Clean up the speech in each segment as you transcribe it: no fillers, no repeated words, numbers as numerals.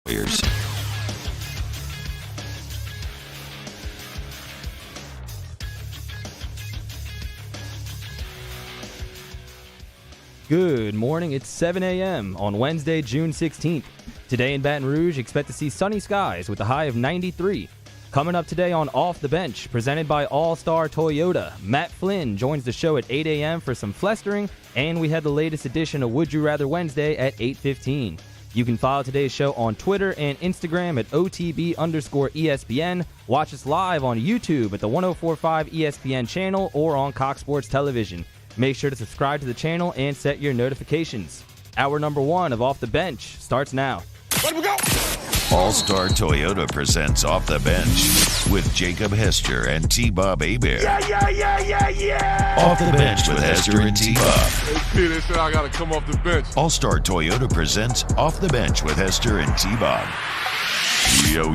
Warriors. Good morning. It's 7 a.m. on Wednesday, June 16th. Today in Baton Rouge, expect to see sunny skies with a high of 93. Coming up today on Off the Bench, presented by All-Star Toyota, Matt Flynn joins the show at 8 a.m. for some flestering, and we had the latest edition of Would You Rather Wednesday at 8:15. You can follow today's show on Twitter and Instagram at OTB_ESPN. Watch us live on YouTube at the 1045 ESPN channel or on Cox Sports Television. Make sure to subscribe to the channel and set your notifications. Hour number 1 of Off the Bench starts now. Let we go! All-Star Toyota presents Off the Bench with Jacob Hester and T-Bob Hebert. Yeah! Off the Bench with Hester and T-Bob. Hey, they said I gotta come off the bench. All-Star Toyota presents Off the Bench with Hester and T-Bob. Yo.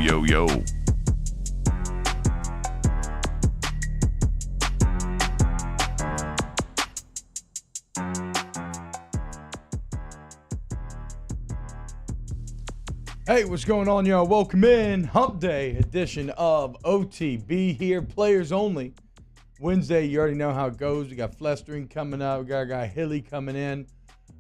Hey, what's going on, y'all? Welcome in. Hump Day edition of OTB here. Players only. Wednesday, you already know how it goes. We got flestering coming up. We got our guy Hilly coming in.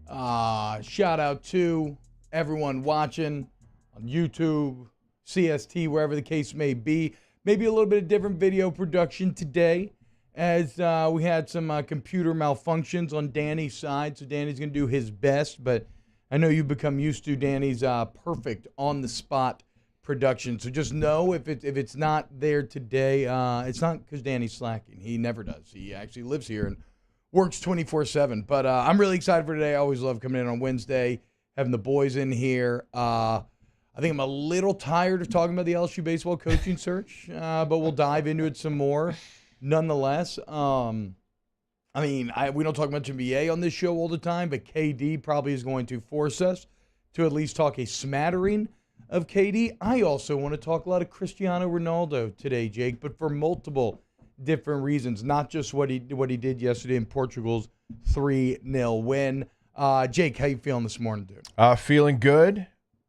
Shout out to everyone watching on YouTube, CST, wherever the case may be. Maybe a little bit of different video production today as we had some computer malfunctions on Danny's side. So Danny's going to do his best, but I know you've become used to Danny's perfect on-the-spot production. So just know if it's not there today, it's not because Danny's slacking. He never does. He actually lives here and works 24/7. But I'm really excited for today. I always love coming in on Wednesday, having the boys in here. I think I'm a little tired of talking about the LSU baseball coaching search, but we'll dive into it some more nonetheless. We don't talk much NBA on this show all the time, but KD probably is going to force us to at least talk a smattering of KD. I also want to talk a lot of Cristiano Ronaldo today, Jake, but for multiple different reasons, not just what he did yesterday in Portugal's 3-0 win. Jake, how you feeling this morning, dude? Feeling good,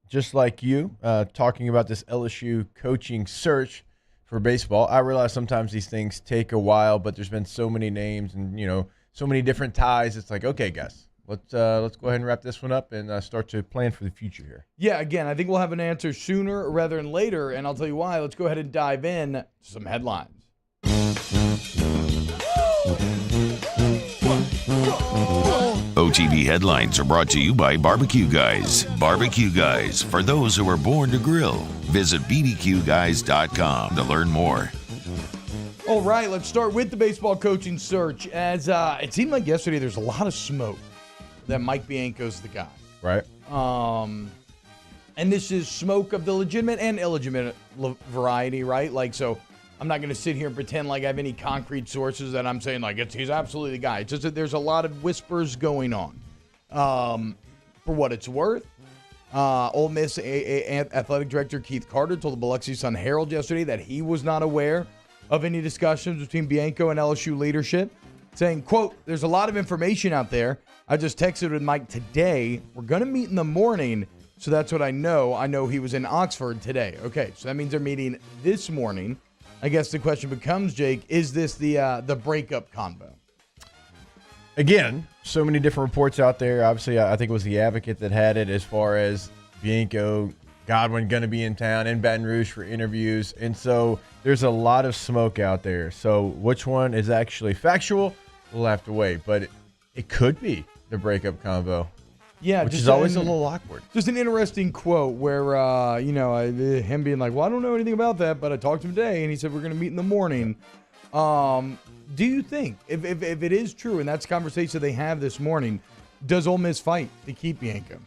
just like you, talking about this LSU coaching search for baseball. I realize sometimes these things take a while, but there's been so many names and, so many different ties. It's like, okay, guys, let's go ahead and wrap this one up and start to plan for the future here. Yeah, again, I think we'll have an answer sooner rather than later, and I'll tell you why. Let's go ahead and dive in to some headlines. OTB headlines are brought to you by Barbecue Guys. Barbecue Guys, for those who are born to grill. Visit bbqguys.com to learn more. All right, let's start with the baseball coaching search. As it seemed like yesterday, there's a lot of smoke that Mike Bianco's the guy. Right. And this is smoke of the legitimate and illegitimate variety, right? Like, so I'm not going to sit here and pretend like I have any concrete sources that I'm saying, like, he's absolutely the guy. It's just that there's a lot of whispers going on. For what it's worth, Ole Miss athletic director Keith Carter told the Biloxi Sun-Herald yesterday that he was not aware of any discussions between Bianco and LSU leadership, saying, quote, "There's a lot of information out there. I just texted with Mike today. We're going to meet in the morning, so that's what I know. I know he was in Oxford today." Okay, so that means they're meeting this morning. I guess the question becomes, Jake, is this the breakup convo? Again, so many different reports out there. Obviously, I think it was the Advocate that had it as far as Bianco, Godwin going to be in town in Baton Rouge for interviews. And so there's a lot of smoke out there. So which one is actually factual? We'll have to wait. But it could be the breakup convo. Yeah, which is always a little awkward. Just an interesting quote where, him being like, well, I don't know anything about that, but I talked to him today, and he said we're going to meet in the morning. Do you think, if it is true, and that's the conversation they have this morning, does Ole Miss fight to keep Bianco?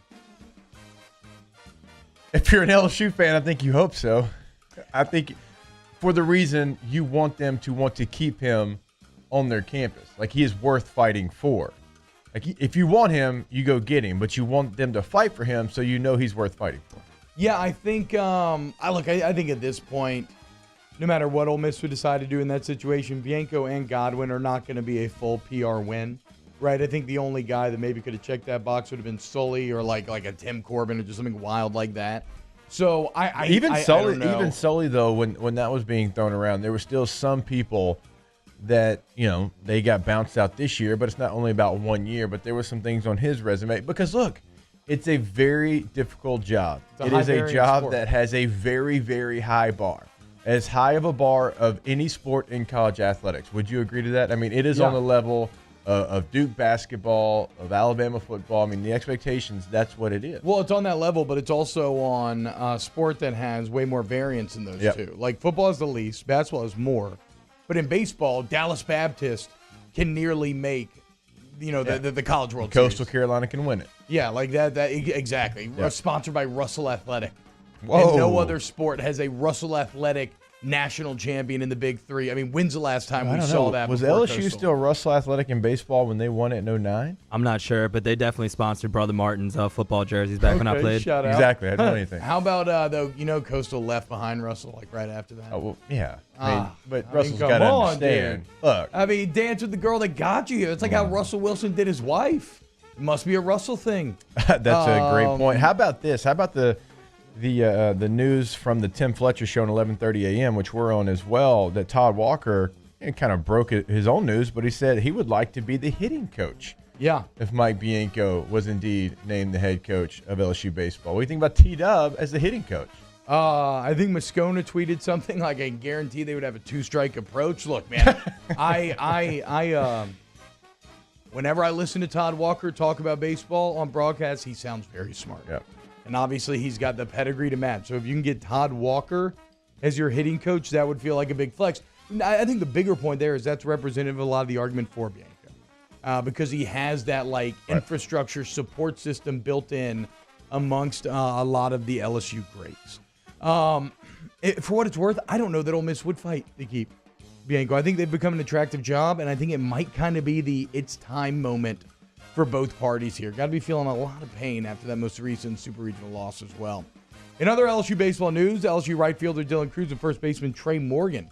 If you're an LSU fan, I think you hope so. I think for the reason you want them to want to keep him on their campus. Like, he is worth fighting for. Like, if you want him, you go get him, but you want them to fight for him so you know he's worth fighting for. Yeah, I think I think at this point, no matter what Ole Miss would decide to do in that situation, Bianco and Godwin are not going to be a full PR win, right? I think the only guy that maybe could have checked that box would have been Sully or like a Tim Corbin or just something wild like that. So I even don't know. even Sully though, when that was being thrown around, there were still some people that they got bounced out this year. But it's not only about 1 year. But there were some things on his resume because look, it's a very difficult job. It is a job that has a very, very high bar. As high of a bar of any sport in college athletics. Would you agree to that? I mean, it is on the level of Duke basketball, of Alabama football. I mean, the expectations, that's what it is. Well, it's on that level, but it's also on a sport that has way more variance in those two. Like football is the least, basketball is more. But in baseball, Dallas Baptist can nearly make, the College World Series. Coastal Carolina can win it. Yeah, like that exactly. Yeah. Sponsored by Russell Athletic. Whoa. And no other sport has a Russell Athletic national champion in the Big Three. I mean, when's the last time we saw that? Was before LSU Coastal? still Russell Athletic in baseball when they won it in 2009? I'm not sure, but they definitely sponsored Brother Martin's football jerseys back when I played. Shout out. Exactly. I didn't know anything. How about, Coastal left behind Russell, like right after that? Oh, well, yeah. But I Russell's mean, got to come on, understand. dude. Look. I mean, dance with the girl that got you here. It's like how Russell Wilson did his wife. It must be a Russell thing. That's a great point. How about this? How about the news from the Tim Fletcher show at 11:30 a.m., which we're on as well, that Todd Walker kind of broke his own news, but he said he would like to be the hitting coach. Yeah. If Mike Bianco was indeed named the head coach of LSU baseball. What do you think about T-Dub as the hitting coach? I think Moscona tweeted something like, I guarantee they would have a two-strike approach. Look, man, whenever I listen to Todd Walker talk about baseball on broadcast, he sounds very smart. Yep. And obviously, he's got the pedigree to match. So if you can get Todd Walker as your hitting coach, that would feel like a big flex. I think the bigger point there is that's representative of a lot of the argument for Bianco. Because he has that, infrastructure support system built in amongst a lot of the LSU greats. For what it's worth, I don't know that Ole Miss would fight to keep Bianco. I think they've become an attractive job, and I think it might kind of be the it's time moment for both parties here. Got to be feeling a lot of pain after that most recent super regional loss as well. In other LSU baseball news, LSU right fielder Dylan Cruz and first baseman Trey Morgan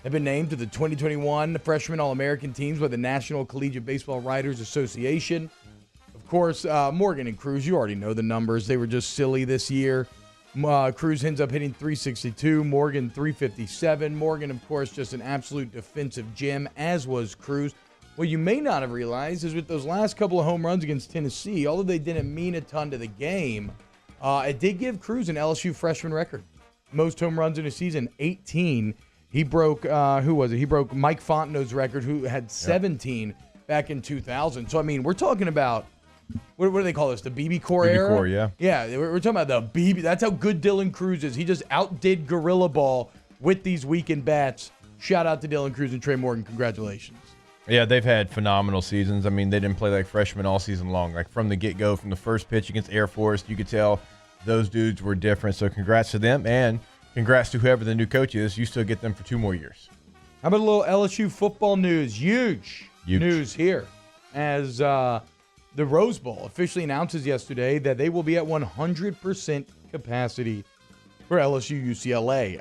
have been named to the 2021 Freshman All-American teams by the National Collegiate Baseball Writers Association. Of course, Morgan and Cruz, you already know the numbers. They were just silly this year. Cruz ends up hitting .362, Morgan .357. Morgan, of course, just an absolute defensive gem, as was Cruz. What you may not have realized is with those last couple of home runs against Tennessee, although they didn't mean a ton to the game, it did give Cruz an LSU freshman record. Most home runs in a season, 18. He broke, who was it? He broke Mike Fontenot's record, who had 17 back in 2000. So, I mean, we're talking about, what do they call this? The BB Core era? BB Core, yeah. Yeah, we're talking about the BB. That's how good Dylan Cruz is. He just outdid Gorilla Ball with these weekend bats. Shout out to Dylan Cruz and Trey Morgan. Congratulations. Yeah, they've had phenomenal seasons. I mean, they didn't play like freshmen all season long. Like from the get-go, from the first pitch against Air Force, you could tell those dudes were different. So congrats to them, and congrats to whoever the new coach is. You still get them for 2 more years. How about a little LSU football news? Huge news here as the Rose Bowl officially announces yesterday that they will be at 100% capacity for LSU UCLA.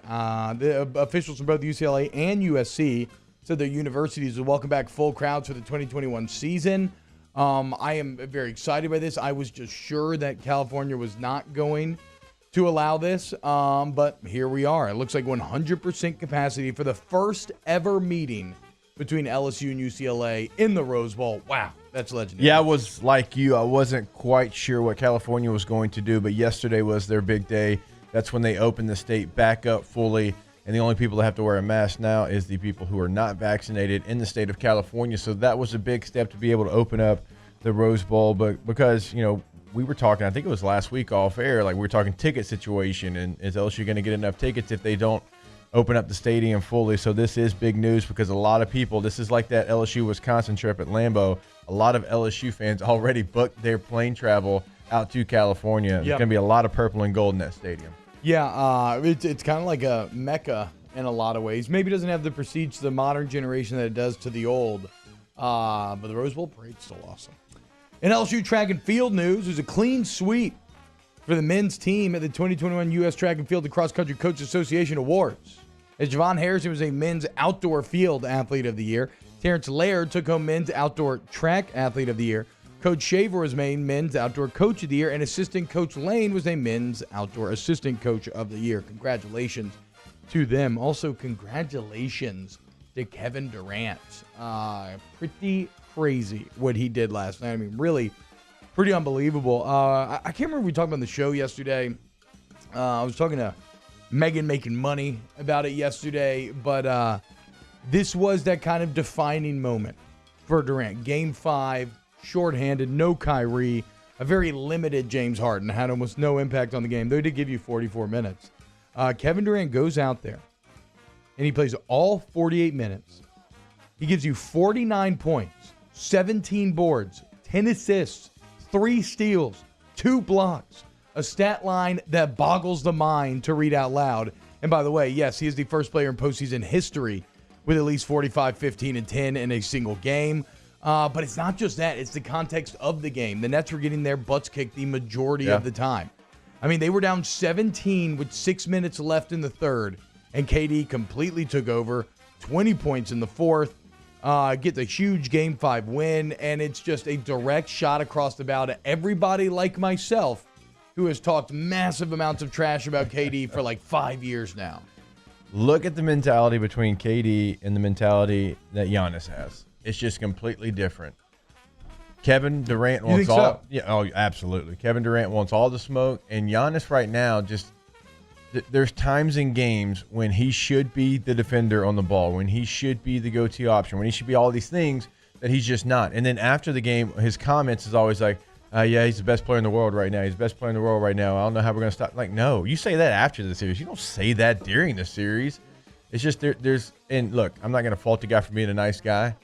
The officials from both UCLA and USC said their universities will welcome back full crowds for the 2021 season. I am very excited by this. I was just sure that California was not going to allow this, but here we are. It looks like 100% capacity for the first ever meeting between LSU and UCLA in the Rose Bowl. Wow, that's legendary. Yeah, I was like you. I wasn't quite sure what California was going to do, but yesterday was their big day. That's when they opened the state back up fully. And the only people that have to wear a mask now is the people who are not vaccinated in the state of California. So that was a big step to be able to open up the Rose Bowl. But because, we were talking, I think it was last week off air, like we were talking ticket situation. And is LSU going to get enough tickets if they don't open up the stadium fully? So this is big news because a lot of people, this is like that LSU-Wisconsin trip at Lambeau. A lot of LSU fans already booked their plane travel out to California. There's going to be a lot of purple and gold in that stadium. Yeah, it's kind of like a mecca in a lot of ways. Maybe it doesn't have the prestige to the modern generation that it does to the old, but the Rose Bowl parade's still awesome. In LSU track and field news, there's a clean sweep for the men's team at the 2021 U.S. Track and Field and Cross Country Coach Association Awards. As Javon Harrison was a men's outdoor field athlete of the year, Terrence Laird took home men's outdoor track athlete of the year, Coach Shaver was named Men's Outdoor Coach of the Year, and Assistant Coach Lane was named Men's Outdoor Assistant Coach of the Year. Congratulations to them. Also, congratulations to Kevin Durant. Pretty crazy what he did last night. I mean, really pretty unbelievable. I can't remember if we talked about the show yesterday. I was talking to Megan making money about it yesterday, but this was that kind of defining moment for Durant. Game 5, shorthanded, no Kyrie, a very limited James Harden, had almost no impact on the game. They did give you 44 minutes. Kevin Durant goes out there, and he plays all 48 minutes. He gives you 49 points, 17 boards, 10 assists, 3 steals, 2 blocks, a stat line that boggles the mind to read out loud. And by the way, yes, he is the first player in postseason history with at least 45, 15, and 10 in a single game. But it's not just that. It's the context of the game. The Nets were getting their butts kicked the majority of the time. I mean, they were down 17 with 6 minutes left in the third, and KD completely took over, 20 points in the fourth, get the huge Game 5 win, and it's just a direct shot across the bow to everybody like myself who has talked massive amounts of trash about KD for like 5 years now. Look at the mentality between KD and the mentality that Giannis has. It's just completely different. Kevin Durant wants all. So? Yeah, oh, absolutely. Kevin Durant wants all the smoke, and Giannis right now just. There's times in games when he should be the defender on the ball, when he should be the go-to option, when he should be all these things that he's just not. And then after the game, his comments is always like, "Yeah, he's the best player in the world right now. He's the best player in the world right now. I don't know how we're gonna stop." Like, no, you say that after the series. You don't say that during the series. It's just there's and look, I'm not gonna fault the guy for being a nice guy.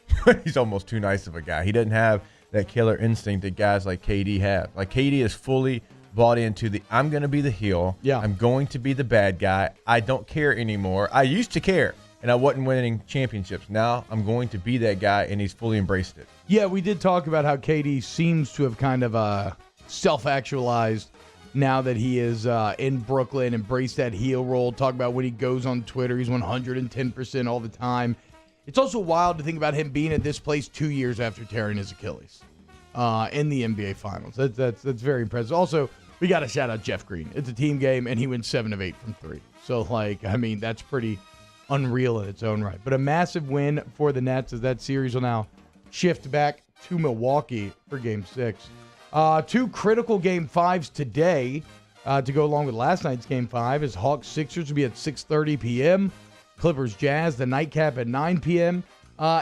He's almost too nice of a guy. He doesn't have that killer instinct that guys like KD have. Like KD is fully bought into the I'm going to be the heel. Yeah. I'm going to be the bad guy. I don't care anymore. I used to care, and I wasn't winning championships. Now I'm going to be that guy, and he's fully embraced it. Yeah, we did talk about how KD seems to have kind of self-actualized now that he is in Brooklyn, embraced that heel role. Talk about when he goes on Twitter, he's 110% all the time. It's also wild to think about him being at this place 2 years after tearing his Achilles in the NBA Finals. That's very impressive. Also, we got to shout out Jeff Green. It's a team game, and he went 7 of 8 from 3. So, like, I mean, that's pretty unreal in its own right. But a massive win for the Nets as that series will now shift back to Milwaukee for Game 6. 2 critical Game 5s today to go along with last night's Game 5 is Hawks-Sixers will be at 6:30 p.m., Clippers-Jazz, the nightcap at 9 p.m.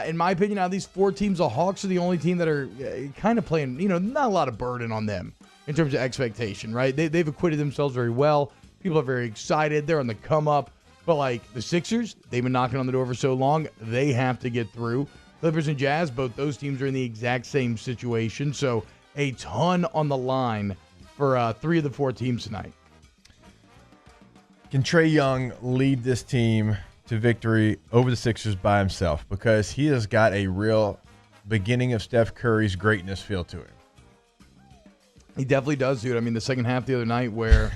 In my opinion, out of these 4 teams, the Hawks are the only team that are kind of playing, not a lot of burden on them in terms of expectation, right? They've acquitted themselves very well. People are very excited. They're on the come up. But like the Sixers, they've been knocking on the door for so long, they have to get through. Clippers and Jazz, both those teams are in the exact same situation. So a ton on the line for 3 of the 4 teams tonight. Can Trae Young lead this team to victory over the Sixers by himself? Because he has got a real beginning of Steph Curry's greatness feel to him. He definitely does, dude. I mean, the second half the other night where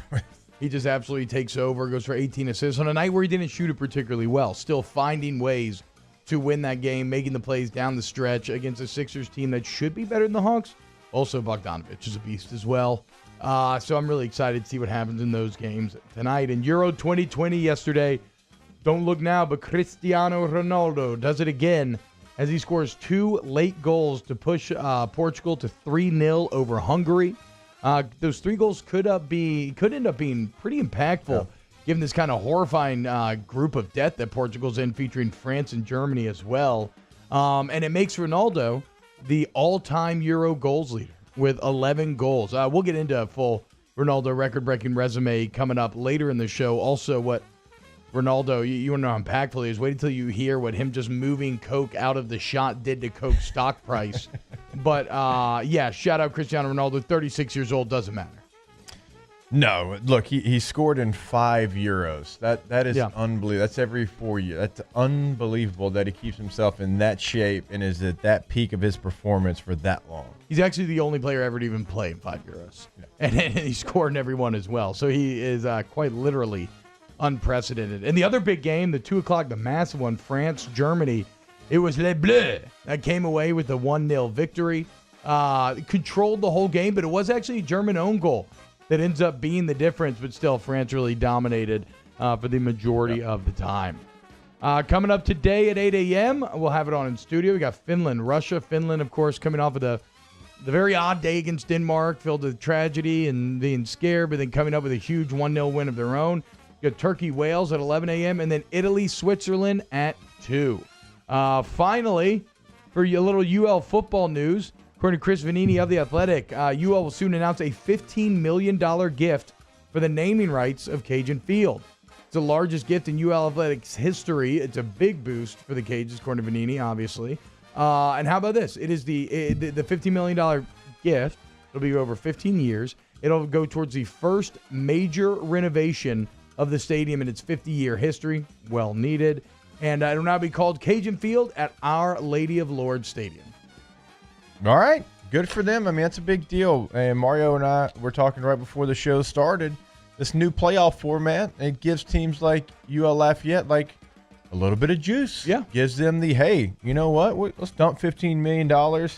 he just absolutely takes over, goes for 18 assists on a night where he didn't shoot it particularly well, still finding ways to win that game, making the plays down the stretch against a Sixers team that should be better than the Hawks. Also, Bogdanovich is a beast as well. So I'm really excited to see what happens in those games tonight. In Euro 2020 yesterday, don't look now, but Cristiano Ronaldo does it again as he scores 2 late goals to push Portugal to 3-0 over Hungary. Those 3 goals could end up being pretty impactful, given this kind of horrifying group of death that Portugal's in, featuring France and Germany as well. And it makes Ronaldo the all-time Euro goals leader with 11 goals. We'll get into a full Ronaldo record-breaking resume coming up later in the show. Also, what Ronaldo, you want to know how impactful he is. Wait until you hear what him just moving Coke out of the shot did to Coke's stock price. But, yeah, shout out Cristiano Ronaldo, 36 years old, doesn't matter. No, look, he scored in 5 Euros. That is unbelievable. That's every 4 years. That's unbelievable that he keeps himself in that shape and is at that peak of his performance for that long. He's actually the only player ever to even play in 5 Euros. Yeah. And he scored in every one as well. So he is quite literally unprecedented. And the other big game, the 2 o'clock, the massive one, France-Germany, it was Les Bleus that came away with the 1-0 victory. controlled the whole game, but it was actually a German own goal that ends up being the difference, but still France really dominated for the majority of the time. Coming up today at 8 a.m., we'll have it on in studio. We got Finland, Russia. Finland, of course, coming off of the very odd day against Denmark, filled with tragedy and being scared, but then coming up with a huge 1-0 win of their own. You got Turkey, Wales at 11 a.m., and then Italy, Switzerland at 2. Finally, for a little UL football news, according to Chris Vanini of The Athletic, UL will soon announce a $15 million gift for the naming rights of Cajun Field. It's the largest gift in UL Athletics history. It's a big boost for the Cajuns, according to Vanini, obviously. And how about this? It is the $15 million gift. It'll be over 15 years. It'll go towards the first major renovation of the stadium in its 50-year history. Well needed. And it'll now be called Cajun Field at Our Lady of Lourdes Stadium. All right. Good for them. I mean, that's a big deal. And Mario and I were talking right before the show started. This new playoff format, it gives teams like UL Lafayette like a little bit of juice. Yeah. Gives them the, hey, you know what? Let's dump $15 million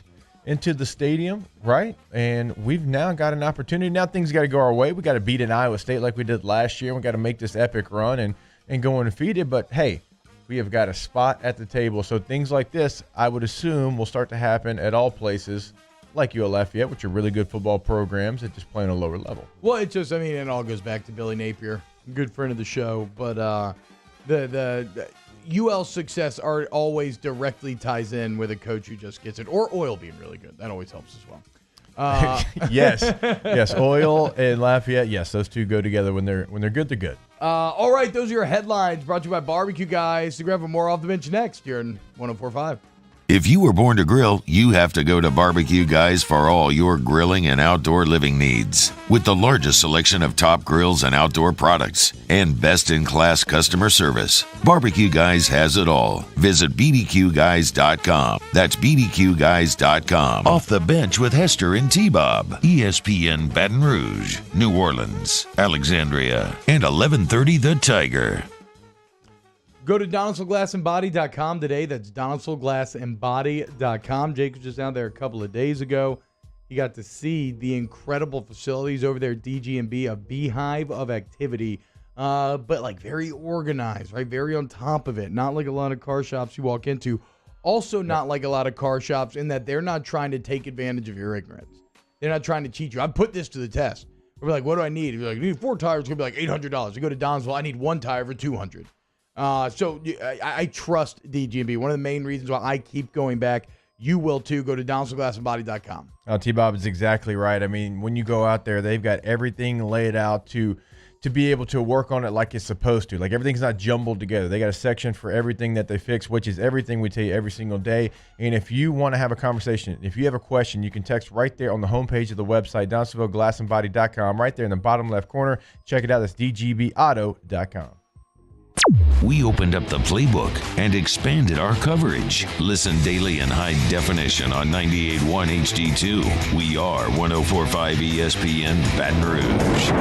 into the stadium, right? And we've now got an opportunity. Now things got to go our way. We got to beat an Iowa State like we did last year. We got to make this epic run and go undefeated. But, hey, we have got a spot at the table. So things like this, I would assume, will start to happen at all places like UL Lafayette, which are really good football programs that just play on a lower level. Well, it just, it all goes back to Billy Napier, good friend of the show. But the UL success always directly ties in with a coach who just gets it, or oil being really good. That always helps as well. Yes. Oil and Lafayette, yes, those two go together. When they're good, they're good. All right, those are your headlines brought to you by Barbecue Guys. We're going to have more off the bench next here in 104.5. If you were born to grill, you have to go to Barbecue Guys for all your grilling and outdoor living needs. With the largest selection of top grills and outdoor products and best-in-class customer service, Barbecue Guys has it all. Visit bbqguys.com. That's bbqguys.com. Off the Bench with Hester and T-Bob. ESPN Baton Rouge, New Orleans, Alexandria, and 1130 The Tiger. Go to DonaldsonGlassandBody.com today. That's DonaldsonGlassandBody.com. Jake was just out there a couple of days ago. He got to see the incredible facilities over there at DG&B, a beehive of activity, but like very organized, right? Very on top of it. Not like a lot of car shops you walk into. Also not like a lot of car shops in that they're not trying to take advantage of your ignorance. They're not trying to cheat you. I put this to the test. We're like, what do I need? You're like, you need 4 tires. It's going to be like $800. You go to Donaldsville, I need 1 tire for $200. So I trust DG&B. One of the main reasons why I keep going back, you will too. Go to DonaldsonGlassandBody.com. T-Bob is exactly right. I mean, when you go out there, they've got everything laid out to be able to work on it like it's supposed to. Like everything's not jumbled together. They got a section for everything that they fix, which is everything we tell you every single day. And if you want to have a conversation, if you have a question, you can text right there on the homepage of the website, DonaldsonGlassandBody.com, right there in the bottom left corner. Check it out. That's DGBauto.com. We opened up the playbook and expanded our coverage. Listen daily in high definition on 98.1 HD2. We are 104.5 ESPN Baton Rouge.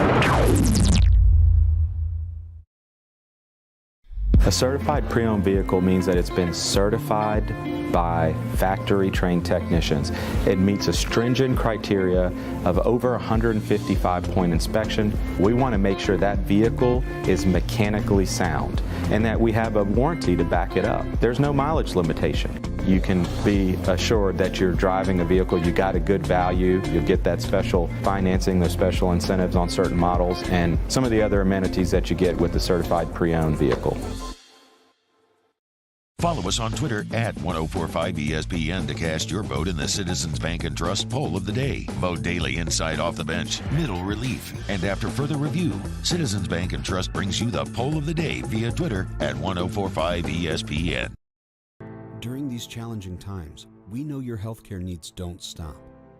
A certified pre-owned vehicle means that it's been certified by factory-trained technicians. It meets a stringent criteria of over 155-point inspection. We want to make sure that vehicle is mechanically sound and that we have a warranty to back it up. There's no mileage limitation. You can be assured that you're driving a vehicle, you got a good value, you'll get that special financing, those special incentives on certain models, and some of the other amenities that you get with the certified pre-owned vehicle. Follow us on Twitter at 1045ESPN to cast your vote in the Citizens Bank and Trust poll of the day. Vote daily inside Off the Bench, middle relief. And after further review, Citizens Bank and Trust brings you the poll of the day via Twitter at 1045ESPN. During these challenging times, we know your healthcare needs don't stop.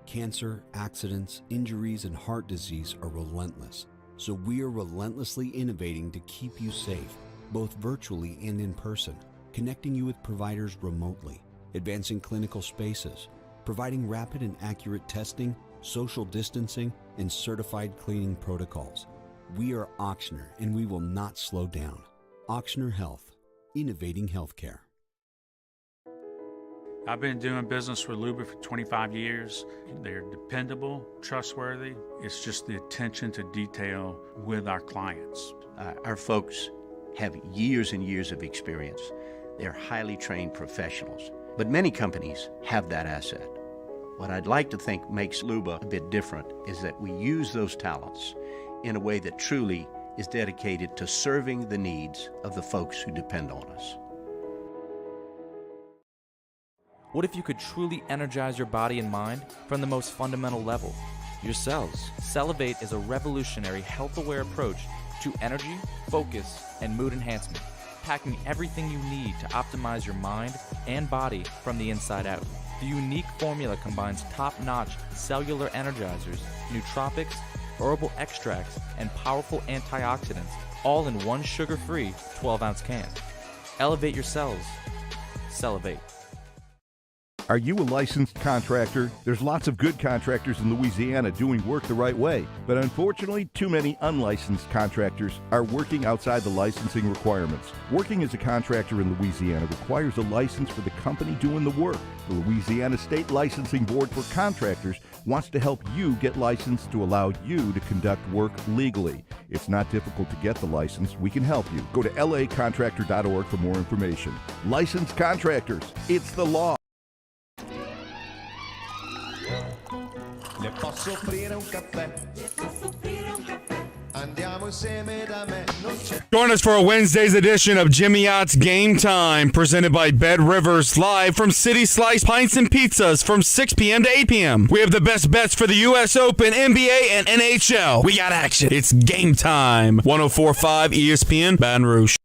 Cancer, accidents, injuries, and heart disease are relentless. So we are relentlessly innovating to keep you safe, both virtually and in person. Connecting you with providers remotely, advancing clinical spaces, providing rapid and accurate testing, social distancing, and certified cleaning protocols. We are Auctioner, and we will not slow down. Auctioner Health, innovating healthcare. I've been doing business with Luba for 25 years. They're dependable, trustworthy. It's just the attention to detail with our clients. Our folks have years and years of experience. They're highly trained professionals, but many companies have that asset. What I'd like to think makes Luba a bit different is that we use those talents in a way that truly is dedicated to serving the needs of the folks who depend on us. What if you could truly energize your body and mind from the most fundamental level, your cells? Cellivate is a revolutionary health-aware approach to energy, focus, and mood enhancement, packing everything you need to optimize your mind and body from the inside out. The unique formula combines top-notch cellular energizers, nootropics, herbal extracts, and powerful antioxidants, all in one sugar-free 12-ounce can. Elevate your cells. Cellivate. Are you a licensed contractor? There's lots of good contractors in Louisiana doing work the right way, but unfortunately, too many unlicensed contractors are working outside the licensing requirements. Working as a contractor in Louisiana requires a license for the company doing the work. The Louisiana State Licensing Board for Contractors wants to help you get licensed to allow you to conduct work legally. It's not difficult to get the license. We can help you. Go to lacontractor.org for more information. Licensed contractors, it's the law. Le posso offrire un caffè? Andiamo insieme da me. Join us for a Wednesday's edition of Jimmy Ott's Game Time, presented by Bed Rivers, live from City Slice Pints and Pizzas from 6 p.m. to 8 p.m. We have the best bets for the U.S. Open, NBA, and NHL. We got action. It's Game Time. 104.5 ESPN, Baton Rouge.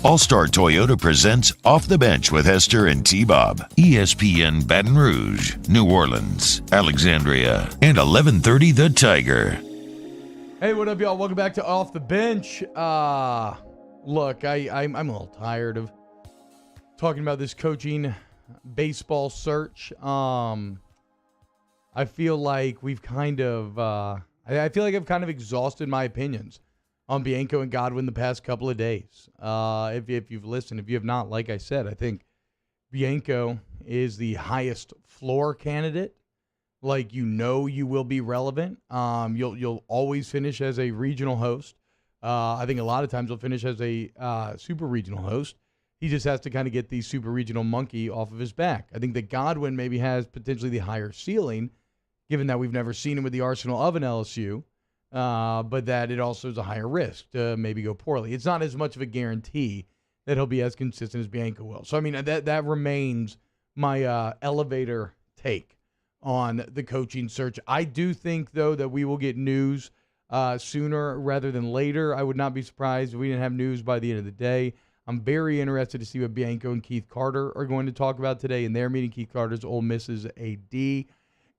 All-Star Toyota presents Off the Bench with Hester and T-Bob. ESPN Baton Rouge, New Orleans, Alexandria, and 1130 The Tiger. Hey, what up, y'all? Welcome back to Off the Bench. Look, I'm a little tired of talking about this coaching baseball search. I feel like we've kind of, I feel like I've kind of exhausted my opinions on Bianco and Godwin the past couple of days. If you've listened, if you have not, like I said, I think Bianco is the highest floor candidate. Like, you will be relevant. You'll always finish as a regional host. I think a lot of times he'll finish as a super regional host. He just has to kind of get the super regional monkey off of his back. I think that Godwin maybe has potentially the higher ceiling, given that we've never seen him with the arsenal of an LSU. But that it also is a higher risk to maybe go poorly. It's not as much of a guarantee that he'll be as consistent as Bianco will. So, I mean, that remains my elevator take on the coaching search. I do think, though, that we will get news sooner rather than later. I would not be surprised if we didn't have news by the end of the day. I'm very interested to see what Bianco and Keith Carter are going to talk about today in their meeting. Keith Carter's Ole Miss's AD.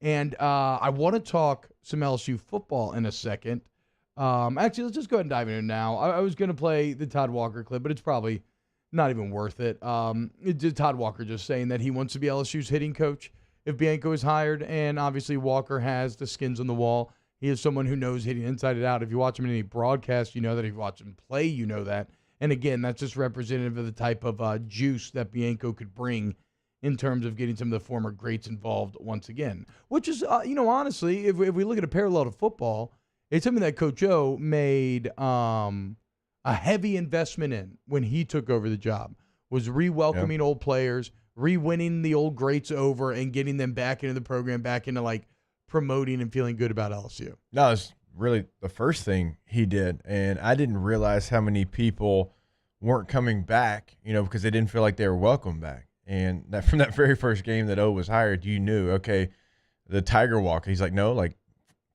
And I want to talk some LSU football in a second. Actually, let's just go ahead and dive into it now. I was going to play the Todd Walker clip, but it's probably not even worth it. It's Todd Walker just saying that he wants to be LSU's hitting coach if Bianco is hired, and obviously Walker has the skins on the wall. He is someone who knows hitting inside and out. If you watch him in any broadcast, you know that. If you watch him play, you know that. And again, that's just representative of the type of juice that Bianco could bring in terms of getting some of the former greats involved once again, which is, honestly, if we look at a parallel to football, it's something that Coach O made a heavy investment in when he took over the job, was re-welcoming old players, re-winning the old greats over, and getting them back into the program, back into, like, promoting and feeling good about LSU. No, it's really the first thing he did, and I didn't realize how many people weren't coming back, because they didn't feel like they were welcome back. And that from that very first game that O was hired, you knew, okay, the Tiger Walk. He's like, no, like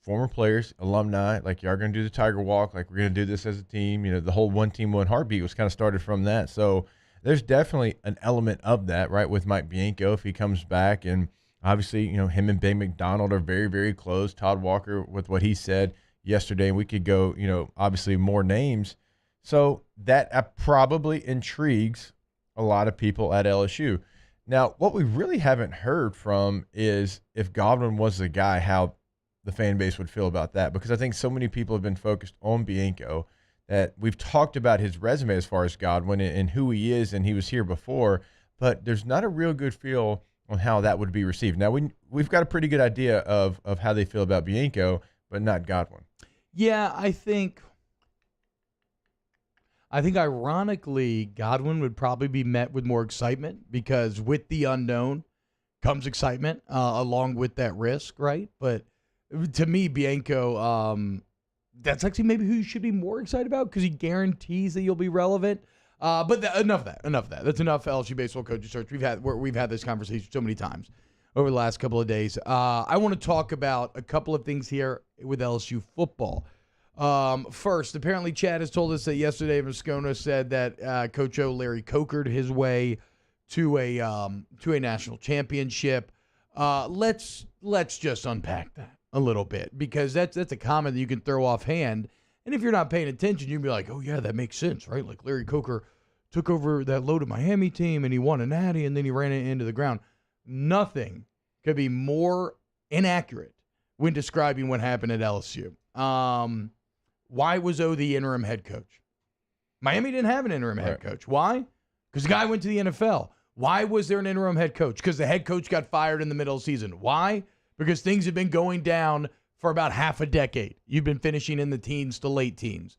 former players, alumni, like y'all going to do the Tiger Walk, like we're going to do this as a team. The whole one team, one heartbeat was kind of started from that. So there's definitely an element of that, right, with Mike Bianco if he comes back. And obviously, him and Big McDonald are very, very close. Todd Walker, with what he said, yesterday, and we could go, obviously more names. So that probably intrigues a lot of people at LSU. Now, what we really haven't heard from is if Godwin was the guy, how the fan base would feel about that, because I think so many people have been focused on Bianco that we've talked about his resume as far as Godwin and who he is, and he was here before, but there's not a real good feel on how that would be received. Now, we've got a pretty good idea of how they feel about Bianco, but not Godwin. Yeah, I think ironically, Godwin would probably be met with more excitement because with the unknown comes excitement along with that risk, right? But to me, Bianco, that's actually maybe who you should be more excited about because he guarantees that you'll be relevant. But enough of that. That's enough LSU baseball coaching search. We've had this conversation so many times over the last couple of days. I want to talk about a couple of things here with LSU football. First, apparently Chad has told us that yesterday Moscona said that Coach O, Larry Cokered his way to a national championship. Let's just unpack that a little bit because that's a comment that you can throw offhand. And if you're not paying attention, you'd be like, oh, yeah, that makes sense, right? Like Larry Coker took over that loaded Miami team and he won a natty and then he ran it into the ground. Nothing could be more inaccurate when describing what happened at LSU. Why was O the interim head coach? Miami didn't have an interim head coach. Why? Because the guy went to the NFL. Why was there an interim head coach? Because the head coach got fired in the middle of the season. Why? Because things have been going down for about half a decade. You've been finishing in the teens to late teens.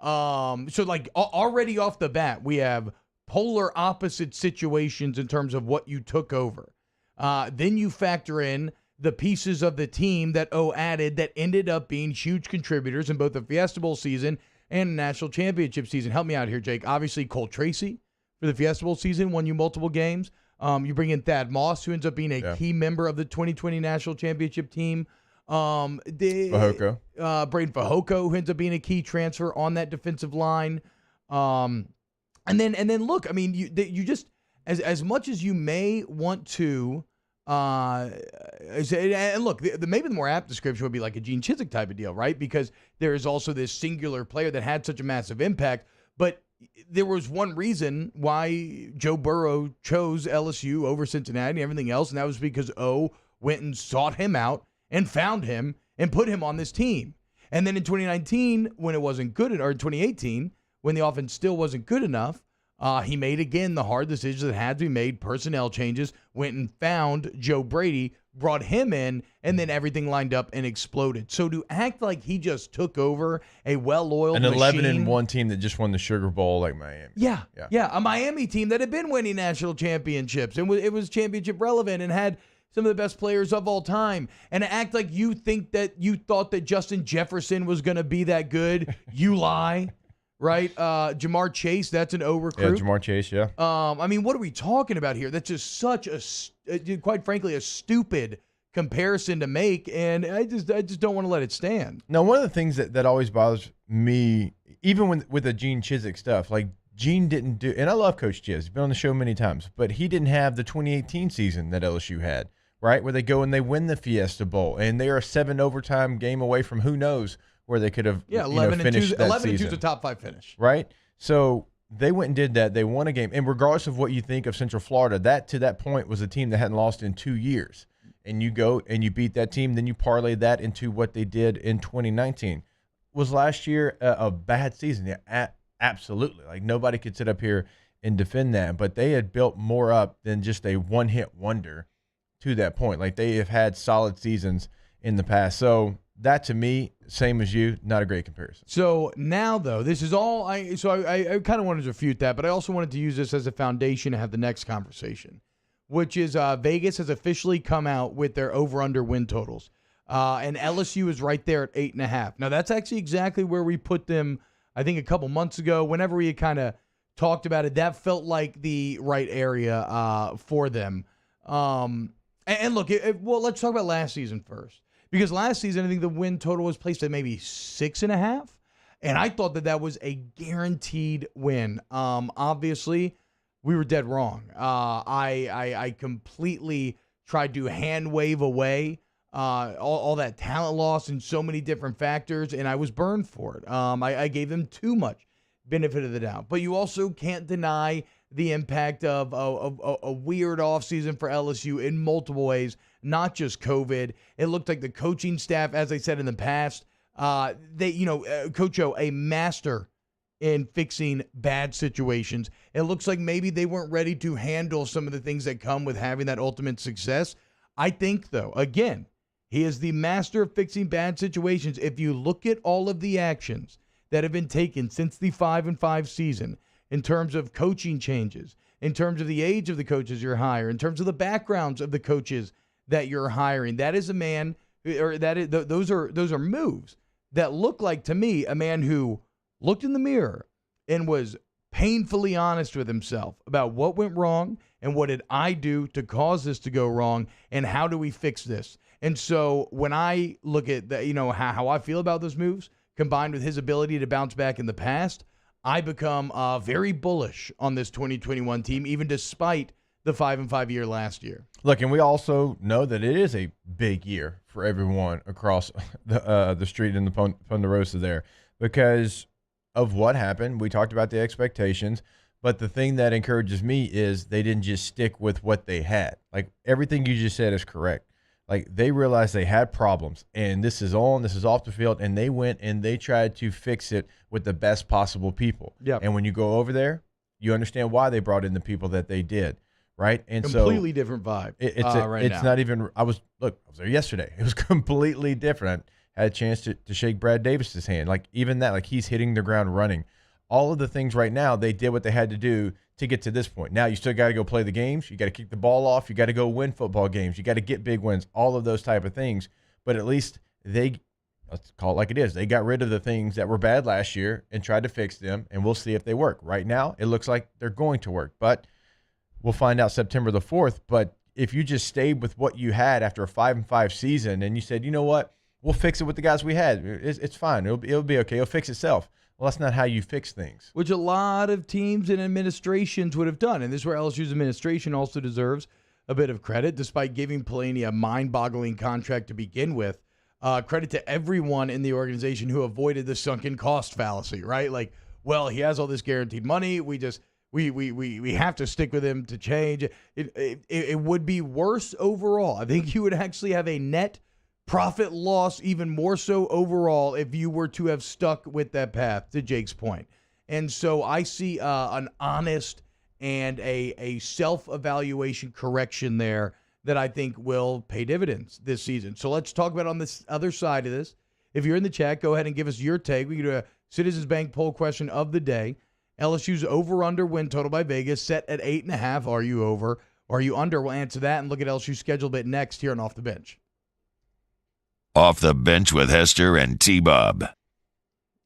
So like already off the bat, we have polar opposite situations in terms of what you took over. Then you factor in the pieces of the team that O added that ended up being huge contributors in both the Fiesta Bowl season and the national championship season. Help me out here, Jake. Obviously, Cole Tracy for the Fiesta Bowl season won you multiple games. You bring in Thad Moss, who ends up being a key member of the 2020 national championship team. Fehoko. Braden Fehoko, who ends up being a key transfer on that defensive line. And then look, I mean, you just as much as you may want to. And look, maybe the more apt description would be like a Gene Chizik type of deal, right? Because there is also this singular player that had such a massive impact. But there was one reason why Joe Burrow chose LSU over Cincinnati and everything else, and that was because O went and sought him out and found him and put him on this team. And then in 2019, when it wasn't good, or in 2018, when the offense still wasn't good enough, he made, again, the hard decisions that had to be made, personnel changes, went and found Joe Brady, brought him in, and then everything lined up and exploded. So to act like he just took over a well-oiled machine. An 11-1 team that just won the Sugar Bowl like Miami. Yeah, a Miami team that had been winning national championships, and it was championship relevant and had some of the best players of all time. And to act like you thought that Justin Jefferson was going to be that good, you lie. Right? Jamar Chase, that's an O recruit. Yeah, Jamar Chase, yeah. I mean, what are we talking about here? That's just such quite frankly, a stupid comparison to make, and I just don't want to let it stand. Now, one of the things that always bothers me, even with the Gene Chizik stuff, like Gene didn't do, and I love Coach Chiz, he's been on the show many times, but he didn't have the 2018 season that LSU had, right? Where they go and they win the Fiesta Bowl, and they are a 7 overtime game away from who knows where they could have 11 finished and 2, that 11 season. and 2 is a top 5 finish. Right? So they went and did that. They won a game. And regardless of what you think of Central Florida, that to that point was a team that hadn't lost in 2 years. And you go and you beat that team, then you parlay that into what they did in 2019. Was last year a bad season? Yeah, absolutely. Like nobody could sit up here and defend that. But they had built more up than just a one-hit wonder to that point. Like they have had solid seasons in the past. So that to me, same as you, not a great comparison. So now, though, this is all I kind of wanted to refute that, but I also wanted to use this as a foundation to have the next conversation, which is Vegas has officially come out with their over-under win totals. And LSU is right there at 8.5. Now, that's actually exactly where we put them, I think, a couple months ago. Whenever we had kind of talked about it, that felt like the right area for them. And look, well, let's talk about last season first. Because last season, I think the win total was placed at maybe 6.5. And I thought that was a guaranteed win. Obviously, we were dead wrong. I completely tried to hand wave away all that talent loss and so many different factors, and I was burned for it. I gave them too much benefit of the doubt. But you also can't deny the impact of a weird offseason for LSU in multiple ways, not just COVID. It looked like the coaching staff, as I said in the past, Coach O, a master in fixing bad situations. It looks like maybe they weren't ready to handle some of the things that come with having that ultimate success. I think, though, again, he is the master of fixing bad situations. If you look at all of the actions that have been taken since the 5-5 season, in terms of coaching changes, in terms of the age of the coaches you're hiring, in terms of the backgrounds of the coaches that you're hiring, that is a man, or those are moves that look like, to me, a man who looked in the mirror and was painfully honest with himself about what went wrong and what did I do to cause this to go wrong and how do we fix this. And so when I look at how I feel about those moves, combined with his ability to bounce back in the past, I become very bullish on this 2021 team, even despite the 5-5 year last year. Look, and we also know that it is a big year for everyone across the street in the Ponderosa there because of what happened. We talked about the expectations, but the thing that encourages me is they didn't just stick with what they had. Like, everything you just said is correct. Like, they realized they had problems, and this is off the field, and they went and they tried to fix it with the best possible people. Yep. And when you go over there, you understand why they brought in the people that they did, right? And completely different vibe. It's now. not even. I was there yesterday. It was completely different. I had a chance to shake Brad Davis's hand. Like, even that, like, he's hitting the ground running. All of the things right now, they did what they had to do to get to this point. Now you still got to go play the games. You got to kick the ball off. You got to go win football games. You got to get big wins, all of those type of things. But at least let's call it like it is. They got rid of the things that were bad last year and tried to fix them, and we'll see if they work. Right now, it looks like they're going to work, but we'll find out September the 4th. But if you just stayed with what you had after a 5-5 season and you said, you know what, we'll fix it with the guys we had. It's fine. It'll be okay. It'll fix itself. Well, that's not how you fix things. Which a lot of teams and administrations would have done. And this is where LSU's administration also deserves a bit of credit, despite giving Pelini a mind-boggling contract to begin with. Credit to everyone in the organization who avoided the sunken cost fallacy, right? Like, well, he has all this guaranteed money. We have to stick with him to change. It would be worse overall. I think you would actually have a net profit loss, even more so overall, if you were to have stuck with that path, to Jake's point. And so I see an honest and a self-evaluation correction there that I think will pay dividends this season. So let's talk about on this other side of this. If you're in the chat, go ahead and give us your take. We can do a Citizens Bank poll question of the day. LSU's over-under win total by Vegas set at 8.5. Are you over? Or are you under? We'll answer that and look at LSU's schedule a bit next here on Off the Bench. Off the Bench with Hester and T-Bob.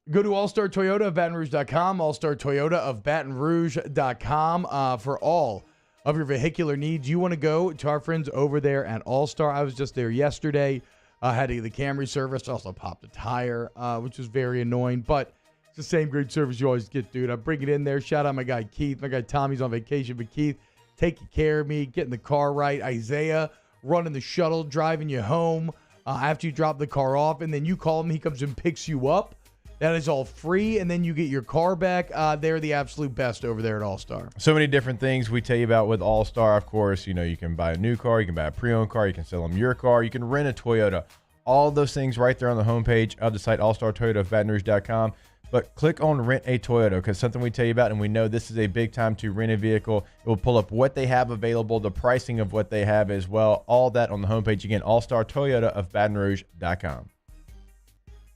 Go to All-Star Toyota of BatonRouge.com, All-Star Toyota of BatonRouge.com for all of your vehicular needs. You want to go to our friends over there at All-Star. I was just there yesterday. Had to get the Camry service. Also popped a tire, which was very annoying. But it's the same great service you always get, dude. I bring it in there. Shout out my guy Keith. My guy Tommy's on vacation, but Keith taking care of me, getting the car right. Isaiah running the shuttle, driving you home after you drop the car off. And then you call him. He comes and picks you up. That is all free, and then you get your car back. They're the absolute best over there at All-Star. So many different things we tell you about with All-Star. Of course, you know, you can buy a new car, you can buy a pre-owned car, you can sell them your car, you can rent a Toyota. All of those things right there on the homepage of the site, All-Star Toyota of BatonRouge.com. But click on Rent a Toyota, because something we tell you about, and we know this is a big time to rent a vehicle. It will pull up what they have available, the pricing of what they have as well. All that on the homepage. Again, All-Star Toyota of BatonRouge.com.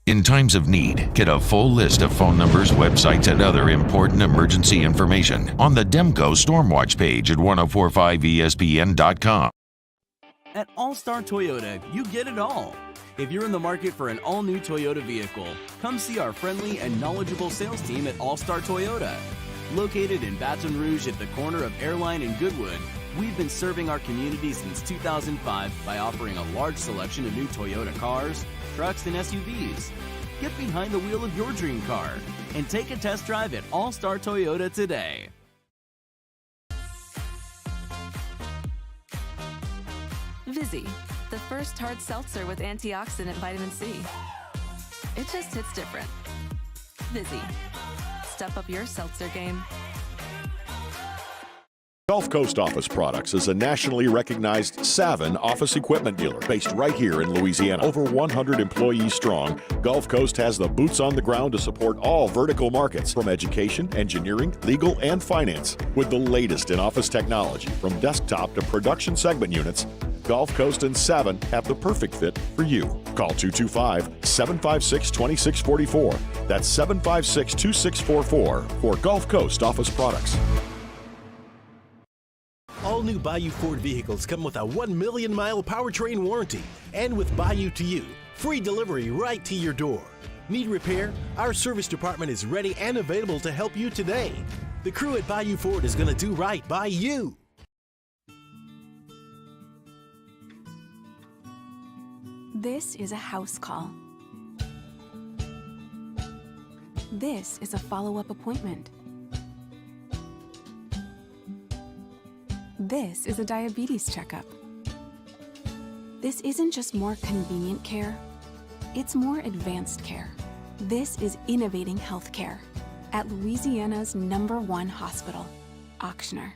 In times of need, get a full list of phone numbers, websites, and other important emergency information on the Demco Stormwatch page at 1045ESPN.com. At All-Star Toyota, you get it all. If you're in the market for an all-new Toyota vehicle, come see our friendly and knowledgeable sales team at All-Star Toyota. Located in Baton Rouge at the corner of Airline and Goodwood, we've been serving our community since 2005 by offering a large selection of new Toyota cars, trucks, and SUVs. Get behind the wheel of your dream car and take a test drive at All-Star Toyota today. Vizzy, the first hard seltzer with antioxidant vitamin C. It just hits different. Vizzy. Step up your seltzer game. Gulf Coast Office Products is a nationally recognized Savin office equipment dealer based right here in Louisiana. Over 100 employees strong, Gulf Coast has the boots on the ground to support all vertical markets, from education, engineering, legal, and finance. With the latest in office technology, from desktop to production segment units, Gulf Coast and Savin have the perfect fit for you. Call 225-756-2644. That's 756-2644 for Gulf Coast Office Products. All new Bayou Ford vehicles come with a 1 million mile powertrain warranty. And with Bayou to You, free delivery right to your door. Need repair? Our service department is ready and available to help you today. The crew at Bayou Ford is going to do right by you. This is a house call. This is a follow-up appointment. This is a diabetes checkup. This isn't just more convenient care, it's more advanced care. This is innovating healthcare at Louisiana's #1 hospital, Ochsner.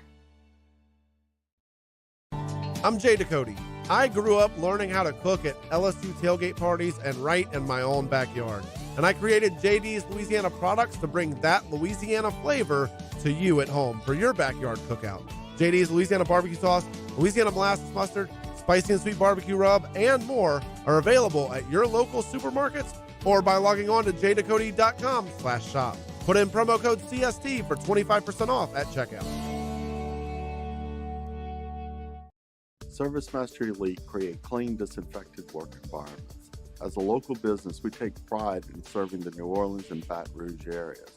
I'm Jay Ducote. I grew up learning how to cook at LSU tailgate parties and right in my own backyard. And I created JD's Louisiana products to bring that Louisiana flavor to you at home for your backyard cookout. JD's Louisiana barbecue sauce, Louisiana molasses mustard, spicy and sweet barbecue rub, and more are available at your local supermarkets or by logging on to jducote.com/shop. Put in promo code CST for 25% off at checkout. ServiceMaster Elite create clean, disinfected work environments. As a local business, we take pride in serving the New Orleans and Baton Rouge areas.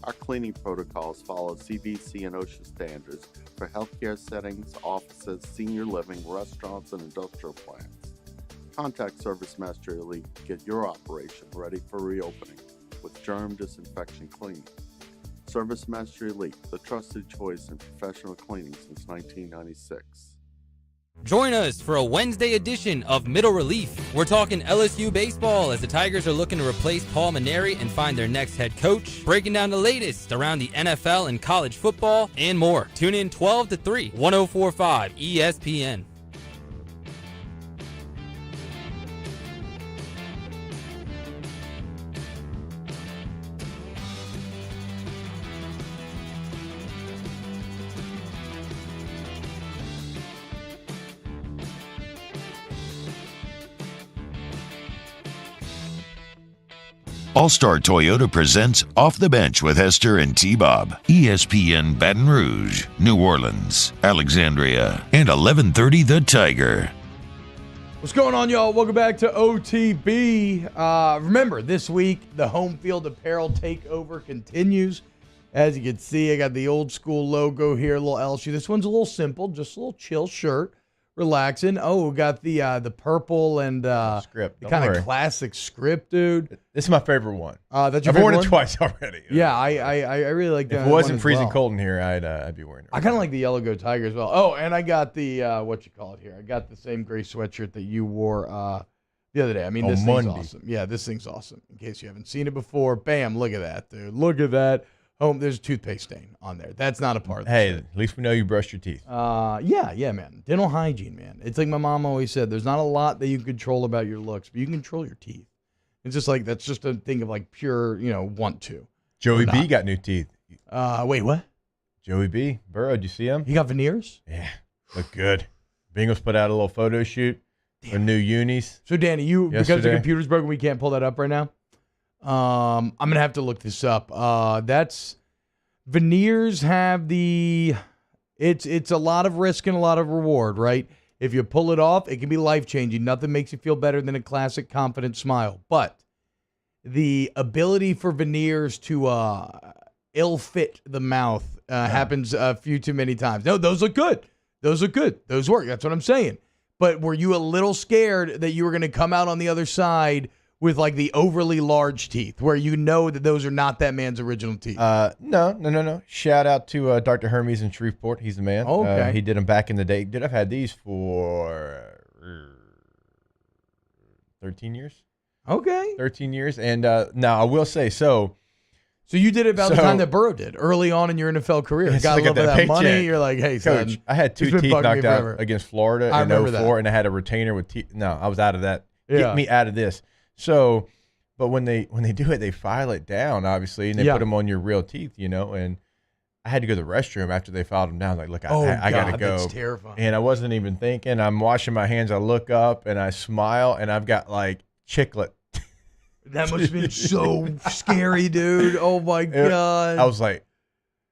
Our cleaning protocols follow CDC and OSHA standards for healthcare settings, offices, senior living, restaurants, and industrial plants. Contact ServiceMaster Elite to get your operation ready for reopening with germ disinfection cleaning. ServiceMaster Elite, the trusted choice in professional cleaning since 1996. Join us for a Wednesday edition of Middle Relief. We're talking LSU baseball as the Tigers are looking to replace Paul Maneri and find their next head coach, breaking down the latest around the NFL and college football, and more. Tune in 12 to 3, 104.5 ESPN. All-Star Toyota presents Off the Bench with Hester and T-Bob. ESPN Baton Rouge, New Orleans, Alexandria, and 1130 The Tiger. What's going on, y'all? Welcome back to OTB. Remember, this week, the home field apparel takeover continues. As you can see, I got the old school logo here, a little LSU. This one's a little simple, just a little chill shirt. Relaxing. Oh, we got the purple and script. the kind of classic script, dude. This is my favorite one. That's your I've favorite worn it one? twice already. Yeah, I really like that. If it wasn't one as freezing well. cold in here, I'd be wearing it. I kind of like the yellow go tiger as well. Oh, and I got the what you call it here. I got the same gray sweatshirt that you wore the other day. I mean, On this Monday. thing's awesome. Yeah, this thing's awesome. In case you haven't seen it before, bam! Look at that, dude. Look at that. Home, there's a toothpaste stain on there. That's not a part of the Hey, shirt. at least we know you brushed your teeth. Yeah, man. Dental hygiene, man. It's like my mom always said, there's not a lot that you can control about your looks, but you can control your teeth. It's just like, that's just a thing of like pure, want to. Joey Or B not. got new teeth. Wait, what? Joey B. Burrow, did you see him? He got veneers? Yeah, look good. Bengals put out a little photo shoot for new unis. So, Danny, because the yesterday. computer's broken, we can't pull that up right now. I'm going to have to look this up. Veneers have it's a lot of risk and a lot of reward, right? If you pull it off, it can be life-changing. Nothing makes you feel better than a classic confident smile. But the ability for veneers to ill-fit the mouth happens a few too many times. No, those look good. Those look good. Those work. That's what I'm saying. But were you a little scared that you were going to come out on the other side with like the overly large teeth, where you know that those are not that man's original teeth? No. Shout out to Dr. Hermes in Shreveport. He's the man. Okay. He did them back in the day. Dude, I've had these for 13 years. Okay. 13 years. And now I will say, so you did it about the time that Burrow did, early on in your NFL career. Yes, Got a look little at bit of that that money. paycheck. You're like, hey, Coach, son. I had two it's been teeth bugging me knocked out forever. against Florida I in remember 04, that. and I had a retainer with teeth. No, I was out of that. Yeah. Get me out of this. So, but when they do it, they file it down, obviously, and they put them on your real teeth, and I had to go to the restroom after they filed them down. Like, look, I got to go. That's terrifying. And I wasn't even thinking. I'm washing my hands. I look up, and I smile, and I've got, like, chiclet. That must have been so scary, dude. Oh, my God. I was like,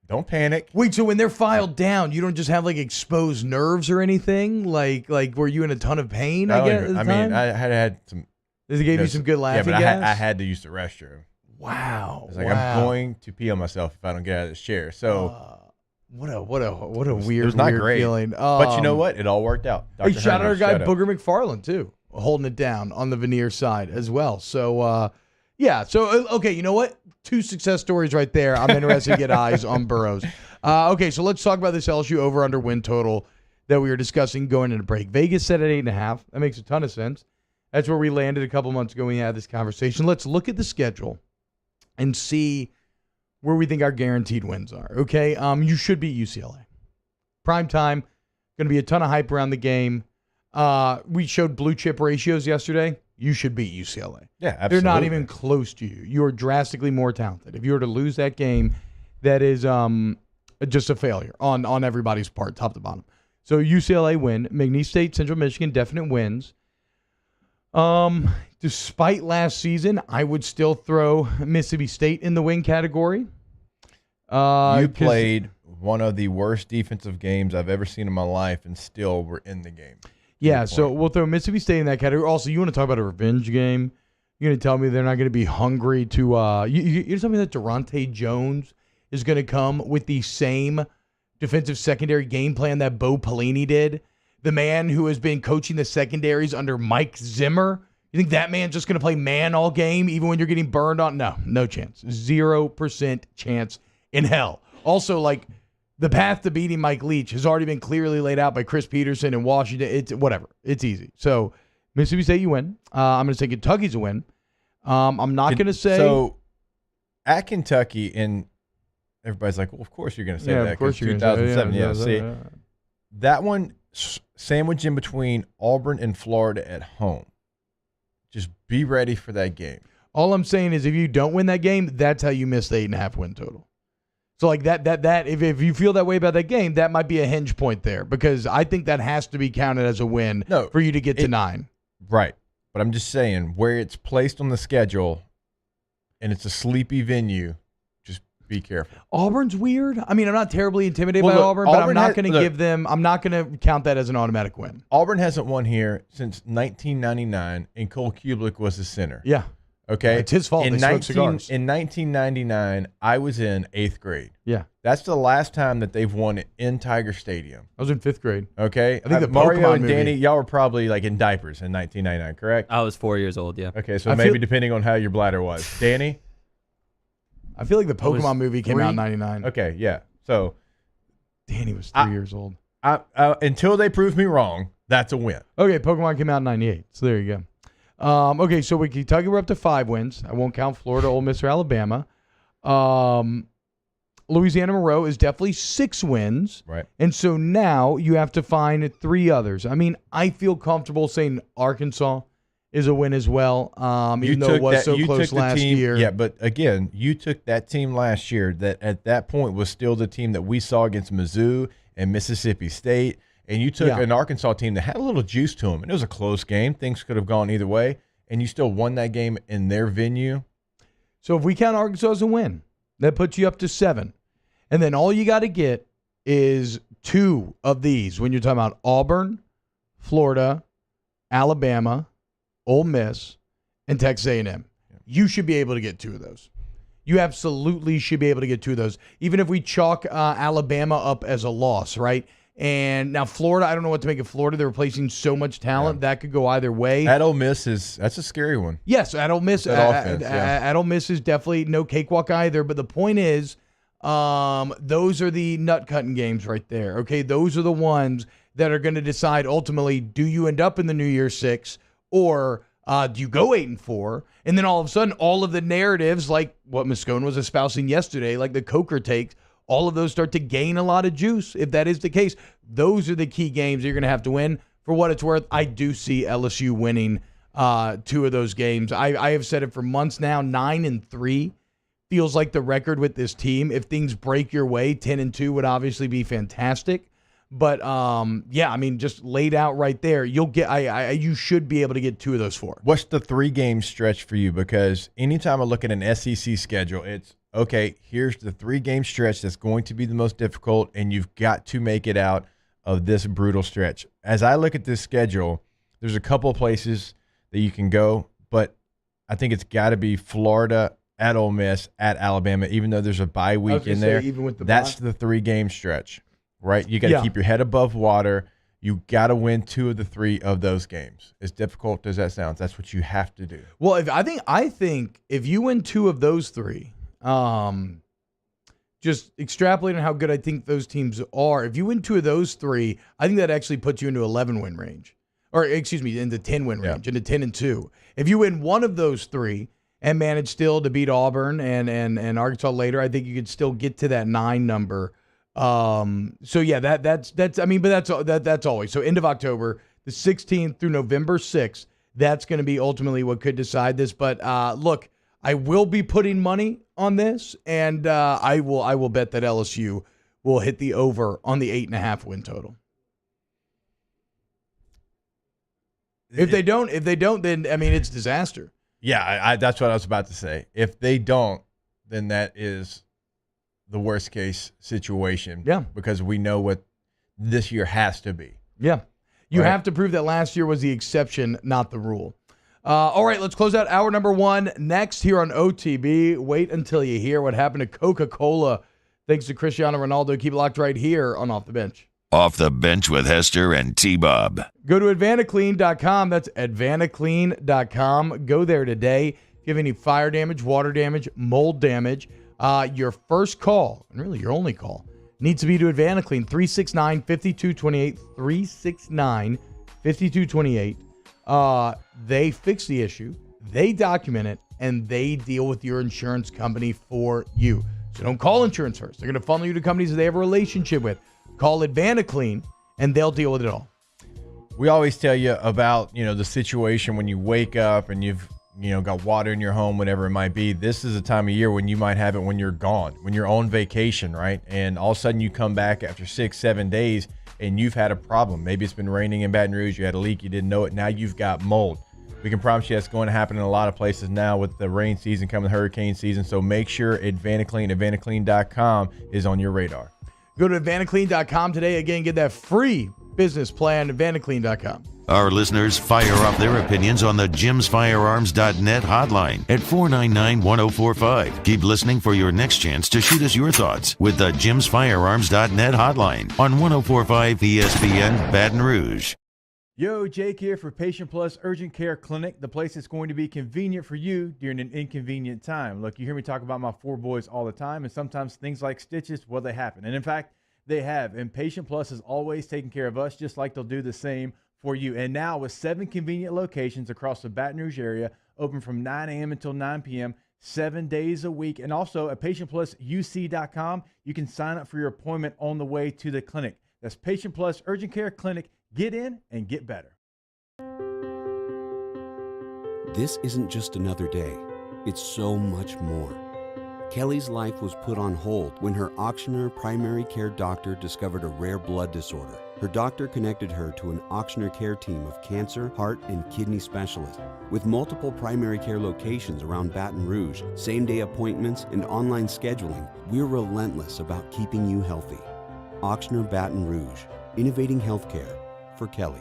don't panic. Wait, so when they're filed down, you don't just have, like, exposed nerves or anything? Like were you in a ton of pain, I guess, at the time? I had some. Does it give you some good laughing gas? Yeah, but I had to use the restroom. Wow. I was like, I'm going to pee on myself if I don't get out of this chair. So what a weird, it was not weird great. feeling. But you know what? It all worked out. Hey, shout out our guy shout out. Booger McFarland too, holding it down on the veneer side as well. So yeah. So okay, you know what? 2 success stories right there. I'm interested to get eyes on Burrows. Okay, so let's talk about this LSU over/under win total that we were discussing going into break. Vegas set at 8.5. That makes a ton of sense. That's where we landed a couple months ago when we had this conversation. Let's look at the schedule and see where we think our guaranteed wins are. Okay, you should beat UCLA. Prime time, going to be a ton of hype around the game. We showed blue chip ratios yesterday. You should beat UCLA. Yeah, absolutely. They're not even close to you. You are drastically more talented. If you were to lose that game, that is just a failure on everybody's part, top to bottom. So UCLA win. McNeese State, Central Michigan, definite wins. Despite last season, I would still throw Mississippi State in the win category. You played one of the worst defensive games I've ever seen in my life, and still were in the game. Yeah, so we'll throw Mississippi State in that category. Also, you want to talk about a revenge game? You're going to tell me they're not going to be hungry to you're telling me that Durante Jones is going to come with the same defensive secondary game plan that Bo Pelini did? The man who has been coaching the secondaries under Mike Zimmer. You think that man's just going to play man all game even when you're getting burned on? No chance. 0% chance in hell. Also, like, the path to beating Mike Leach has already been clearly laid out by Chris Peterson in Washington. It's whatever. It's easy. So, Mississippi State, you win. I'm going to say Kentucky's a win. I'm not going to say. So, at Kentucky, and everybody's like, well, of course you're going to say that. Of course you're 2007. going to say See, that one sandwich in between Auburn and Florida at home. Just be ready for that game. All I'm saying is if you don't win that game, that's how you miss the 8.5 win total. So like that if you feel that way about that game, that might be a hinge point there because I think that has to be counted as a win for you to get to 9. Right. But I'm just saying where it's placed on the schedule and it's a sleepy venue, just be careful. Auburn's weird. I mean, I'm not terribly intimidated by Auburn, but I'm not going to give them – I'm not going to count that as an automatic win. Auburn hasn't won here since 1999, and Cole Kublik was the center. Yeah. Okay? It's his fault. In they smoked cigars. In 1999, I was in 8th grade. Yeah. That's the last time that they've won in Tiger Stadium. I was in 5th grade. Okay? I think the Mario Pokemon and movie. Danny, y'all were probably like in diapers in 1999, correct? I was 4 years old, yeah. Okay, so maybe depending on how your bladder was. Danny? I feel like the Pokemon movie came out in 99. Okay, yeah. So Danny was 3 years old. Until they prove me wrong, that's a win. Okay, Pokemon came out in 98. So there you go. Okay, so with Kentucky, we're up to 5 wins. I won't count Florida, Ole Miss, or Alabama. Louisiana Monroe is definitely 6 wins. Right. And so now you have to find 3 others. I mean, I feel comfortable saying Arkansas is a win as well, even though it was so close last year. Yeah, but again, you took that team last year that at that point was still the team that we saw against Mizzou and Mississippi State. And you took an Arkansas team that had a little juice to them. And it was a close game. Things could have gone either way. And you still won that game in their venue. So if we count Arkansas as a win, that puts you up to 7. And then all you got to get is 2 of these when you're talking about Auburn, Florida, Alabama, Ole Miss, and Texas A&M. Yeah. You should be able to get 2 of those. You absolutely should be able to get 2 of those. Even if we chalk Alabama up as a loss, right? And now Florida, I don't know what to make of Florida. They're replacing so much talent. That could go either way. At Ole Miss that's a scary one. Yes, at Ole Miss. At Ole Miss is definitely no cakewalk either. But the point is, those are the nut-cutting games right there. Okay, those are the ones that are going to decide ultimately, do you end up in the New Year's Six or Do you go 8-4? And then all of a sudden, all of the narratives, like what Moscone was espousing yesterday, like the Coker takes, all of those start to gain a lot of juice. If that is the case, those are the key games you're going to have to win. For what it's worth, I do see LSU winning 2 of those games. I have said it for months now. 9-3 feels like the record with this team. If things break your way, 10-2 would obviously be fantastic. But yeah, I mean, just laid out right there, you'll get. You should be able to get 2 of those 4. What's the 3-game stretch for you? Because anytime I look at an SEC schedule, it's okay. Here's the 3-game stretch that's going to be the most difficult, and you've got to make it out of this brutal stretch. As I look at this schedule, there's a couple of places that you can go, but I think it's got to be Florida, at Ole Miss, at Alabama, even though there's a bye week in there. Even with that's the 3-game stretch, right? You got to keep your head above water. You got to win 2 of the 3 of those games. As difficult as that sounds, that's what you have to do. Well, I think if you win 2 of those 3, just extrapolating how good I think those teams are. If you win 2 of those 3, I think that actually puts you into 11-win range. Or, excuse me, into 10-win range, into 10-2. If you win 1 of those 3 and manage still to beat Auburn and Arkansas later, I think you could still get to that 9 number. So, yeah, that's I mean, but that's always. So, end of October, the 16th through November 6th, that's going to be ultimately what could decide this. But, look, I will be putting money on this, and I will bet that LSU will hit the over on the 8.5 win total. If they don't, then I mean it's disaster. Yeah, that's what I was about to say. If they don't, then that is the worst case situation. Yeah, because we know what this year has to be. Yeah, you have to prove that last year was the exception, not the rule. All right, let's close out hour number 1 next here on OTB. Wait until you hear what happened to Coca-Cola. Thanks to Cristiano Ronaldo. Keep it locked right here on Off the Bench. Off the Bench with Hester and T-Bob. Go to AdvantaClean.com. That's AdvantaClean.com. Go there today. If you have any fire damage, water damage, mold damage, your first call, and really your only call, needs to be to AdvantaClean, 369-5228, 369-5228. They fix the issue, they document it, and they deal with your insurance company for you. So don't call insurance first. They're going to funnel you to companies that they have a relationship with. Call AdvantaClean, and they'll deal with it all. We always tell you about, the situation when you wake up and you've, got water in your home, whatever it might be. This is a time of year when you might have it when you're gone, when you're on vacation, right? And all of a sudden you come back after 6-7 days and you've had a problem. Maybe it's been raining in Baton Rouge. You had a leak. You didn't know it. Now you've got mold. We can promise you that's going to happen in a lot of places now with the rain season coming, hurricane season. So make sure AdvantaClean, AdvantaClean.com is on your radar. Go to AdvantaClean.com today. Again, get that free business plan, AdvantaClean.com. Our listeners fire off their opinions on the JimsFirearms.net hotline at 499-1045. Keep listening for your next chance to shoot us your thoughts with the JimsFirearms.net hotline on 1045 ESPN Baton Rouge. Yo, Jake here for Patient Plus Urgent Care Clinic, the place that's going to be convenient for you during an inconvenient time. Look, you hear me talk about my 4 boys all the time, and sometimes things like stitches, well, they happen. And in fact, they have. And Patient Plus is always taking care of us, just like they'll do the same for you. And now with 7 convenient locations across the Baton Rouge area, open from 9 a.m. until 9 p.m., 7 days a week. And also at PatientPlusUC.com, you can sign up for your appointment on the way to the clinic. That's Patient Plus Urgent Care Clinic. Get in and get better. This isn't just another day. It's so much more. Kelly's life was put on hold when her auctioneer primary care doctor discovered a rare blood disorder. Her doctor connected her to an auctioneer care team of cancer, heart, and kidney specialists. With multiple primary care locations around Baton Rouge, same-day appointments, and online scheduling, we're relentless about keeping you healthy. Auctioneer Baton Rouge, innovating healthcare for Kelly.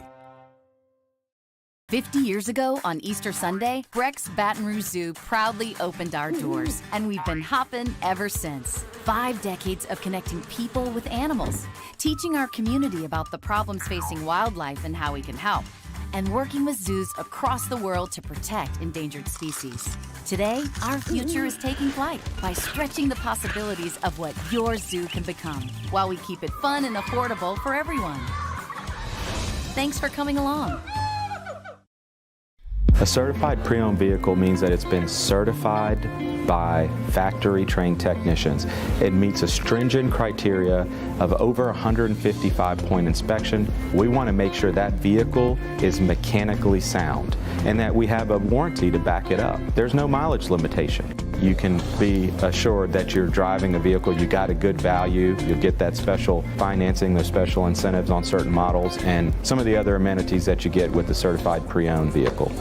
50 years ago on Easter Sunday, Breck's Baton Rouge Zoo proudly opened our doors, and we've been hopping ever since. 5 decades of connecting people with animals, teaching our community about the problems facing wildlife and how we can help, and working with zoos across the world to protect endangered species. Today, our future is taking flight by stretching the possibilities of what your zoo can become, while we keep it fun and affordable for everyone. Thanks for coming along. A certified pre-owned vehicle means that it's been certified by factory-trained technicians. It meets a stringent criteria of over 155-point inspection. We want to make sure that vehicle is mechanically sound and that we have a warranty to back it up. There's no mileage limitation. You can be assured that you're driving a vehicle, you got a good value, you'll get that special financing, those special incentives on certain models, and some of the other amenities that you get with the certified pre-owned vehicle.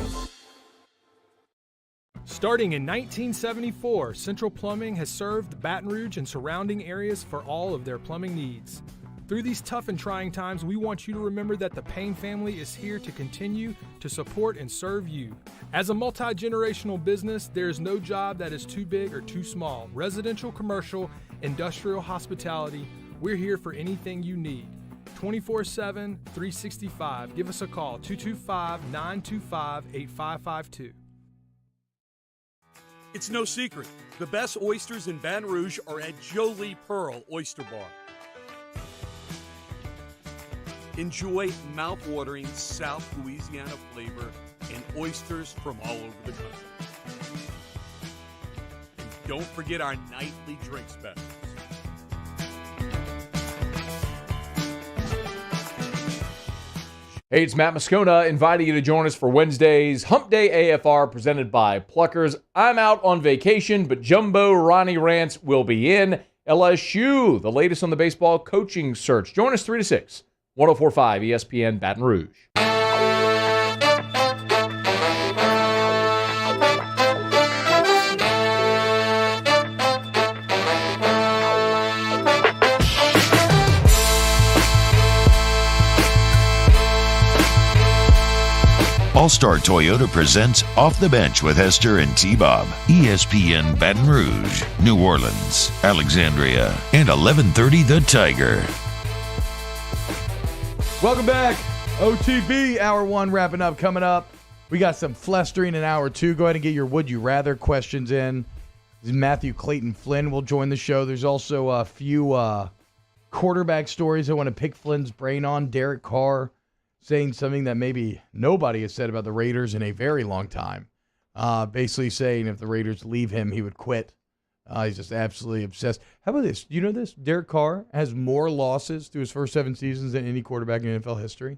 Starting in 1974, Central Plumbing has served Baton Rouge and surrounding areas for all of their plumbing needs. Through these tough and trying times, we want you to remember that the Payne family is here to continue to support and serve you. As a multi-generational business, there is no job that is too big or too small. Residential, commercial, industrial, hospitality, we're here for anything you need. 24/7, 365. Give us a call, 225-925-8552. It's no secret. The best oysters in Baton Rouge are at Jolie Pearl Oyster Bar. Enjoy mouth-watering South Louisiana flavor and oysters from all over the country. And don't forget our nightly drink specials. Hey, it's Matt Moscona inviting you to join us for Wednesday's Hump Day AFR presented by Pluckers. I'm out on vacation, but Jumbo Ronnie Rance will be in. LSU, the latest on the baseball coaching search. Join us 3 to 6, 104.5 ESPN Baton Rouge. All-Star Toyota presents Off the Bench with Hester and T-Bob. ESPN Baton Rouge, New Orleans, Alexandria, and 1130 The Tiger. Welcome back. OTB, Hour 1 wrapping up. Coming up, we got some flestering in Hour 2. Go ahead and get your Would You Rather questions in. Matthew Clayton Flynn will join the show. There's also a few quarterback stories I want to pick Flynn's brain on. Derek Carr saying something that maybe nobody has said about the Raiders in a very long time. Basically saying if the Raiders leave him, he would quit. He's just absolutely obsessed. How about this? Do you know this? Derek Carr has more losses through his first 7 seasons than any quarterback in NFL history.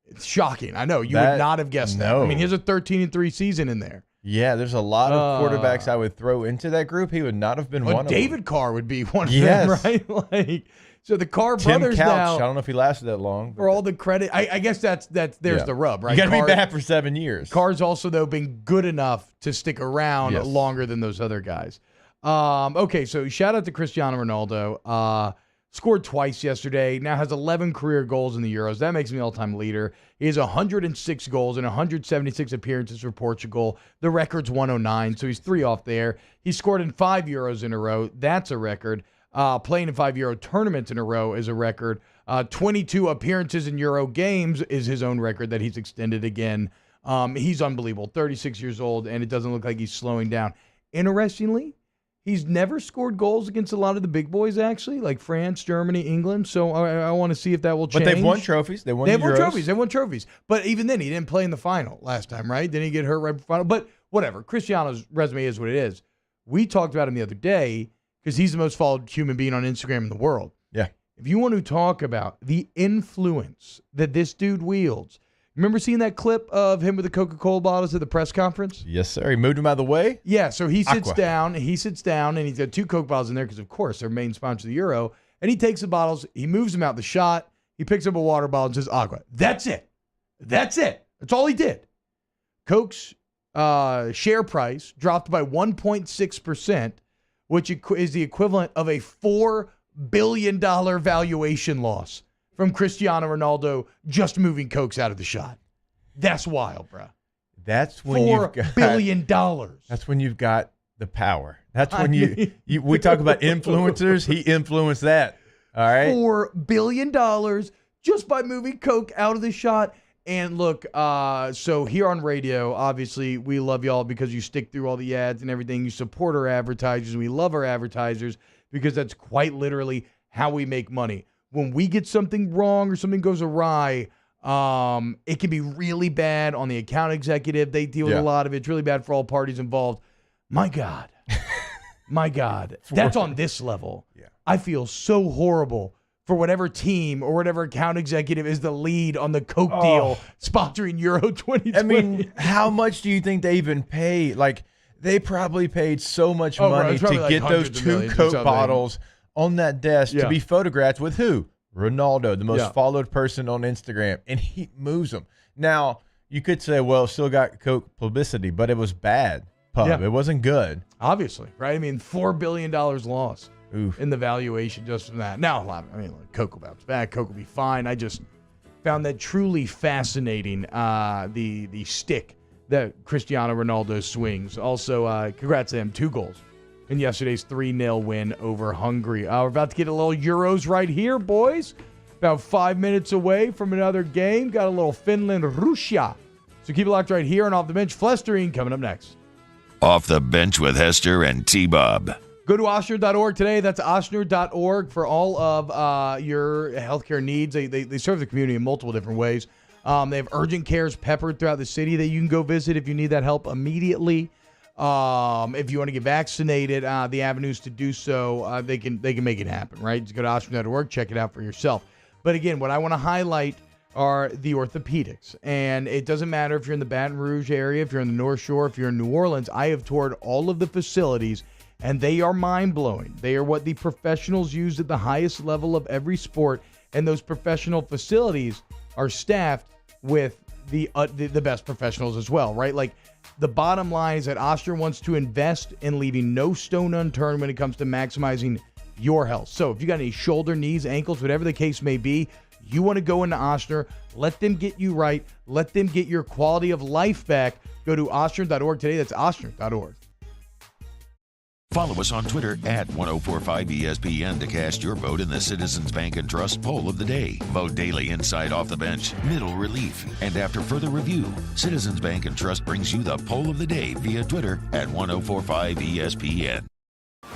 It's shocking. I know. You would not have guessed that. I mean, he has a 13-3 season in there. Yeah, there's a lot of quarterbacks I would throw into that group. He would not have been one of them. David Carr would be one of them, right? Like, so the Carr brothers Couch, now. I don't know if he lasted that long. For all the credit, I guess there's the rub, right? You got to be back for 7 years. Carr's also, though, been good enough to stick around longer than those other guys. Okay, so shout out to Cristiano Ronaldo. Scored twice yesterday. Now has 11 career goals in the Euros. That makes him the all-time leader. He has 106 goals and 176 appearances for Portugal. The record's 109, so he's 3 off there. He scored in 5 Euros in a row. That's a record. Playing in 5 Euro tournaments in a row is a record. 22 appearances in Euro games is his own record that he's extended again. He's unbelievable. 36 years old, and it doesn't look like he's slowing down. Interestingly, he's never scored goals against a lot of the big boys, actually, like France, Germany, England. So I want to see if that will change. But they've won trophies. They won trophies. They won trophies. But even then, he didn't play in the final last time, right? Didn't he get hurt right before the final? But whatever. Cristiano's resume is what it is. We talked about him the other day because he's the most followed human being on Instagram in the world. Yeah. If you want to talk about the influence that this dude wields, remember seeing that clip of him with the Coca-Cola bottles at the press conference? Yes, sir. He moved him out of the way? Yeah, so he sits down, and he's got 2 Coke bottles in there because, of course, they're main sponsor of the Euro, and he takes the bottles, he moves them out the shot, he picks up a water bottle and says, Aqua. That's it. That's all he did. Coke's share price dropped by 1.6%, which is the equivalent of a $4 billion valuation loss from Cristiano Ronaldo just moving Cokes out of the shot. That's wild, bro. That's when $4 billion. That's when you've got the power. That's when we talk about influencers. He influenced that. All right. $4 billion just by moving Coke out of the shot. And look, so here on radio, obviously, we love y'all because you stick through all the ads and everything. You support our advertisers. We love our advertisers because that's quite literally how we make money. When we get something wrong or something goes awry, It can be really bad on the account executive. They deal with a lot of it. It's really bad for all parties involved. My God. My God. That's on this level. Yeah. I feel so horrible for whatever team or whatever account executive is the lead on the Coke deal sponsoring Euro 2020. I mean, how much do you think they even pay? Like, they probably paid so much money to get those 2 Coke bottles on that desk to be photographed with who? Ronaldo, the most followed person on Instagram, and he moves them. Now, you could say, well, still got Coke publicity, but it was bad pub. Yeah. It wasn't good. Obviously, right? I mean, $4 billion loss in the valuation just from that. Now, I mean, Coke will bounce back. Coke will be fine. I just found that truly fascinating, the stick that Cristiano Ronaldo swings. Also, congrats to him, 2 goals in yesterday's 3-0 win over Hungary. We're about to get a little Euros right here, boys. About 5 minutes away from another game. Got a little Finland-Russia. So keep it locked right here and Off the Bench. Flestering coming up next. Off the Bench with Hester and T-Bob. Go to Ochsner.org today. That's Ochsner.org for all of your healthcare needs. They serve the community in multiple different ways. They have urgent cares peppered throughout the city that you can go visit if you need that help immediately. If you want to get vaccinated, the avenues to do so, they can make it happen, right? Just go to Ochsner.org, check it out for yourself. But again, what I want to highlight are the orthopedics. And it doesn't matter if you're in the Baton Rouge area, if you're in the North Shore, if you're in New Orleans. I have toured all of the facilities, and they are mind-blowing. They are what the professionals use at the highest level of every sport, and those professional facilities are staffed with the best professionals as well, right? Like, the bottom line is that Ochsner wants to invest in leaving no stone unturned when it comes to maximizing your health. So if you got any shoulder, knees, ankles, whatever the case may be, you want to go into Ochsner, let them get you right, let them get your quality of life back. Go to Ochsner.org today. That's Ochsner.org. Follow us on Twitter at 1045ESPN to cast your vote in the Citizens Bank and Trust poll of the day. Vote daily inside Off the Bench, middle relief, and after further review, Citizens Bank and Trust brings you the poll of the day via Twitter at 1045ESPN.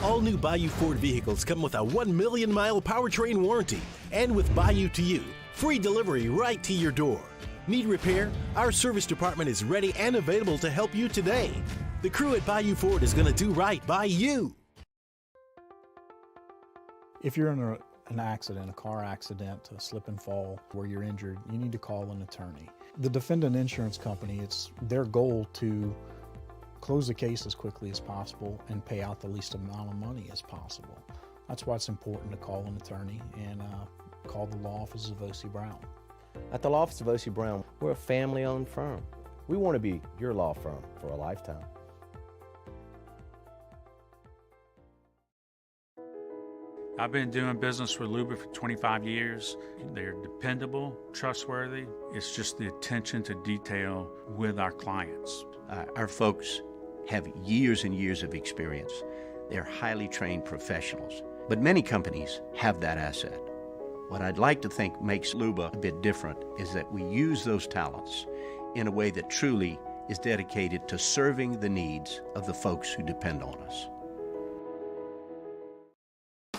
All new Bayou Ford vehicles come with a 1 million mile powertrain warranty. And with Bayou to You, free delivery right to your door. Need repair? Our service department is ready and available to help you today. The crew at Bayou Ford is going to do right by you. If you're in an accident, a car accident, a slip and fall where you're injured, you need to call an attorney. The defendant insurance company, it's their goal to close the case as quickly as possible and pay out the least amount of money as possible. That's why it's important to call an attorney and call the law offices of O.C. Brown. At the law office of O.C. Brown, we're a family-owned firm. We want to be your law firm for a lifetime. I've been doing business with Luba for 25 years. They're dependable, trustworthy. It's just the attention to detail with our clients. Our folks have years and years of experience. They're highly trained professionals, but many companies have that asset. What I'd like to think makes Luba a bit different is that we use those talents in a way that truly is dedicated to serving the needs of the folks who depend on us.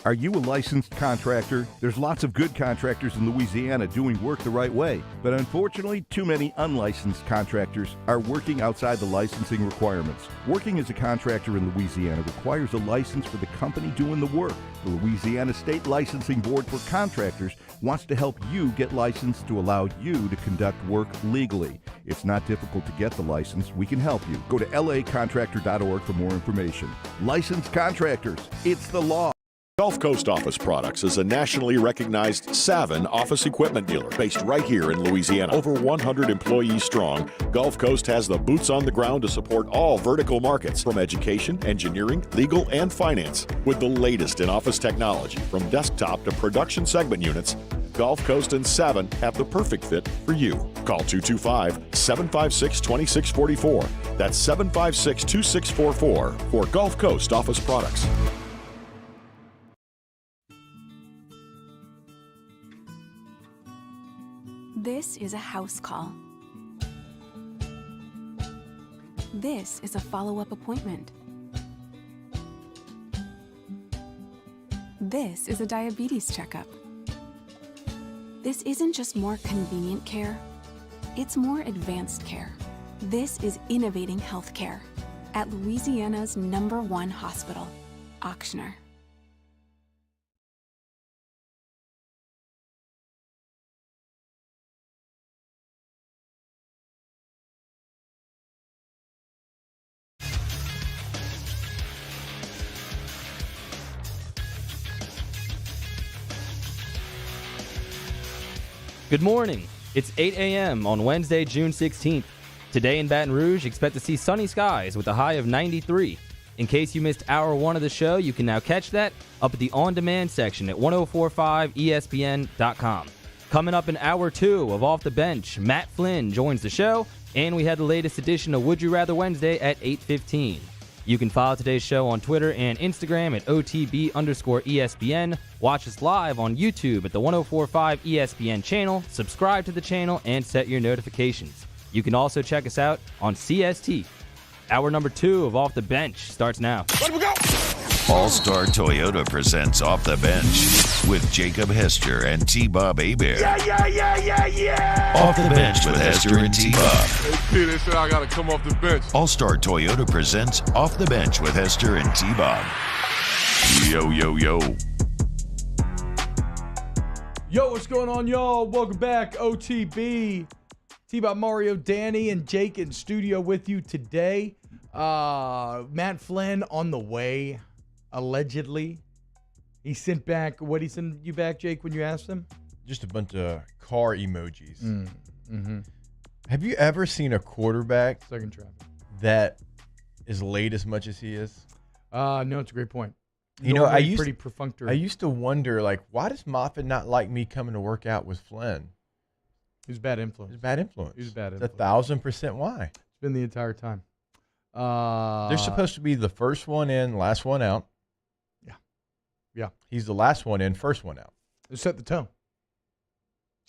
Are you a licensed contractor? There's lots of good contractors in Louisiana doing work the right way, but unfortunately, too many unlicensed contractors are working outside the licensing requirements. Working as a contractor in Louisiana requires a license for the company doing the work. The Louisiana State Licensing Board for Contractors wants to help you get licensed to allow you to conduct work legally. It's not difficult to get the license. We can help you. Go to lacontractor.org for more information. Licensed contractors, it's the law. Gulf Coast Office Products is a nationally recognized Savin office equipment dealer based right here in Louisiana. Over 100 employees strong, Gulf Coast has the boots on the ground to support all vertical markets from education, engineering, legal, and finance. With the latest in office technology from desktop to production segment units, Gulf Coast and Savin have the perfect fit for you. Call 225-756-2644. That's 756-2644 for Gulf Coast Office Products. This is a house call. This is a follow-up appointment. This is a diabetes checkup. This isn't just more convenient care, it's more advanced care. This is innovating healthcare at Louisiana's #1 hospital, Ochsner. Good morning. It's 8 a.m. on Wednesday, June 16th. Today in Baton Rouge, expect to see sunny skies with a high of 93. In case you missed hour 1 of the show, you can now catch that up at the on-demand section at 1045ESPN.com. Coming up in hour 2 of Off the Bench, Matt Flynn joins the show, and we had the latest edition of Would You Rather Wednesday at 8:15. You can follow today's show on Twitter and Instagram at OTB_ESPN. Watch us live on YouTube at the 1045 ESPN channel. Subscribe to the channel and set your notifications. You can also check us out on CST. Hour number 2 of Off the Bench starts now. Let we go! All-Star Toyota presents Off the Bench with Jacob Hester and T-Bob Hebert. Yeah. Off the Bench with Hester and T-Bob. Hey, they said I got to come off the bench. All-Star Toyota presents Off the Bench with Hester and T-Bob. Yo. Yo, what's going on, y'all? Welcome back, OTB. T-Bob, Mario, Danny, and Jake in studio with you today. Matt Flynn on the way, allegedly. He sent back, what did he send you back, Jake, when you asked him? Just a bunch of car emojis. Mm-hmm. Have you ever seen a quarterback Second traffic that is late as much as he is? No, it's a great point. You know, I pretty perfunctory. I used to wonder, like, why does Moffitt not like me coming to work out with Flynn? He's a bad influence. He's a bad influence. He's a bad It's influence. 1,000% why. It's been the entire time. They're supposed to be the first one in, last one out. Yeah. He's the last one in, first one out. It set the tone.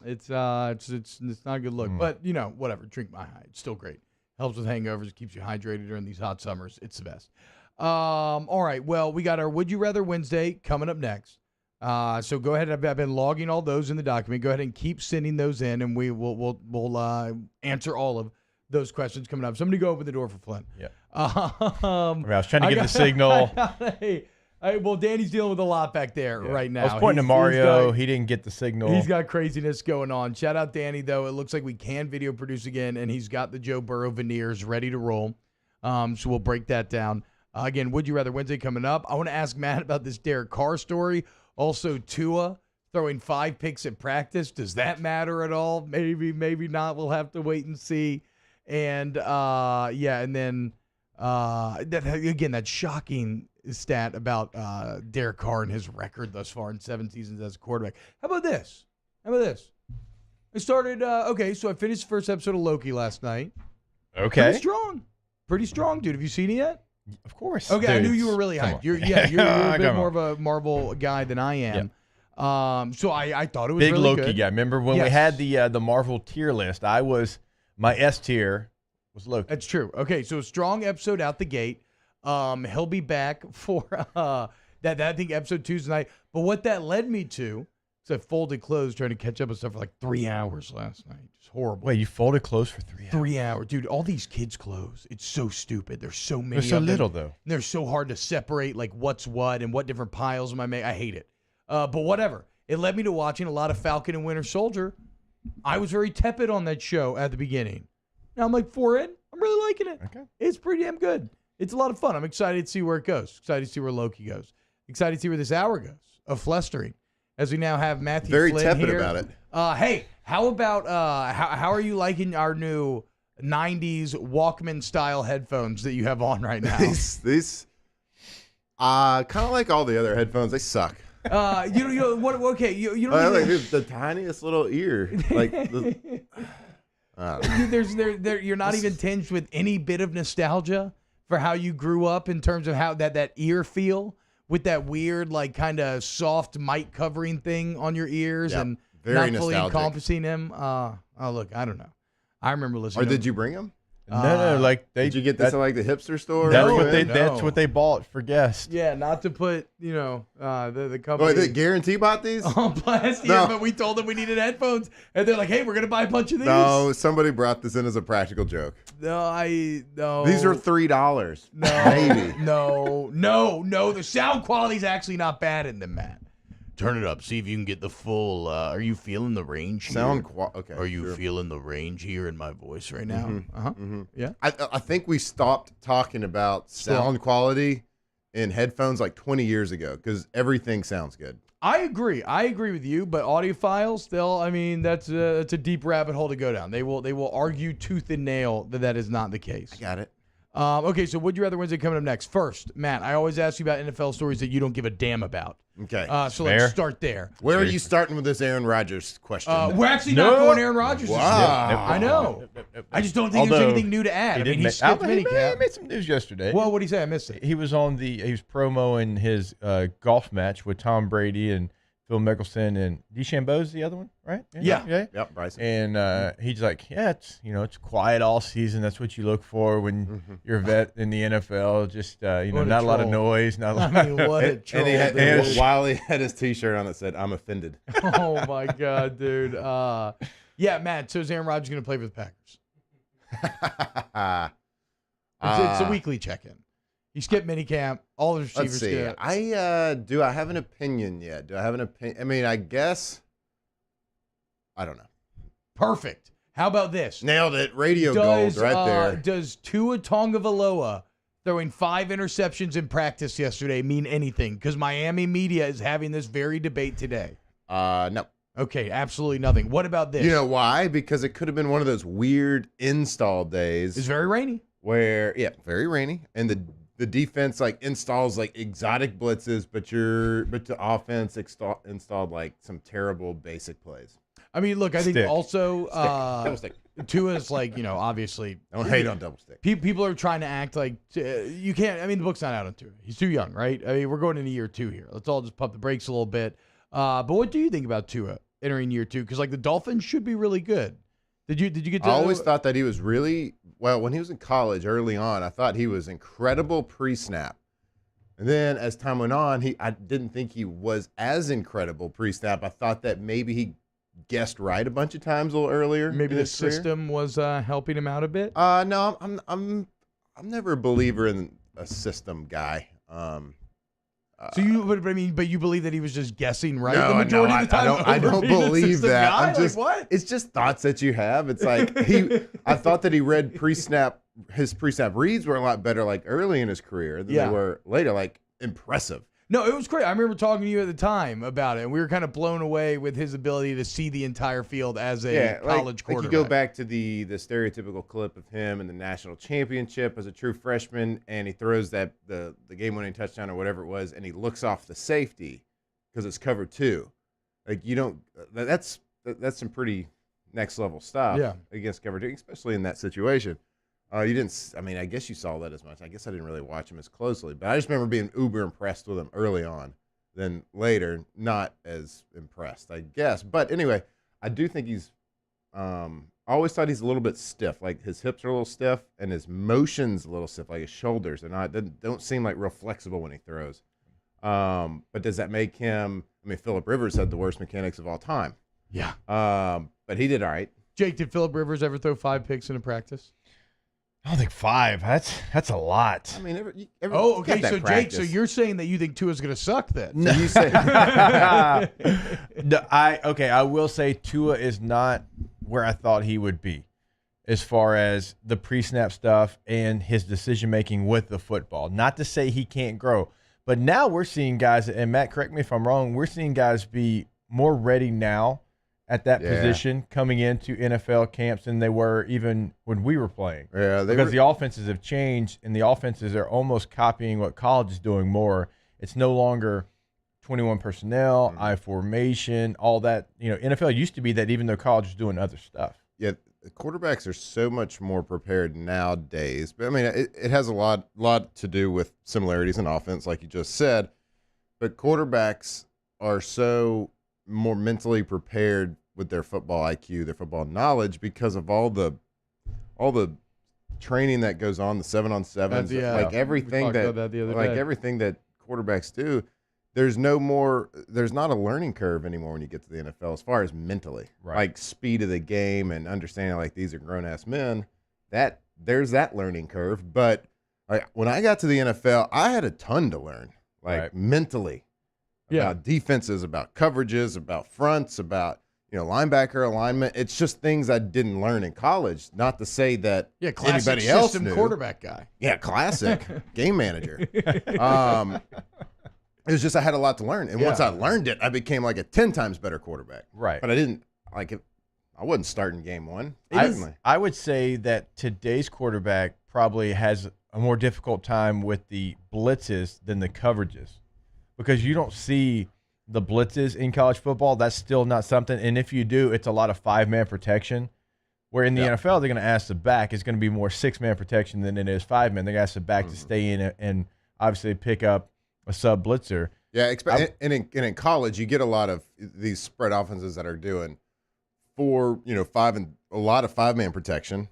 It's not a good look, but you know, whatever. Drink my high. It's still great. Helps with hangovers. It keeps you hydrated during these hot summers. It's the best. All right. Well, we got our Would You Rather Wednesday coming up next. So go ahead. I've been logging all those in the document. Go ahead and keep sending those in, and we'll answer all of those questions coming up. Somebody go open the door for Flynn. Yeah. I was trying to get the signal. Well, Danny's dealing with a lot back there right now. I was pointing to Mario. He didn't get the signal. He's got craziness going on. Shout out Danny, though. It looks like we can video produce again, and he's got the Joe Burrow veneers ready to roll. So we'll break that down. Again, Would You Rather Wednesday coming up. I want to ask Matt about this Derek Carr story. Also, Tua throwing 5 picks at practice. Does that matter at all? Maybe not. We'll have to wait and see. And, and then, that shocking stat about Derek Carr and his record thus far in 7 seasons as a quarterback. How about this? I started, so I finished the first episode of Loki last night. Okay. Pretty strong, dude. Have you seen it yet? Of course. Okay, Dude, I knew you were really hyped. You're a bit more of a Marvel guy than I am. Yep. So I thought it was big really Loki good. guy. Remember when we had the Marvel tier list? My S tier was Loki. That's true. Okay, so a strong episode out the gate. He'll be back for that. I think episode 2 tonight. But what that led me to is I folded clothes trying to catch up with stuff for like 3 hours last night. It's horrible. Wait, you folded clothes for 3 hours? 3 hours, dude. All these kids' clothes. It's so stupid. There's so many. They're so of them. little though. And they're so hard to separate, like what's what and what different piles am I making. I hate it. But whatever. It led me to watching a lot of Falcon and Winter Soldier. I was very tepid on that show at the beginning. Now I'm like 4 in. I'm really liking it. Okay. It's pretty damn good. It's a lot of fun. I'm excited to see where it goes. Excited to see where Loki goes. Excited to see where this hour goes of flestering. As we now have Matthew Very Flynn tepid here. about it. Hey, how about how are you liking our new 90s Walkman style headphones that you have on right now? These kind of like all the other headphones. They suck. You know what? Okay, you don't like even, the tiniest little ear. Like you're not even tinged with any bit of nostalgia for how you grew up in terms of how that ear feel with that weird like kind of soft mic covering thing on your ears and very not fully nostalgic. encompassing them. Look, I don't know. I remember listening. Or did you bring them? No, like did you get this at like the hipster store? That's what they bought for guests. Yeah, not to put the Oh, company. the Guarantee bought these on blast here, but we told them we needed headphones, and they're like, "Hey, we're gonna buy a bunch of these." No, somebody brought this in as a practical joke. No. These are $3. No, maybe. No. The sound quality's actually not bad in them, Matt. Turn it up. See if you can get the full. Are you feeling the range here? Okay. Are you feeling the range here in my voice right now? Mm-hmm. Yeah. I think we stopped talking about sound quality in headphones like 20 years ago because everything sounds good. I agree with you, but audiophiles, that's a deep rabbit hole to go down. They will argue tooth and nail that is not the case. I got it. Okay, so would you rather Wednesday coming up next? First, Matt, I always ask you about NFL stories that you don't give a damn about. Okay. So let's start there. Where are you starting with this Aaron Rodgers question? We're actually not going Aaron Rodgers. Wow. I know. I just don't think there's anything new to add. He skipped minicamp. He made some news yesterday. Well, what did he say? I missed it. He was promoing his golf match with Tom Brady and Phil Mickelson and DeChambeau's the other one, right? Yeah. Yep, Bryson. And he's like, it's quiet all season. That's what you look for when you're a vet in the NFL. Just not a lot of noise. Not a lot. I mean, what a troll. And while he had his T-shirt on that said, "I'm offended." Oh my God, dude. Yeah, Matt. So is Aaron Rodgers going to play for the Packers? It's a weekly check-in. He skipped minicamp. All the receivers skipped. Do I have an opinion yet? Do I have an opinion? I mean, I guess. I don't know. Perfect. How about this? Nailed it. Radio gold right there. Does Tua Tagovailoa throwing 5 interceptions in practice yesterday mean anything? Because Miami media is having this very debate today. No. Okay, absolutely nothing. What about this? You know why? Because it could have been one of those weird install days. It's very rainy. Very rainy, and the defense installs exotic blitzes, but the offense installed some terrible basic plays. I mean, look, I think also double stick. Tua's obviously don't hate on double stick. People are trying to act like you can't. I mean, the book's not out on Tua. He's too young, right? I mean, we're going into year 2 here. Let's all just pump the brakes a little bit. But what do you think about Tua entering year 2? Because the Dolphins should be really good. Did you get to? I always thought that he was really well when he was in college early on. I thought he was incredible pre-snap, and then as time went on, I didn't think he was as incredible pre-snap. I thought that maybe he guessed right a bunch of times a little earlier. Maybe the system was helping him out a bit. No, I'm never a believer in a system guy. So but you believe that he was just guessing right the majority of the time? I don't believe that. Guy? I'm just, what? It's just thoughts that you have. It's like I thought that he read his pre-snap reads were a lot better early in his career than they were later. Impressive. No, it was great. I remember talking to you at the time about it, and we were kind of blown away with his ability to see the entire field as a college quarterback. You go back to the stereotypical clip of him in the national championship as a true freshman, and he throws the game-winning touchdown or whatever it was, and he looks off the safety because it's cover 2. That's some pretty next level stuff against cover 2, especially in that situation. You didn't. I mean, I guess you saw that as much. I guess I didn't really watch him as closely, but I just remember being uber impressed with him early on. Then later, not as impressed, I guess. But anyway, I do think he's. I always thought he's a little bit stiff. His hips are a little stiff, and his motion's a little stiff. His shoulders don't seem real flexible when he throws. But does that make him? I mean, Phillip Rivers had the worst mechanics of all time. Yeah. But he did all right. Jake, did Phillip Rivers ever throw 5 picks in a practice? I don't think 5. That's a lot. I mean, okay. So Jake, so you're saying that you think Tua's going to suck then? No, you say. No, I will say Tua is not where I thought he would be, as far as the pre-snap stuff and his decision making with the football. Not to say he can't grow, but now we're seeing guys. And Matt, correct me if I'm wrong. We're seeing guys be more ready now at that position coming into NFL camps than they were even when we were playing. Yeah, because the offenses have changed, and the offenses are almost copying what college is doing more. It's no longer 21 personnel, I formation, all that. NFL used to be that, even though college was doing other stuff. Yeah, the quarterbacks are so much more prepared nowadays. But I mean, it has a lot to do with similarities in offense, like you just said. But quarterbacks are so more mentally prepared with their football IQ, their football knowledge, because of all the training that goes on, the 7-on-7s, like everything everything that quarterbacks do, there's not a learning curve anymore when you get to the NFL as far as mentally, like speed of the game and understanding like these are grown ass men. There's that learning curve, but when I got to the NFL, I had a ton to learn, mentally, about defenses, about coverages, about fronts, about linebacker alignment. It's just things I didn't learn in college. Not to say that anybody else knew. Quarterback guy. Yeah, classic game manager. It was just I had a lot to learn, and once I learned it, I became like a 10 times better quarterback. Right. But I didn't like it. I wasn't starting game one. I would say that today's quarterback probably has a more difficult time with the blitzes than the coverages, because you don't see the blitzes in college football. That's still not something. And if you do, it's a lot of 5-man protection, where in the NFL, they're going to ask the back. It's going to be more 6-man protection than it is 5-man. They're going to ask the back to stay in and obviously pick up a sub blitzer. Yeah. And in college, you get a lot of these spread offenses that are doing a lot of 5-man protection.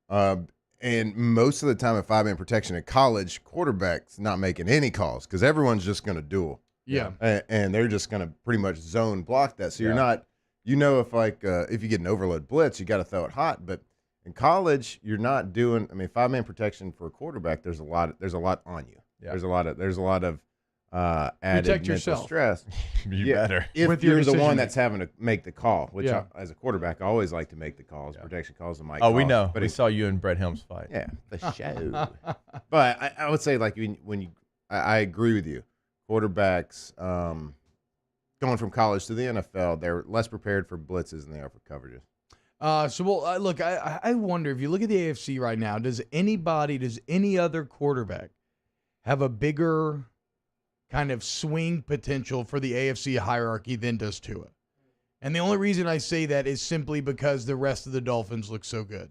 And most of the time at 5-man protection in college, quarterback's not making any calls because everyone's just going to duel. Yeah. And they're just going to pretty much zone block that. So you're not, if you get an overload blitz, you got to throw it hot. But in college, you're not doing, 5-man protection for a quarterback, there's a lot on you. Yeah. There's a lot of added protect mental yourself. Stress. You better. If you're the one that's having to make the call, which as a quarterback, I always like to make the calls, protection calls and my calls. We know. But we saw you and Brett Helms fight. Yeah, the show. But I would say, like, I agree with you. Quarterbacks going from college to the NFL, they're less prepared for blitzes than they are for coverages. Look, I wonder, if you look at the AFC right now, does any other quarterback have a bigger kind of swing potential for the AFC hierarchy than does Tua? And the only reason I say that is simply because the rest of the Dolphins look so good.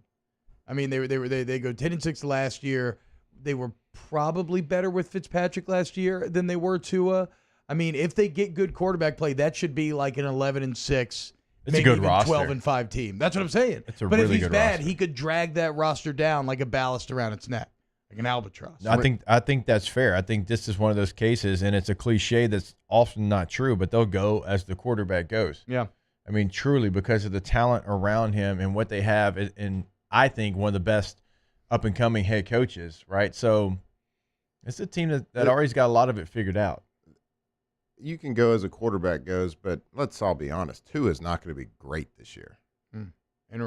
I mean, they go 10-6 last year. They were probably better with Fitzpatrick last year than they were Tua. I mean, if they get good quarterback play, that should be like an 11-6, it's maybe a good even roster. 12-5 team. That's what I'm saying. It's a but really if he's good bad, roster. he could drag that roster down like a ballast around its neck, like an albatross. I think that's fair. I think this is one of those cases, and it's a cliche that's often not true, but they'll go as the quarterback goes. Yeah. I mean, truly, because of the talent around him and what they have, and I think one of the best up-and-coming head coaches, right? So it's a team that already's got a lot of it figured out. You can go as a quarterback goes, but let's all be honest. Tua is not going to be great this year.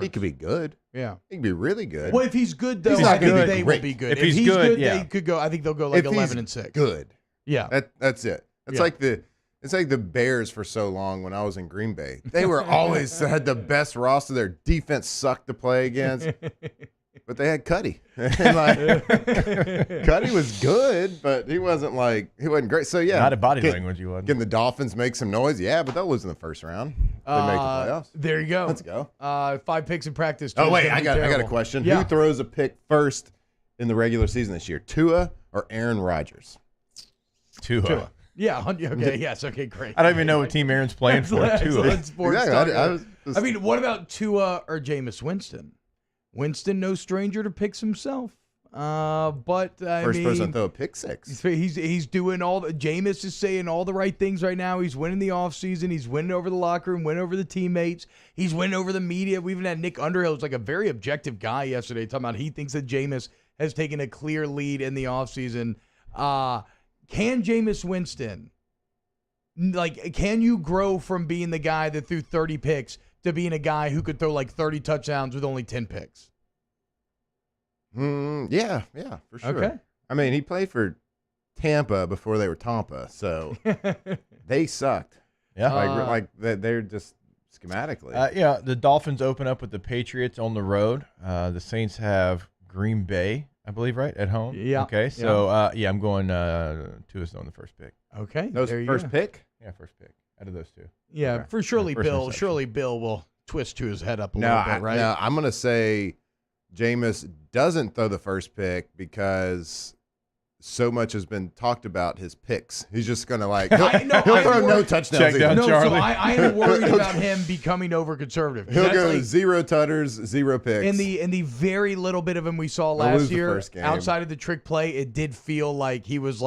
He could be good. Yeah. He could be really good. Well, if he's good, though, I think they will be good. If he's good, they could go. I think they'll go like If he's 11-6. Good. Yeah. That's it. It's like the Bears for so long when I was in Green Bay. They were always had the best roster. Their defense sucked to play against. But they had Cuddy. Cuddy was good, but he wasn't great. So yeah, Not a body language you wasn't. Can the Dolphins make some noise? Yeah, but they'll lose in the first round. They make the playoffs. There you go. Let's go. 5 picks in practice. Oh wait, Tua's I got a question. Yeah. Who throws a pick first in the regular season this year? Tua or Aaron Rodgers? Tua. Yeah. Okay. Yes. Okay. Great. I don't even know what team Aaron's playing for. Tua. I mean, what about Tua or Jameis Winston? Winston, no stranger to picks himself. But First person to throw a pick six. He's doing all the. Jameis is saying all the right things right now. He's winning the offseason. He's winning over the locker room, winning over the teammates. He's winning over the media. We even had Nick Underhill, who's like a very objective guy yesterday, talking about he thinks that Jameis has taken a clear lead in the offseason. Can Jameis Winston, can you grow from being the guy that threw 30 picks to being a guy who could throw like 30 touchdowns with only 10 picks? Yeah, for sure. Okay. I mean, he played for Tampa before they were Tampa, so they sucked. Yeah. They're just schematically. The Dolphins open up with the Patriots on the road. The Saints have Green Bay, I believe, right, at home. Yeah. Okay. So I'm going Tua's on the first pick. Okay. First pick? Yeah, first pick out of those two. Yeah, Okay. for surely First Bill. interception. Surely Bill will twist to his head up a little bit, right? No, I'm going to say Jameis doesn't throw the first pick because so much has been talked about his picks. He's just going to he'll throw no touchdowns. Check down, No, Charlie. so I am worried about him becoming over conservative. He'll go 0 tutters, 0 picks. In the very little bit of him we saw They'll lose last the year, first game. outside of the trick play, it did feel like he was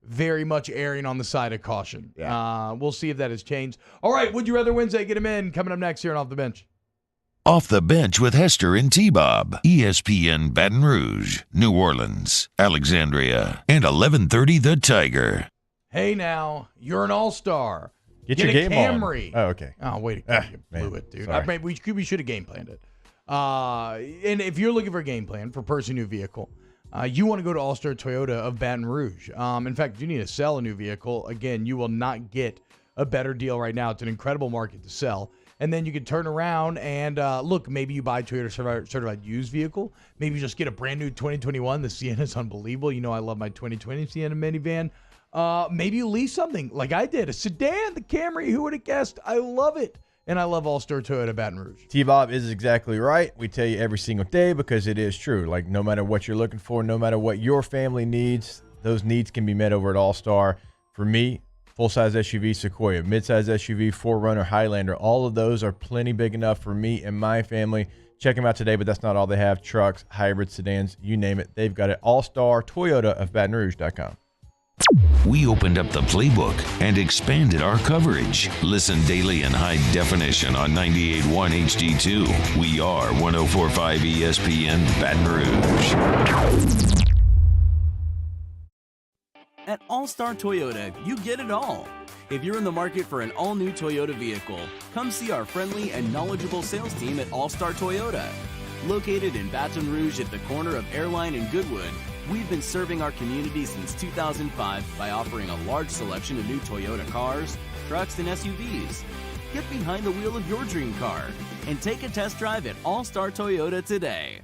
very much erring on the side of caution. Yeah. We'll see if that has changed. All right, Would You Rather Wednesday, get him in. Coming up next here on Off the Bench. Off the Bench with Hester and T-Bob. ESPN Baton Rouge, New Orleans, Alexandria, and 1130 The Tiger. Hey now, you're an all-star. Get your game Camry. on. Oh, okay. Oh, wait, you blew it, dude. Sorry. We should have game planned it. And if you're looking for a game plan for purchasing a new vehicle, you want to go to All-Star Toyota of Baton Rouge. In fact, if you need to sell a new vehicle, again, you will not get a better deal right now. It's an incredible market to sell. And then you can turn around and look, maybe you buy a Toyota certified used vehicle. Maybe you just get a brand new 2021. The Sienna is unbelievable. You know I love my 2020 Sienna minivan. Maybe you lease something like I did, a sedan, the Camry. Who would have guessed? I love it. And I love All-Star Toyota Baton Rouge. T-Bob is exactly right. We tell you every single day because it is true. Like, no matter what you're looking for, no matter what your family needs, those needs can be met over at All-Star. For me, full-size SUV Sequoia, mid-size SUV 4Runner, Highlander, all of those are plenty big enough for me and my family. Check them out today, but that's not all they have. Trucks, hybrids, sedans, you name it. They've got it. All-Star Toyota of BatonRouge.com. We opened up the playbook and expanded our coverage. Listen daily in high definition on 98.1 HD2. We are 104.5 ESPN Baton Rouge. At All-Star Toyota, you get it all. If you're in the market for an all-new Toyota vehicle, come see our friendly and knowledgeable sales team at All-Star Toyota. Located in Baton Rouge at the corner of Airline and Goodwood, we've been serving our community since 2005 by offering a large selection of new Toyota cars, trucks, and SUVs. Get behind the wheel of your dream car and take a test drive at All-Star Toyota today.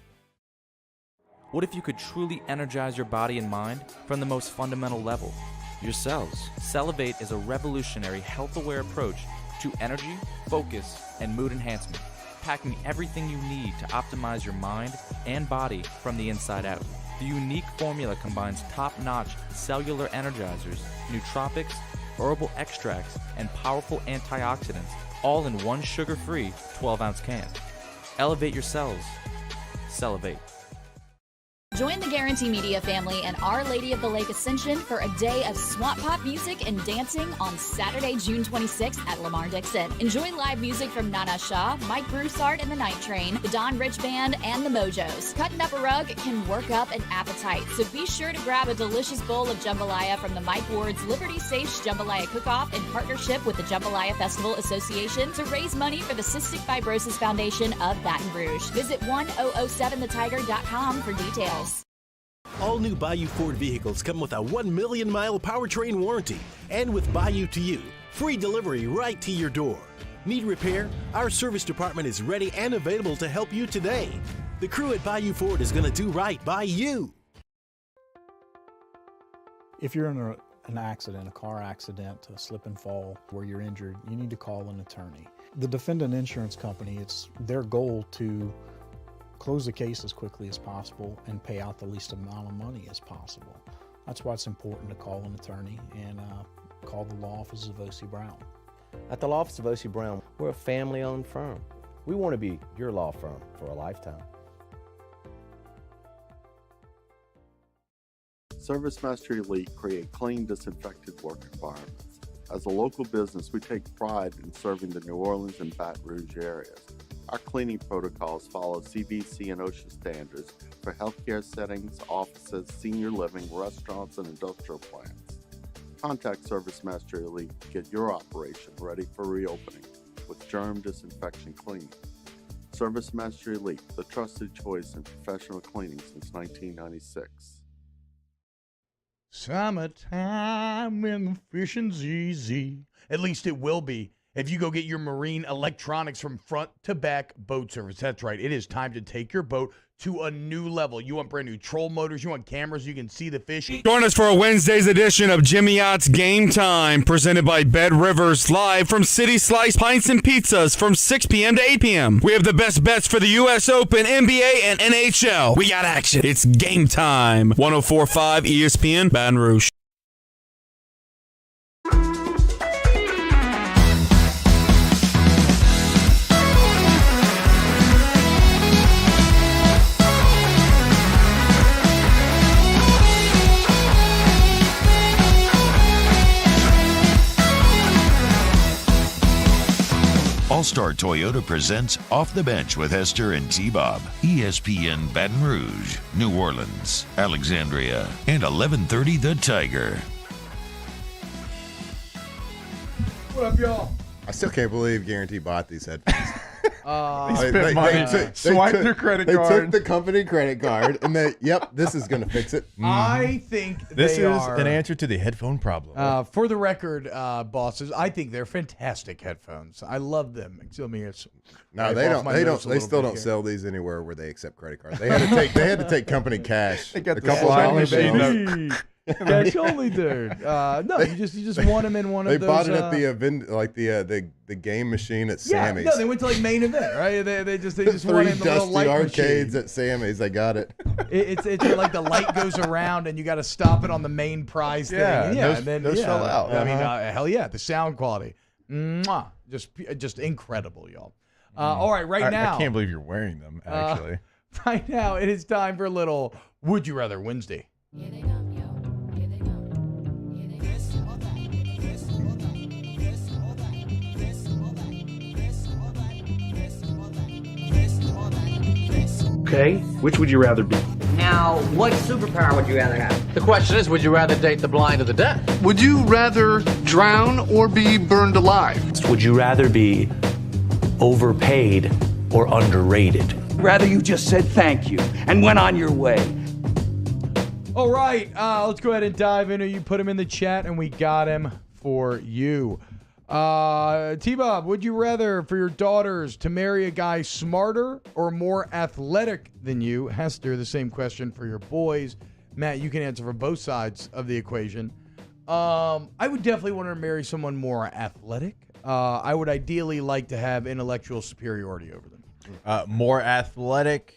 What if you could truly energize your body and mind from the most fundamental level? Your cells. Cellivate is a revolutionary health-aware approach to energy, focus, and mood enhancement, packing everything you need to optimize your mind and body from the inside out. The unique formula combines top-notch cellular energizers, nootropics, herbal extracts, and powerful antioxidants, all in one sugar-free 12-ounce can. Elevate your cells. Cellivate. Join the Guarantee Media family and Our Lady of the Lake Ascension for a day of swamp pop music and dancing on Saturday, June 26th at Lamar Dixon. Enjoy live music from Nana Shaw, Mike Broussard and the Night Train, the Don Rich Band, and the Mojos. Cutting up a rug can work up an appetite, so be sure to grab a delicious bowl of jambalaya from the Mike Ward's Liberty Safe Jambalaya Cook-Off in partnership with the Jambalaya Festival Association to raise money for the Cystic Fibrosis Foundation of Baton Rouge. Visit 1007thetiger.com for details. All new Bayou Ford vehicles come with a 1 million mile powertrain warranty. And with Bayou to You, free delivery right to your door. Need repair? Our service department is ready and available to help you today. The crew at Bayou Ford is going to do right by you. If you're in an accident, a car accident, a slip and fall where you're injured, you need to call an attorney. The defendant insurance company, it's their goal to close the case as quickly as possible and pay out the least amount of money as possible. That's why it's important to call an attorney and call the law office of O.C. Brown. At the law office of O.C. Brown, we're a family-owned firm. We want to be your law firm for a lifetime. ServiceMaster Elite create clean, disinfected work environments. As a local business, we take pride in serving the New Orleans and Baton Rouge areas. Our cleaning protocols follow CDC and OSHA standards for healthcare settings, offices, senior living, restaurants, and industrial plants. Contact ServiceMaster Elite to get your operation ready for reopening with germ disinfection cleaning. ServiceMaster Elite, the trusted choice in professional cleaning since 1996. Summertime when the fishing's easy. At least it will be. If you go get your marine electronics from front to back boat service, that's right. It is time to take your boat to a new level. You want brand new troll motors. You want cameras. You can see the fish. Join us for a Wednesday's edition of Jimmy Ott's Game Time, presented by Bed Rivers, live from City Slice Pints and Pizzas from 6 p.m. to 8 p.m. We have the best bets for the U.S. Open, NBA, and NHL. We got action. It's Game Time. 104.5 ESPN, Baton Rouge. All-Star Toyota presents Off the Bench with Hester and T-Bob. ESPN Baton Rouge, New Orleans, Alexandria, and 1130 The Tiger. What up, y'all? I still can't believe Guarantee bought these headphones. They swiped their credit card. They took the company credit card and this is going to fix it. I think this they is are, an answer to the headphone problem. For the record, bosses, I think they're fantastic headphones. I love them. Excuse me. No, they don't. They still don't sell these anywhere where they accept credit cards. They had to take company cash. They got a the couple sliding dollars. machine. Cash only, dude. No, you just want them in one of They those. bought it at the event, like the game machine at Sammy's. No, they went to like main event, right? They just Three won in the little dusty light arcades machine. at Sammy's. They got it. It's like the light goes around and you got to stop it on the main prize thing. Those, and then those fell out. I mean, hell yeah, the sound quality, mwah, just incredible, y'all. All right, now I can't believe you're wearing them. Actually, right now it is time for a little Would You Rather Wednesday. Okay, which would you rather be? Now, what superpower would you rather have? The question is, would you rather date the blind or the deaf? Would you rather drown or be burned alive? Would you rather be overpaid or underrated? Rather you just said thank you and went on your way. All right, let's go ahead and dive into. You put him in the chat, and we got him for you. T-Bob, would you rather for your daughters to marry a guy smarter or more athletic than you? Hester, the same question for your boys. Matt, you can answer for both sides of the equation. I would definitely want to marry someone more athletic. I would ideally like to have intellectual superiority over them. More athletic.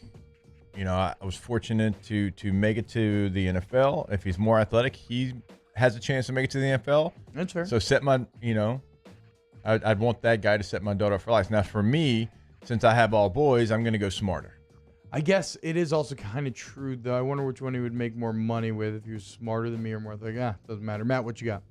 You know, I was fortunate to make it to the NFL. If he's more athletic, he has a chance to make it to the NFL. That's fair. So I'd want that guy to set my daughter up for life. Now, for me, since I have all boys, I'm going to go smarter. I guess it is also kind of true, though. I wonder which one he would make more money with, if he was smarter than me or more like, doesn't matter. Matt, what you got?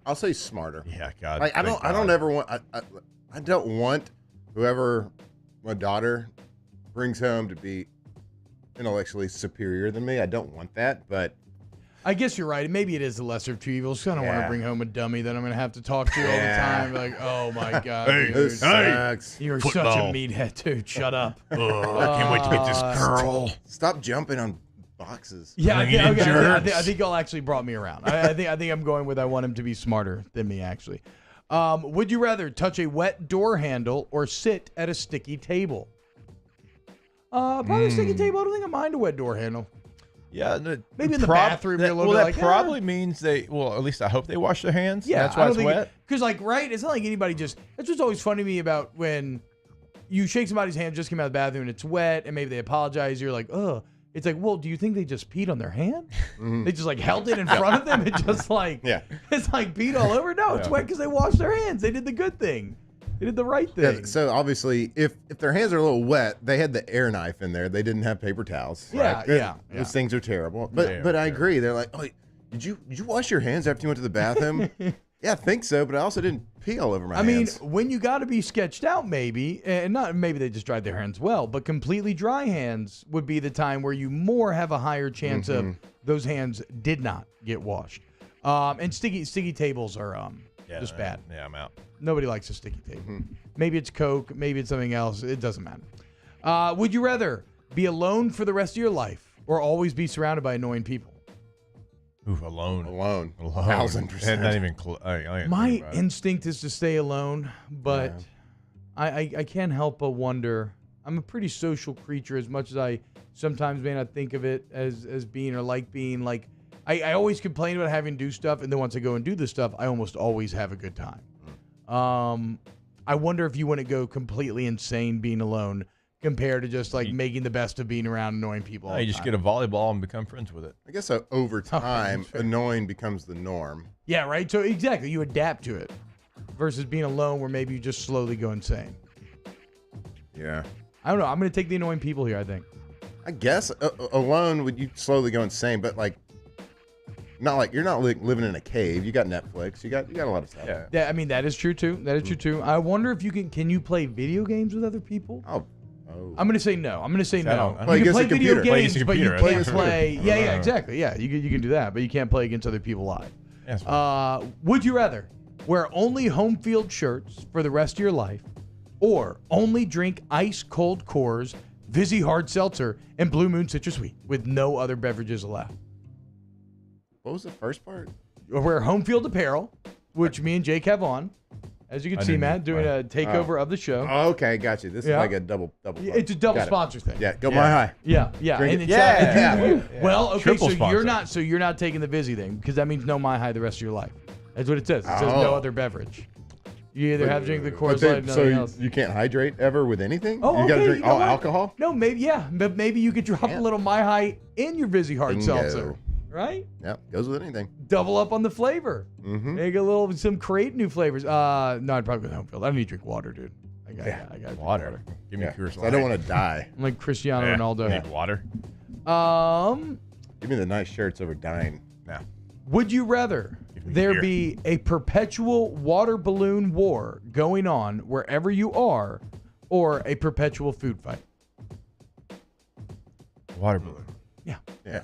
I'll say smarter. Yeah, God. Like, I don't ever want. I don't want whoever my daughter brings home to be intellectually superior than me. I don't want that, but I guess you're right. Maybe it is the lesser of two evils. I don't want to bring home a dummy that I'm going to have to talk to all the time. Like, oh my God, dude. You're such a meathead, dude. Shut up. I can't wait to get this girl. Stop jumping on boxes. Yeah, I think y'all actually brought me around. I think I'm going with I want him to be smarter than me, actually. Would you rather touch a wet door handle or sit at a sticky table? Probably a sticky table. I don't think I mind a wet door handle. Yeah, maybe in the bathroom. You're a little bit that like, probably means at least I hope they wash their hands. Yeah, that's why it's wet. Because right, it's not like anybody just. That's what's always funny to me about when you shake somebody's hand, just came out of the bathroom and it's wet, and maybe they apologize. You're like, ugh. It's like, well, do you think they just peed on their hand? Mm-hmm. They just held it in front of them and just it's like peed all over. No, it's wet because they washed their hands. They did the good thing. They did the right thing. Yeah, so obviously, if their hands are a little wet, they had the air knife in there. They didn't have paper towels. Right? Those things are terrible. But I agree. They're like, oh, did you wash your hands after you went to the bathroom? Yeah, I think so. But I also didn't pee all over my hands. I mean, when you got to be sketched out, maybe, and not maybe they just dried their hands well, but completely dry hands would be the time where you more have a higher chance of those hands did not get washed. And sticky tables are just bad. Yeah, I'm out. Nobody likes a sticky table. Maybe it's Coke. Maybe it's something else. It doesn't matter. Would you rather be alone for the rest of your life or always be surrounded by annoying people? Ooh, alone. 1,000%. Not even My instinct is to stay alone, but I can't help but wonder. I'm a pretty social creature, as much as I sometimes may not think of it as being or like being. Like I always complain about having to do stuff, and then once I go and do the stuff, I almost always have a good time. I wonder if you wouldn't go completely insane being alone compared to just like making the best of being around annoying people. You just get a volleyball and become friends with it. I guess over time, annoying becomes the norm. Yeah, right? So exactly, you adapt to it versus being alone where maybe you just slowly go insane. Yeah. I don't know. I'm going to take the annoying people here, I think. I guess alone would you slowly go insane, but like not like you're not living in a cave. You got Netflix. You got a lot of stuff. Yeah. I mean, that is true too. That is true too. I wonder if you can you play video games with other people? Oh. I'm going to say no. I'm going to say no. Play You can against play a video computer. games, but you can't play. Yeah, Oh. exactly. Yeah, you can do that, but you can't play against other people live. Would you rather wear only home field shirts for the rest of your life, or only drink ice cold Coors, Vizzy Hard Seltzer, and Blue Moon Citrus Sweet with no other beverages allowed? What was the first part? Or wear home field apparel, which me and Jake have on. As you can see, Matt, doing a takeover of the show. Oh, okay, got you. This is like a double. Yeah, it's a double sponsor thing. Yeah, go my high. Yeah. Drink it. And well, okay, Triple so sponsor. you're not taking the Vizzy thing, because that means no my high the rest of your life. That's what it says. It says no other beverage. You either have to drink the Coors Light or nothing else. You can't hydrate ever with anything? Oh, you got to okay, drink you know all what? alcohol? No, maybe but maybe you could drop a little my high in your Vizzy Hard Bingo. Seltzer, right? Yeah, goes with anything. Double up on the flavor. Mm-hmm. Make some create new flavors. No, I'd probably go home field. I don't need to drink water, dude. I got Water. Give me Coors So Light. I don't want to die. I'm like Cristiano Ronaldo. Need water. Give me the nice shirts over dying. Nah. Would you rather there beer. be a perpetual water balloon war going on wherever you are, or a perpetual food fight? Water balloon. Yeah.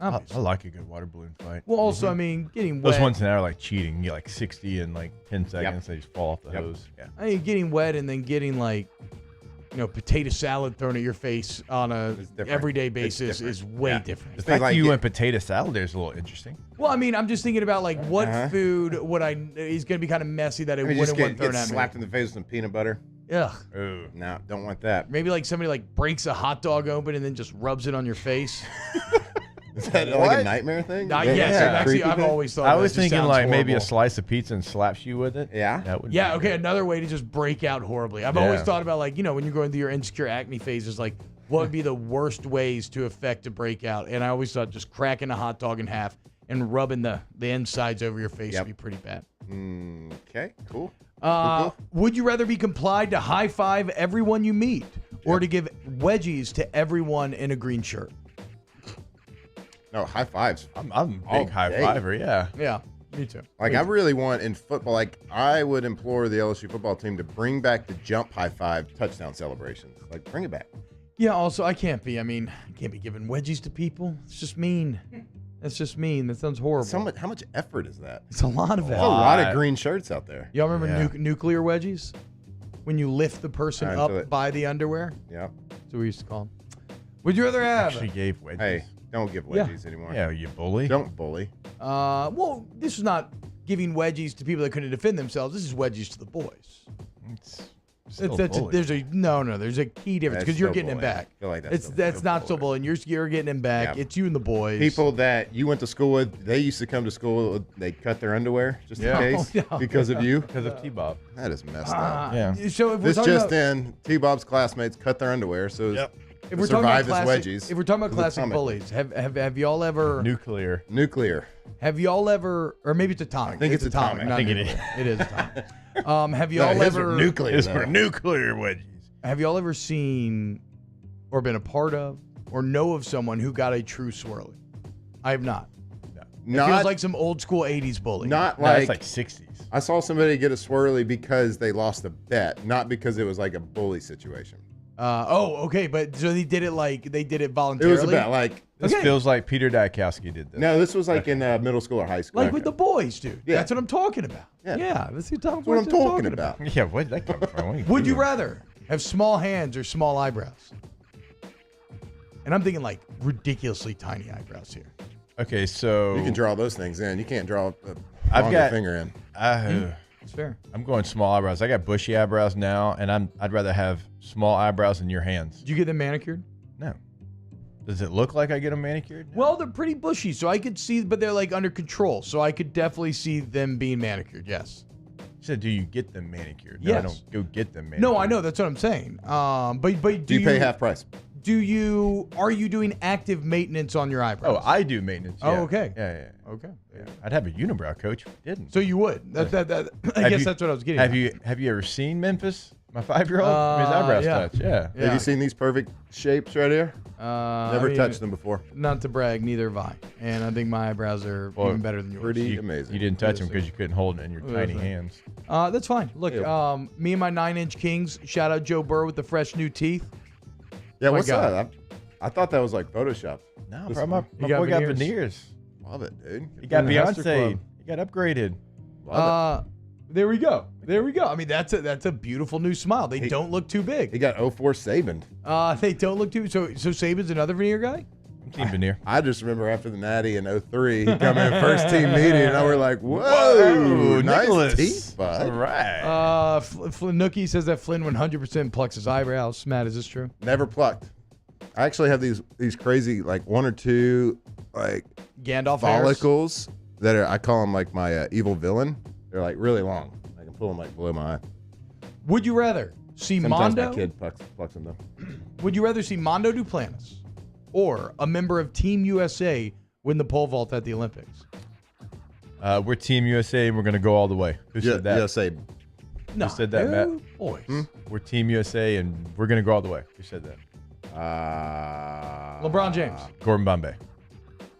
I like a good water balloon fight. Well, also, I mean, getting wet. Those ones now are like cheating. You get like 60 in like 10 seconds. They just fall off the hose. Yeah. I mean, getting wet and then getting like, potato salad thrown at your face on a everyday basis is way different. The fact you went potato salad there is a little interesting. Well, I mean, I'm just thinking about like what food is going to be kind of messy that it wouldn't just want get thrown at me. slapped in the face with some peanut butter. Ugh. No, don't want that. Maybe like somebody like breaks a hot dog open and then just rubs it on your face. Is that like a nightmare thing? Actually, I've always thought. I was that. It just thinking sounds like maybe a horrible. slice of pizza and slaps you with it. Yeah. That would. Yeah, be okay. good. Another way to just break out horribly. I've always thought about like, when you're going through your insecure acne phases, like what would be the worst ways to affect a breakout? And I always thought just cracking a hot dog in half and rubbing the insides over your face would be pretty bad. Okay, cool. Would you rather be complied to high five everyone you meet, or to give wedgies to everyone in a green shirt? No, high fives. I'm a big high fiver. Yeah. Yeah, me too. Like, I really want in football, like, I would implore the LSU football team to bring back the jump high five touchdown celebrations. Like, bring it back. Yeah, also, I can't be giving wedgies to people. It's just mean. That's just mean. That sounds horrible. How much effort is that? It's a lot of effort. There's a lot of green shirts out there. Y'all remember nuclear wedgies? When you lift the person up by the underwear? Yeah. That's what we used to call them. Would you rather have? Actually gave wedgies. Hey, don't give wedgies anymore. Yeah, you bully. Don't bully. Well, this is not giving wedgies to people that couldn't defend themselves. This is wedgies to the boys. There's a key difference because you're getting him back. I feel like that's not still bullying. You're getting him back. Yeah. It's you and the boys. People that you went to school with, they used to come to school. They cut their underwear just in case because of you. Because of T-Bob. That is messed up. Yeah. So if we're This talking just about, in: T-Bob's classmates cut their underwear, so if we're talking about survive as classic, wedgies. if we're talking about It's classic atomic. bullies, have y'all ever? Nuclear. Have y'all ever, or maybe it's atomic? I think it's atomic. not I think it nuclear. is. It is atomic. Have y'all his ever? are nuclear. It's though. for nuclear wedgies. Have y'all ever seen, or been a part of, or know of someone who got a true swirly? I have not. It feels like some old school '80s bully. Not No, like it's like 60s. I saw somebody get a swirly because they lost a bet, not because it was like a bully situation. Okay, but so they did it It voluntarily. was about like This feels like Peter Dykowski did this. no, this was like in middle school or high school. like with the boys, dude. Yeah. That's what I'm talking about. Yeah. That's That's what I'm talking about. Yeah, where did that come from? Would you rather have small hands or small eyebrows? And I'm thinking like ridiculously tiny eyebrows here. Okay, so You can draw those things in. You can't draw a I've longer got finger in. That's fair. I'm going small eyebrows. I got bushy eyebrows now, and I'd rather have small eyebrows in your hands. Do you get them manicured? No. Does it look like I get them manicured? Well, they're pretty bushy, so I could see, but they're like under control, so I could definitely see them being manicured. Yes. You said, do you get them manicured? No, Yes. I don't go get them manicured. No, I know that's what I'm saying. But Do you pay half price? Are you doing active maintenance on your eyebrows? Oh, I do maintenance. Oh, yeah. okay. Yeah. Okay. Yeah. I'd have a unibrow coach if I didn't. So you would. I guess that's what I was getting. Have you ever seen Memphis? My 5-year-old? His eyebrows touch. Yeah. Have you seen these perfect shapes right here? Never touched them before. Not to brag, neither have I. And I think my eyebrows are even better than yours. Pretty amazing. You didn't touch them because you couldn't hold it in your tiny hands. That's fine. Look, me and my 9-inch Kings. Shout out Joe Burr with the fresh new teeth. Yeah, what's that? I thought that was like Photoshop. No, bro, my boy got veneers. Love it, dude. He got Beyonce. He got upgraded. There we go. I mean, that's a beautiful new smile. They don't look too big. He got 04 Saban. They don't look too. So Saban's another veneer guy. Team veneer. I just remember after the Natty in 03, he come in first team meeting, and I were like, whoa, nice Nicholas. teeth, bud. All right. Nookie says that Flynn 100% plucks his eyebrows. Matt, is this true? Never plucked. I actually have these crazy, like 1 or 2, like Gandalf follicles that are, I call them like my evil villain. They're like really long. I can pull them like below my eye. Would you rather see Sometimes Mondo? my kid plucks them though. Would you rather see Mondo Duplantis or a member of Team USA win the pole vault at the Olympics? We're Team USA, and we're going to go all the way. Who said that? USA. No, Who said that, Matt? Boys. We're Team USA, and we're going to go all the way. Who said that? LeBron James. Gordon Bombay.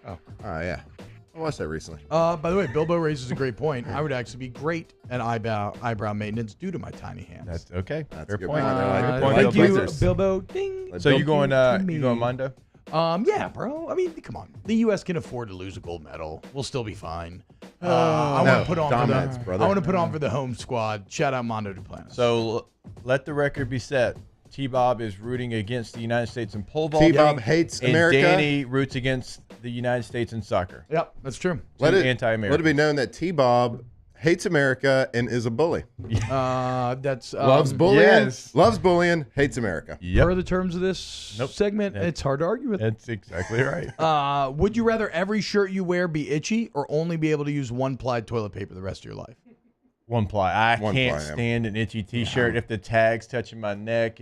Oh, yeah. I watched that recently. By the way, Bilbo raises a great point. I would actually be great at eyebrow maintenance due to my tiny hands. That's okay. That's Fair a good point. point. Fair Like Thank you, lasers. Bilbo. Ding. So you going Mondo? Yeah, bro. I mean, come on. The U.S. can afford to lose a gold medal. We'll still be fine. I want to put on brother. I want to put on for the home squad. Shout out Mondo Duplantis. So let the record be set. T-Bob is rooting against the United States in pole vault. T-Bob hates and America. Danny roots against the United States in soccer. Yep, that's true. Let it anti-American. be known that T-Bob hates America and is a bully. That's Loves bullying. yes. Loves bullying. Hates America. Per the terms of this segment, it's hard to argue with. That's exactly right. Would you rather every shirt you wear be itchy or only be able to use one-ply toilet paper the rest of your life? One ply. I One can't ply, yeah. stand an itchy T-shirt if the tag's touching my neck.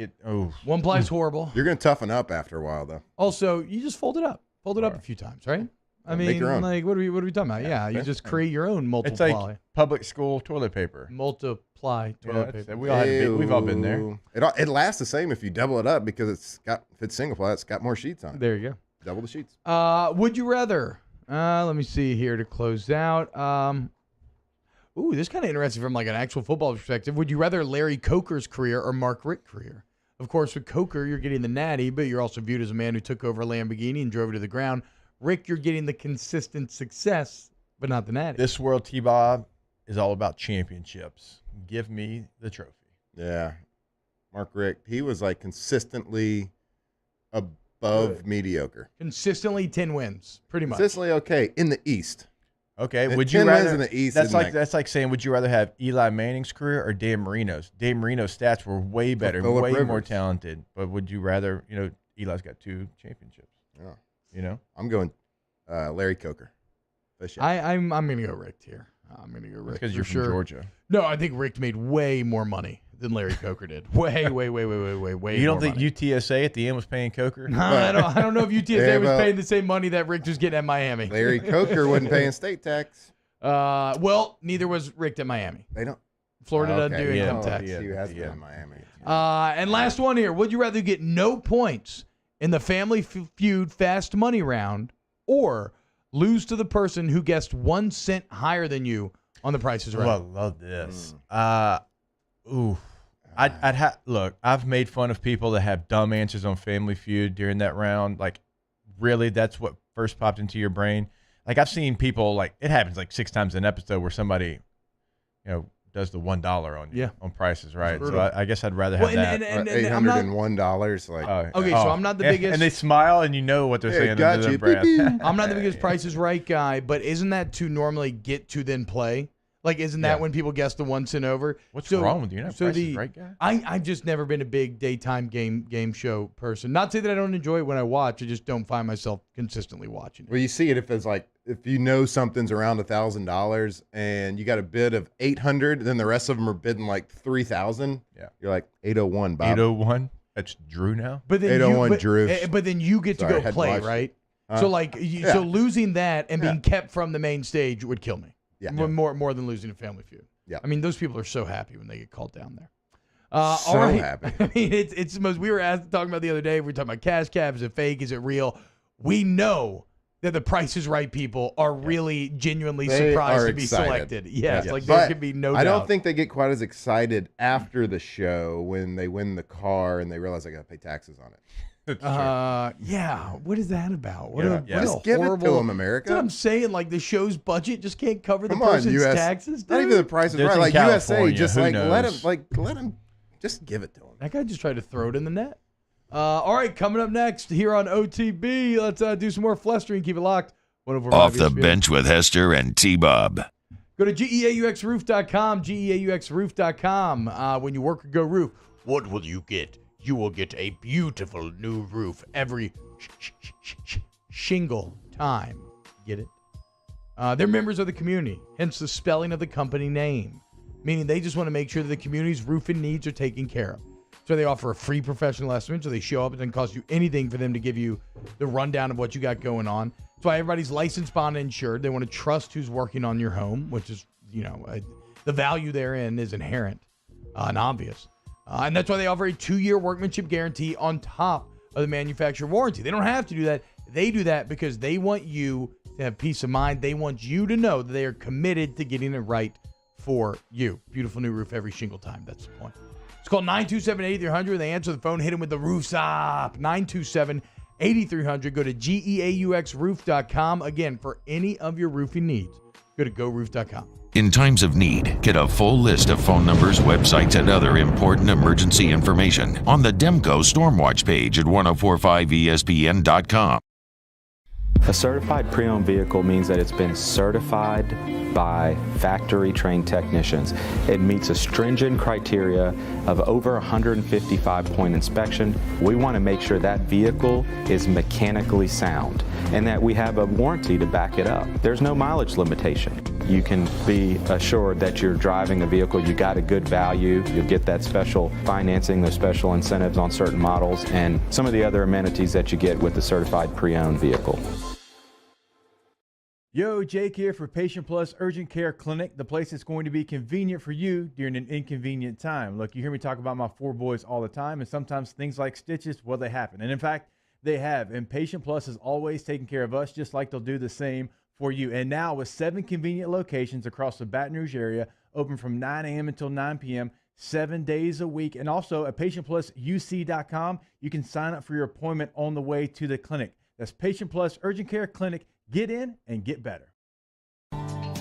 One ply is horrible. You're going to toughen up after a while, though. Also, you just fold it up. Fold it up a few times, right? I Make mean, your own. like, what are we talking about? Yeah, you just create your own It's multiply. like public school toilet paper. Multiply toilet paper. We've all been there. It lasts the same if you double it up because if it's single ply, it's got more sheets on it. There you go. Double the sheets. Would you rather? Let me see here to close out. Ooh, this is kind of interesting from like an actual football perspective. Would you rather Larry Coker's career or Mark Richt's career? Of course, with Coker, you're getting the natty, but you're also viewed as a man who took over a Lamborghini and drove it to the ground. Richt, you're getting the consistent success, but not the natty. This world, T-Bob, is all about championships. Give me the trophy. Yeah. Mark Richt, he was like consistently above mediocre. Consistently 10 wins, pretty much. Consistently okay in the East. Okay, And would you 10 wins rather? in the East That's isn't like that's like saying, would you rather have Eli Manning's career or Dan Marino's? Dan Marino's stats were way better, Phillip way more Rivers. talented. But would you rather? Eli's got 2 championships. Yeah. I'm going Larry Coker. I'm going to go Richt here. I'm going to go Richt because you're for from sure. Georgia. No, I think Richt made way more money than Larry Coker did. Way You don't more think money. UTSA at the end was paying Coker? I don't know if UTSA Yeah, was well- paying the same money that Richt was getting at Miami. Larry Coker wasn't paying state tax. Well, neither was Richt at Miami. They don't. Florida doesn't Okay. do Yeah. income tax. He has been in Miami. And last one here. Would you rather get no points in the Family Feud Fast Money round or lose to the person who guessed 1 cent higher than you on The Price is Right? Oh, I love this. Look, I've made fun of people that have dumb answers on Family Feud during that round. Like, really, that's what first popped into your brain? Like, I've seen people, like, it happens like 6 times an episode where somebody, does the $1 on you on prices, right? So I guess I'd rather have that. and I'm not- $801. Like, Okay, so I'm not the biggest. And they smile, and you know what they're saying got under you. their breath. I'm not the biggest Price is Right guy, but isn't that to normally get to then play? Like, isn't that when people guess the once and over? What's wrong with you? You're not Price is Right guy? I've just never been a big daytime game show person. Not to say that I don't enjoy it when I watch. I just don't find myself consistently watching it. Well, you see it if you know something's around $1,000 and you got a bid of 800, then the rest of them are bidding like 3,000. Yeah, you're like 801, Bob. 801. That's Drew now. But then 801 Drew. But then you get to go play, right? So so losing that and being kept from the main stage would kill me. Yeah, more than losing a Family Feud. Yeah, I mean those people are so happy when they get called down there. So happy. I mean it's the most. We were talking about the other day. We were talking about cash cab. Is it fake? Is it real? We know that the Price is Right people are really genuinely surprised to be selected. Yes, like there could be no doubt. I don't think they get quite as excited after the show when they win the car and they realize they got to pay taxes on it. Yeah. What is that about? Just give it to them, America. That's what I'm saying. Like the show's budget just can't cover the person's taxes. Dude. Not even the Price is Right. Like USA, just like let them just give it to them. That guy just tried to throw it in the net. All right, coming up next here on OTB, let's do some more flustering. Keep it locked. Off the bench with Hester and T-Bob. Go to GEAUXroof.com, GEAUXroof.com. When you work or go roof, what will you get? You will get a beautiful new roof every shingle time. Get it? They're members of the community, hence the spelling of the company name, meaning they just want to make sure that the community's roofing needs are taken care of. So they offer a free professional estimate, so they show up. It doesn't cost you anything for them to give you the rundown of what you got going on. That's why everybody's licensed, bond, and insured. They want to trust who's working on your home, which is, the value therein is inherent and obvious. And that's why they offer a 2-year workmanship guarantee on top of the manufacturer warranty. They don't have to do that. They do that because they want you to have peace of mind. They want you to know that they are committed to getting it right for you. Beautiful new roof every single time. That's the point. It's called 927-8300. They answer the phone, hit them with the roofs up. 927-8300. Go to GEAUXroof.com. Again, for any of your roofing needs, go to GoRoof.com. In times of need, get a full list of phone numbers, websites, and other important emergency information on the Demco Stormwatch page at 1045ESPN.com. A certified pre-owned vehicle means that it's been certified by factory-trained technicians. It meets a stringent criteria of over 155-point inspection. We want to make sure that vehicle is mechanically sound and that we have a warranty to back it up. There's no mileage limitation. You can be assured that you're driving a vehicle, you got a good value, you'll get that special financing, those special incentives on certain models, and some of the other amenities that you get with the certified pre-owned vehicle. Yo, Jake here for Patient Plus Urgent Care Clinic, the place that's going to be convenient for you during an inconvenient time. Look, you hear me talk about my 4 boys all the time, and sometimes things like stitches, well, they happen. And in fact, they have. And Patient Plus is always taking care of us, just like they'll do the same for you. And now with 7 convenient locations across the Baton Rouge area, open from 9 a.m. until 9 p.m., 7 days a week. And also at PatientPlusUC.com, you can sign up for your appointment on the way to the clinic. That's Patient Plus Urgent Care Clinic. Get in and get better.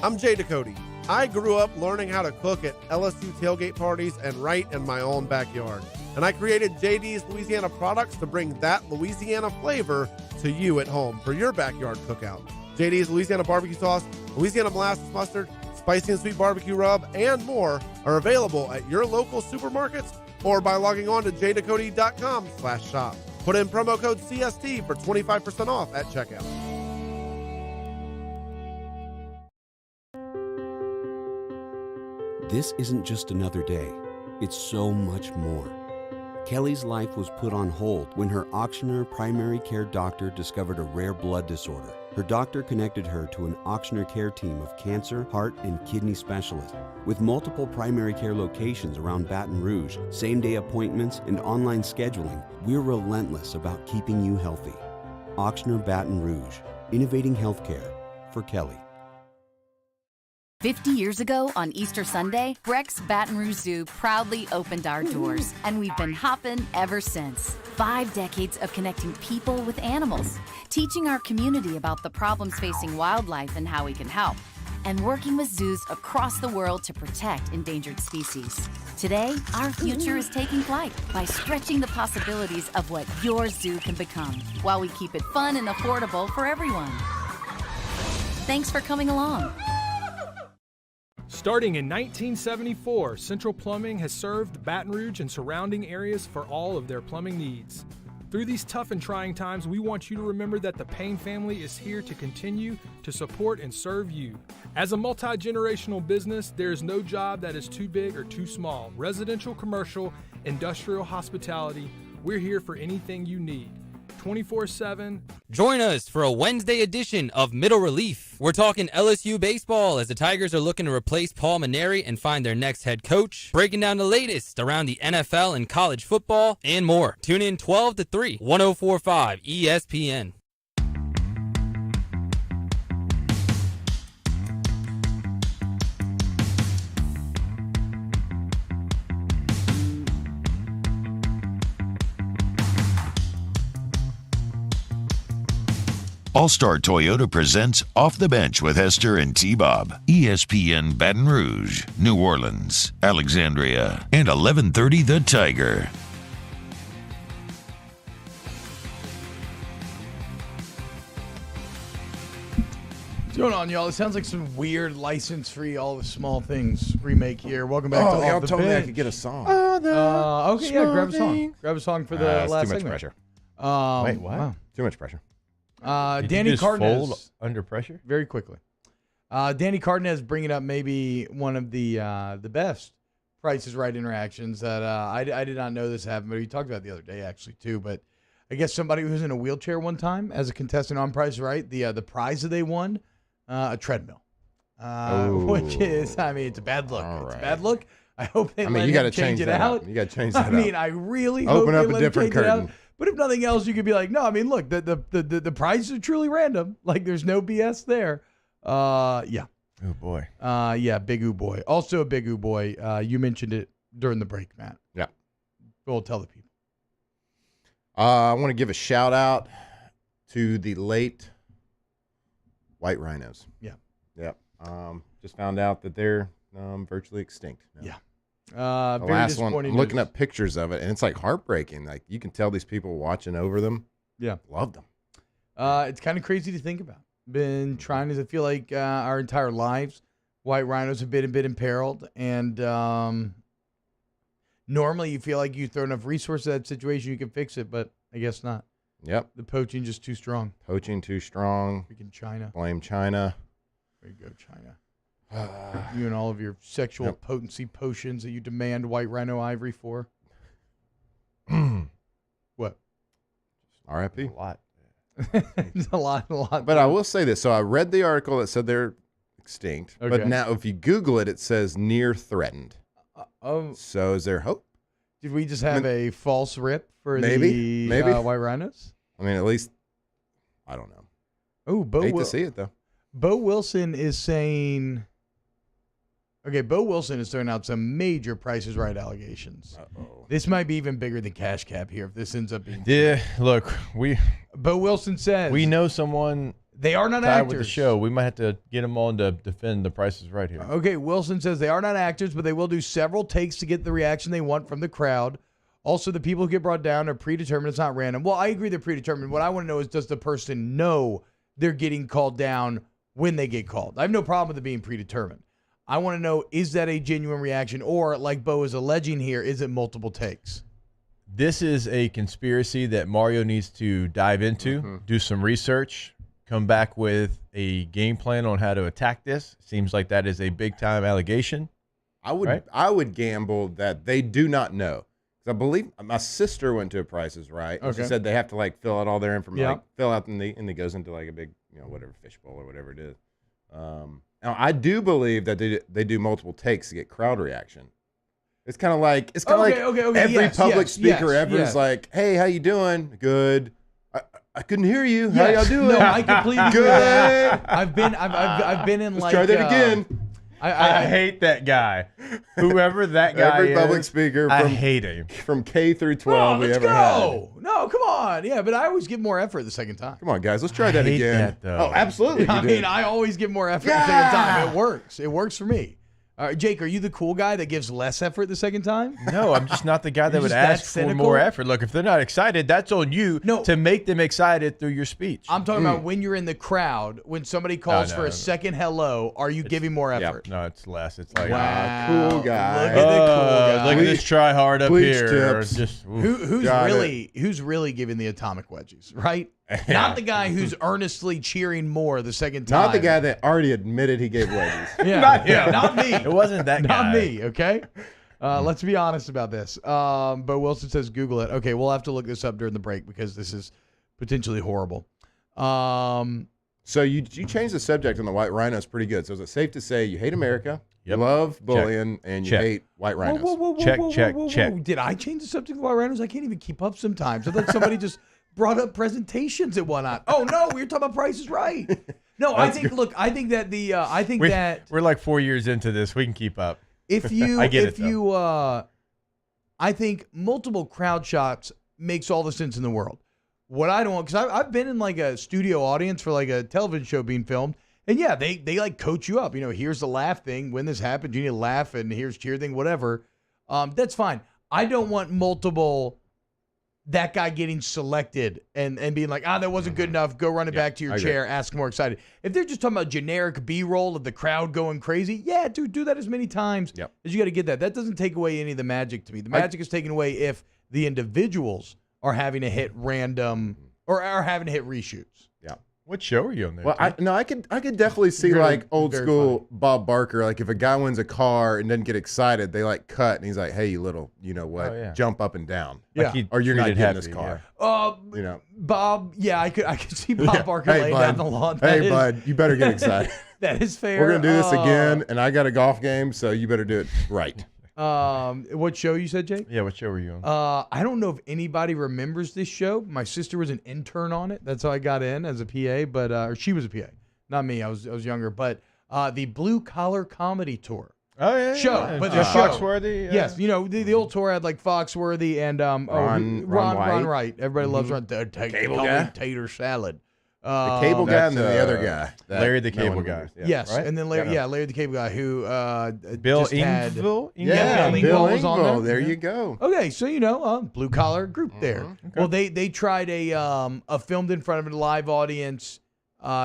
I'm Jay Ducote. I grew up learning how to cook at LSU tailgate parties and right in my own backyard. And I created JD's Louisiana products to bring that Louisiana flavor to you at home for your backyard cookout. JD's Louisiana barbecue sauce, Louisiana molasses mustard, spicy and sweet barbecue rub, and more are available at your local supermarkets or by logging on to jducote.com/shop. Put in promo code CST for 25% off at checkout. This isn't just another day. It's so much more. Kelly's life was put on hold when her auctioneer primary care doctor discovered a rare blood disorder. Her doctor connected her to an auctioneer care team of cancer, heart, and kidney specialists. With multiple primary care locations around Baton Rouge, same-day appointments, and online scheduling, we're relentless about keeping you healthy. Auctioneer Baton Rouge, innovating healthcare for Kelly. 50 years ago on Easter Sunday, Breck's Baton Rouge Zoo proudly opened our doors, and we've been hopping ever since. 5 decades of connecting people with animals, teaching our community about the problems facing wildlife and how we can help, and working with zoos across the world to protect endangered species. Today, our future is taking flight by stretching the possibilities of what your zoo can become, while we keep it fun and affordable for everyone. Thanks for coming along. Starting in 1974, Central Plumbing has served Baton Rouge and surrounding areas for all of their plumbing needs. Through these tough and trying times, we want you to remember that the Payne family is here to continue to support and serve you. As a multi-generational business, there is no job that is too big or too small. Residential, commercial, industrial, hospitality, we're here for anything you need. 24/7. Join us for a Wednesday edition of Middle Relief. We're talking LSU baseball as the Tigers are looking to replace Paul Maneri and find their next head coach, breaking down the latest around the NFL and college football, and more. Tune in 12 to 3, 104.5 ESPN. All-Star Toyota presents Off the Bench with Hester and T-Bob. ESPN Baton Rouge, New Orleans, Alexandria, and 1130 The Tiger. What's going on, y'all? It sounds like some weird license-free All the Small Things remake here. Welcome back to y'all Off the told me I Bench. could get a song. Okay, yeah, grab a song. Grab a song for the last too much segment. pressure. Wait, what? Wow. Too much pressure. Did Danny you just Cardenas fold under pressure? very quickly. Danny Cardenas bringing up maybe one of the best Price is Right interactions that I did not know this happened, but he talked about it the other day actually too. But I guess somebody who was in a wheelchair one time as a contestant on Price is Right, the prize that they won, a treadmill, which is, I mean, it's a bad look. It's a bad look. I hope they let you got to him change it that out. up. You got to change that I mean, I really Open hope up they a let different him change it out. curtain. But if nothing else, you could be like, no, I mean, look, the prizes are truly random. Like, there's no BS there. Yeah. Oh, boy. Yeah, big ooh boy. Also a big ooh boy. You mentioned it during the break, Matt. Yeah. Go tell the people. I want to give a shout out to the late white rhinos. Yeah. Yep. Just found out that they're virtually extinct now. Yeah. The Very last one, disappointing I'm looking news. up pictures of it, and it's like heartbreaking. Like you can tell these people watching over them. Yeah. Loved them. It's kind of crazy to think about. Been trying to feel like our entire lives, white rhinos have been a bit imperiled, and normally you feel like you throw enough resources at that situation, you can fix it, but I guess not. Yep. The poaching just too strong. Poaching too strong. Freaking China. Blame China. There you go, China. You and all of your sexual potency potions that you demand white rhino ivory for. What? R.I.P. A lot. It's a lot. But I will say this. So I read the article that said they're extinct. Okay. But now if you Google it, it says near threatened. So is there hope? Did we just have a false rip for Maybe. the white rhinos? I mean, at least, I don't know. Oh, Hate to see it, though. Bo Wilson is saying... Okay, Bo Wilson is throwing out some major Price is Right allegations. Uh-oh. This might be even bigger than Cash Cab here if this ends up being Yeah, look, Bo Wilson says... We know someone... They are not tied actors. with the show. We might have to get them on to defend the Price is Right here. Okay, Wilson says they are not actors, but they will do several takes to get the reaction they want from the crowd. Also, the people who get brought down are predetermined. It's not random. Well, I agree they're predetermined. What I want to know is, does the person know they're getting called down when they get called? I have no problem with it being predetermined. I want to know, is that a genuine reaction? Or, like Bo is alleging here, is it multiple takes? This is a conspiracy that Mario needs to dive into, do some research, come back with a game plan on how to attack this. Seems like that is a big-time allegation. I would gamble that they do not know. I believe my sister went to a Price is Right. And She said they have to like fill out all their information, like, fill out and it goes into like a big, whatever fishbowl or whatever it is. Now I do believe that they do multiple takes to get crowd reaction. It's kind of like every public speaker ever is like, "Hey, how you doing? Good. I couldn't hear you. How y'all doing? No, I completely good. agree with that. I've been in Let's try that again. I hate that guy. Whoever that guy Every is, public speaker I hate him. From K through 12 we let's ever go. had. No, come on. Yeah, but I always give more effort the second time. Come on, guys. Let's try that hate again. that, though. Oh, absolutely. I mean, I always give more effort the second time. It works. It works for me. Jake, are you the cool guy that gives less effort the second time? No, I'm just not the guy that would ask for more effort. Look, if they're not excited, that's on you to make them excited through your speech. I'm talking about when you're in the crowd, when somebody calls for a second hello, are you giving more effort? No, it's less. It's like, wow, cool guy. Look at the cool guy. Look at this try hard up here. Who's really giving the atomic wedgies, right? Not the guy who's earnestly cheering more the second time. Not the guy that already admitted he gave wedgies. Not me. It wasn't that guy. Not me, okay? Let's be honest about this. But Wilson says Google it. Okay, we'll have to look this up during the break because this is potentially horrible. So you changed the subject on the white rhinos pretty good. So is it safe to say you hate America, you love bullying, and you hate white rhinos? Whoa. Did I change the subject of white rhinos? I can't even keep up sometimes. I thought somebody just brought up presentations and whatnot. Oh no, we were talking about Price is Right. No, I think. Look, I think that we're like 4 years into this. We can keep up. If you, I think multiple crowd shots makes all the sense in the world. What I don't want, because I've been in like a studio audience for like a television show being filmed, and yeah, they like coach you up. You know, here's the laugh thing. When this happens, you need to laugh, and here's cheer thing, whatever. That's fine. I don't want multiple. That guy getting selected and being like, that wasn't good enough. Go run it back to your chair. Ask more excited. If they're just talking about generic B-roll of the crowd going crazy, yeah, dude, do that as many times as you got to get that. That doesn't take away any of the magic to me. The magic is taken away if the individuals are having to hit random or are having to hit reshoots. Yeah. What show are you on there? Well, I could definitely see like old school funny. Bob Barker. Like if a guy wins a car and doesn't get excited, they like cut and he's like, "Hey, you little, you know what? Jump up and down." Yeah. Like or you're not getting this car. You know, Bob. Yeah, I could see Bob Barker laying down the lawn. Bud, you better get excited. That is fair. We're gonna do this again, and I got a golf game, so you better do it right. What show you said, Jake? Yeah, what show were you on? I don't know if anybody remembers this show. My sister was an intern on it. That's how I got in as a PA, but or she was a PA, not me. I was younger. But the Blue Collar Comedy Tour. Oh yeah, show, but the show. Foxworthy. Yes, you know the old tour had like Foxworthy and Ron Wright. Everybody loves Ron. Cable guy, tater salad. The cable guy and then the other guy, Larry the Cable Guy. Yes, right? and then Larry the Cable Guy, who Bill just had Engvall? Yeah, Bill was on Engvall. There you go. Okay, so you know, blue collar group there. Okay. Well, they tried a filmed in front of a live audience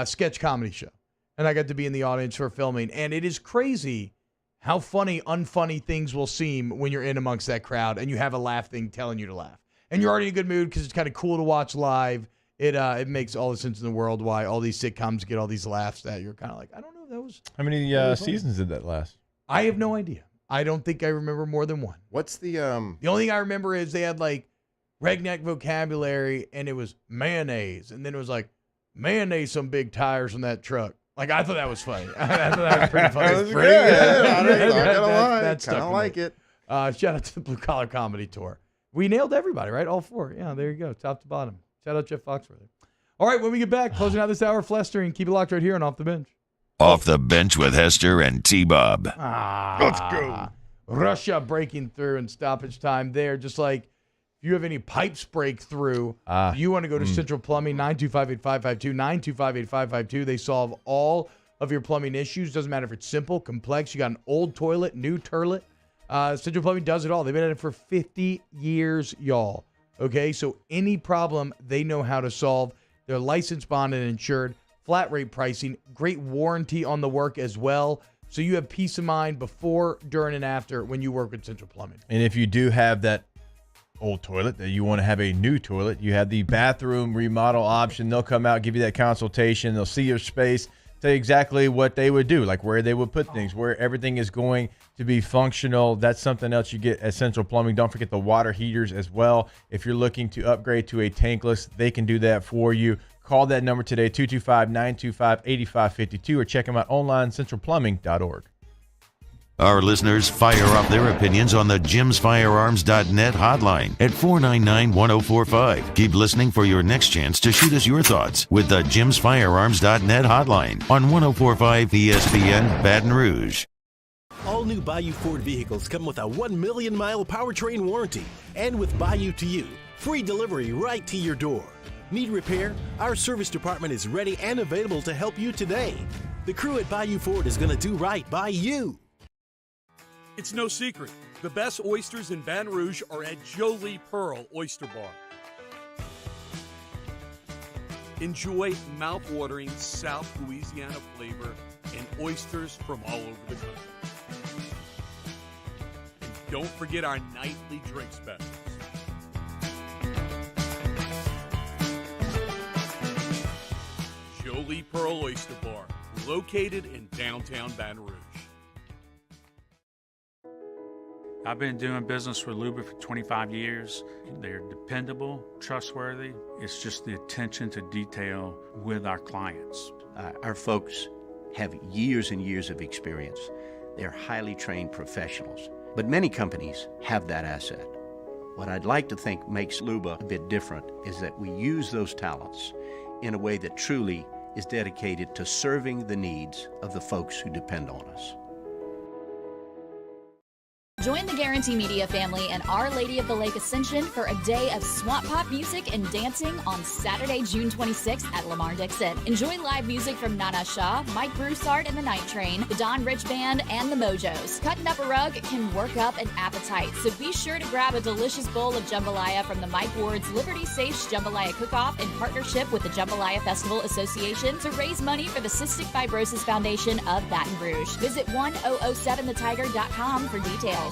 sketch comedy show, and I got to be in the audience for filming, and it is crazy how funny unfunny things will seem when you're in amongst that crowd and you have a laugh thing telling you to laugh, and you're already in a good mood because it's kind of cool to watch live. It makes all the sense in the world why all these sitcoms get all these laughs that you're kind of like, I don't know. That was how many seasons did that last? I have no idea. I don't think I remember more than one. What's the The only thing I remember is they had like redneck vocabulary and it was mayonnaise, and then it was like mayonnaise some big tires on that truck. Like I thought that was funny. I thought that was pretty funny. That was pretty good. I'm not gonna lie. That's kind of like it. Shout out to the Blue Collar Comedy Tour. We nailed everybody, right? All four. Yeah, there you go, top to bottom. Shout out Jeff Foxworthy. All right, when we get back, closing out this hour, Flester, and keep it locked right here on Off the Bench. Off the Bench with Hester and T-Bob. Let's go. Russia breaking through in stoppage time there. Just like if you have any pipes break through, you want to go to Central Plumbing, 925-8552, 925-8552. They solve all of your plumbing issues. Doesn't matter if it's simple, complex. You got an old toilet, new toilet. Central Plumbing does it all. They've been at it for 50 years, y'all. Okay, so any problem they know how to solve. They're licensed, bonded, and insured. Flat rate pricing. Great warranty on the work as well. So you have peace of mind before, during, and after when you work with Central Plumbing. And if you do have that old toilet that you want to have a new toilet, you have the bathroom remodel option. They'll come out, give you that consultation. They'll see your space, tell you exactly what they would do, like where they would put things, where everything is going to be functional. That's something else you get at Central Plumbing. Don't forget the water heaters as well. If you're looking to upgrade to a tankless, they can do that for you. Call that number today, 225-925-8552, or check them out online, centralplumbing.org. Our listeners fire off their opinions on the jimsfirearms.net hotline at 499-1045. Keep listening for your next chance to shoot us your thoughts with the jimsfirearms.net hotline on 1045 ESPN Baton Rouge. All new Bayou Ford vehicles come with a 1 million mile powertrain warranty. And with Bayou to You, free delivery right to your door. Need repair? Our service department is ready and available to help you today. The crew at Bayou Ford is going to do right by you. It's no secret. The best oysters in Baton Rouge are at Jolie Pearl Oyster Bar. Enjoy mouth-watering South Louisiana flavor and oysters from all over the country. And don't forget our nightly drink specials. Jolie Pearl Oyster Bar, located in downtown Baton Rouge. I've been doing business with Luba for 25 years. They're dependable, trustworthy. It's just the attention to detail with our clients. Our folks have years and years of experience. They're highly trained professionals. But many companies have that asset. What I'd like to think makes Luba a bit different is that we use those talents in a way that truly is dedicated to serving the needs of the folks who depend on us. Join the Guarantee Media family and Our Lady of the Lake Ascension for a day of swamp pop music and dancing on Saturday, June 26th at Lamar Dixon. Enjoy live music from Nana Shah, Mike Broussard and the Night Train, the Don Rich Band, and the Mojos. Cutting up a rug can work up an appetite, so be sure to grab a delicious bowl of jambalaya from the Mike Ward's Liberty Sage Jambalaya Cook-Off in partnership with the Jambalaya Festival Association to raise money for the Cystic Fibrosis Foundation of Baton Rouge. Visit 1007thetiger.com for details.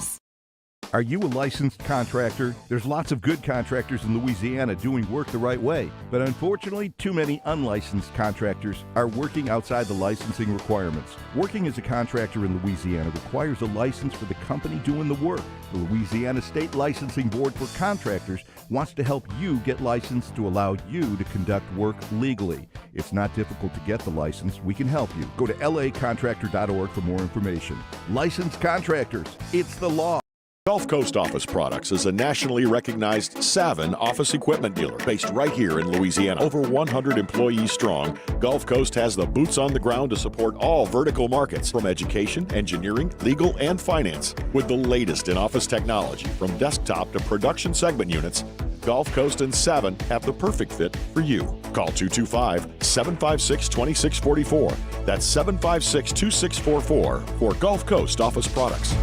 Are you a licensed contractor? There's lots of good contractors in Louisiana doing work the right way, but unfortunately, too many unlicensed contractors are working outside the licensing requirements. Working as a contractor in Louisiana requires a license for the company doing the work. The Louisiana State Licensing Board for Contractors wants to help you get licensed to allow you to conduct work legally. It's not difficult to get the license. We can help you. Go to lacontractor.org for more information. Licensed contractors, it's the law. Gulf Coast Office Products is a nationally recognized Savin office equipment dealer based right here in Louisiana. Over 100 employees strong, Gulf Coast has the boots on the ground to support all vertical markets, from education, engineering, legal, and finance. With the latest in office technology, from desktop to production segment units, Gulf Coast and Savin have the perfect fit for you. Call 225-756-2644. That's 756-2644 for Gulf Coast Office Products.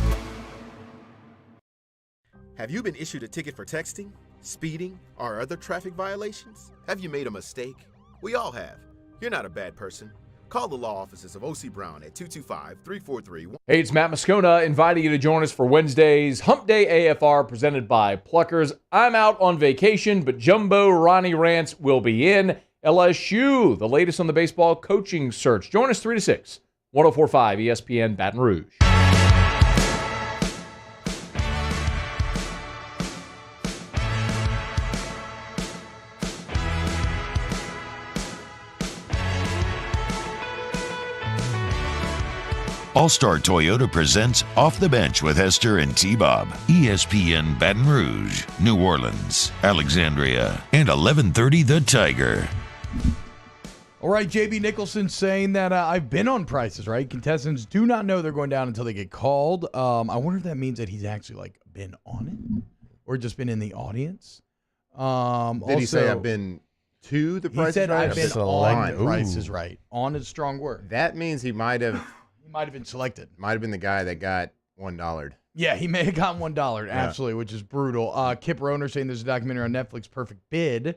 Have you been issued a ticket for texting, speeding, or other traffic violations? Have you made a mistake? We all have. You're not a bad person. Call the law offices of O.C. Brown at 225-343. Hey, it's Matt Moscona inviting you to join us for Wednesday's Hump Day AFR presented by Pluckers. I'm out on vacation, but Jumbo Ronnie Rance will be in. LSU, the latest on the baseball coaching search. Join us 3 to 6, 104.5 ESPN Baton Rouge. All-Star Toyota presents Off the Bench with Hester and T-Bob. ESPN Baton Rouge, New Orleans, Alexandria, and 1130 The Tiger. All right, JB Nicholson saying that I've been on Prices Right. Contestants do not know they're going down until they get called. I wonder if that means that he's actually been on it or just been in the audience. Did he say I've been to the Price is Right? He said I've been on Price is Right. On is a strong word. That means he might have... He might have been selected. Might have been the guy that got $1. Yeah, he may have gotten $1, absolutely, which is brutal. Kip Roner saying there's a documentary on Netflix, Perfect Bid,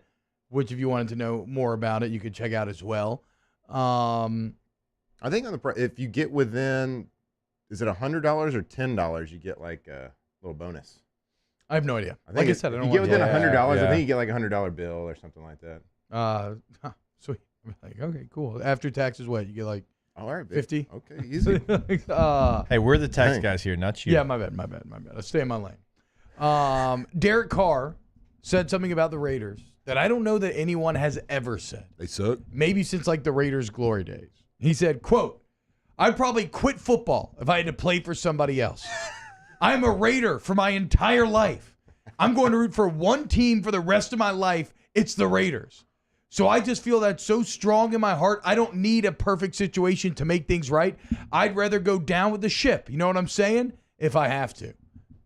which if you wanted to know more about it, you could check out as well. I think on the if you get within, is it $100 or $10, you get like a little bonus. I have no idea. Like I said, I don't want to. You get within $100, I think you get like a $100 bill or something like that. Sweet. Like, okay, cool. After taxes, what you get like? All right, 50. Okay, easy. Hey, we're the tax guys here, not you. Yeah, my bad. I stay in my lane. Derek Carr said something about the Raiders that I don't know that anyone has ever said. They suck. Maybe since like the Raiders' glory days. He said, quote, "I'd probably quit football if I had to play for somebody else. I'm a Raider for my entire life. I'm going to root for one team for the rest of my life. It's the Raiders. So I just feel that so strong in my heart, I don't need a perfect situation to make things right. I'd rather go down with the ship. You know what I'm saying? If I have to."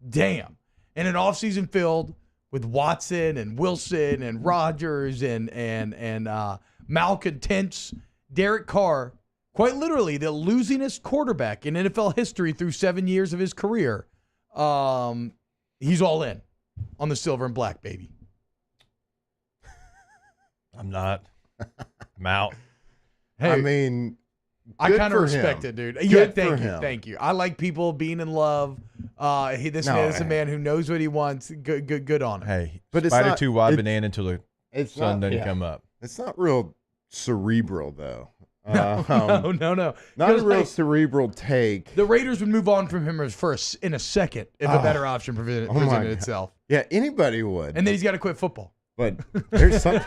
Damn. And an offseason filled with Watson and Wilson and Rodgers and malcontents. Derek Carr, quite literally the losingest quarterback in NFL history through 7 years of his career, He's all in on the silver and black, baby. I'm not. I'm out. Hey, I mean, I good kind of for respect him. it, dude. Good Yeah, for thank you, him. thank you. I like people being in love. This man is a man who knows what he wants. Good on him. Hey, But it's spider not- too wide it- banana until the It's sun not- doesn't yeah. come up. It's not real cerebral, though. No. Not Because, a real like, cerebral take. The Raiders would move on from him in a second if a better option presented my God. itself. Yeah, anybody would. And then he's got to quit football. But there's something.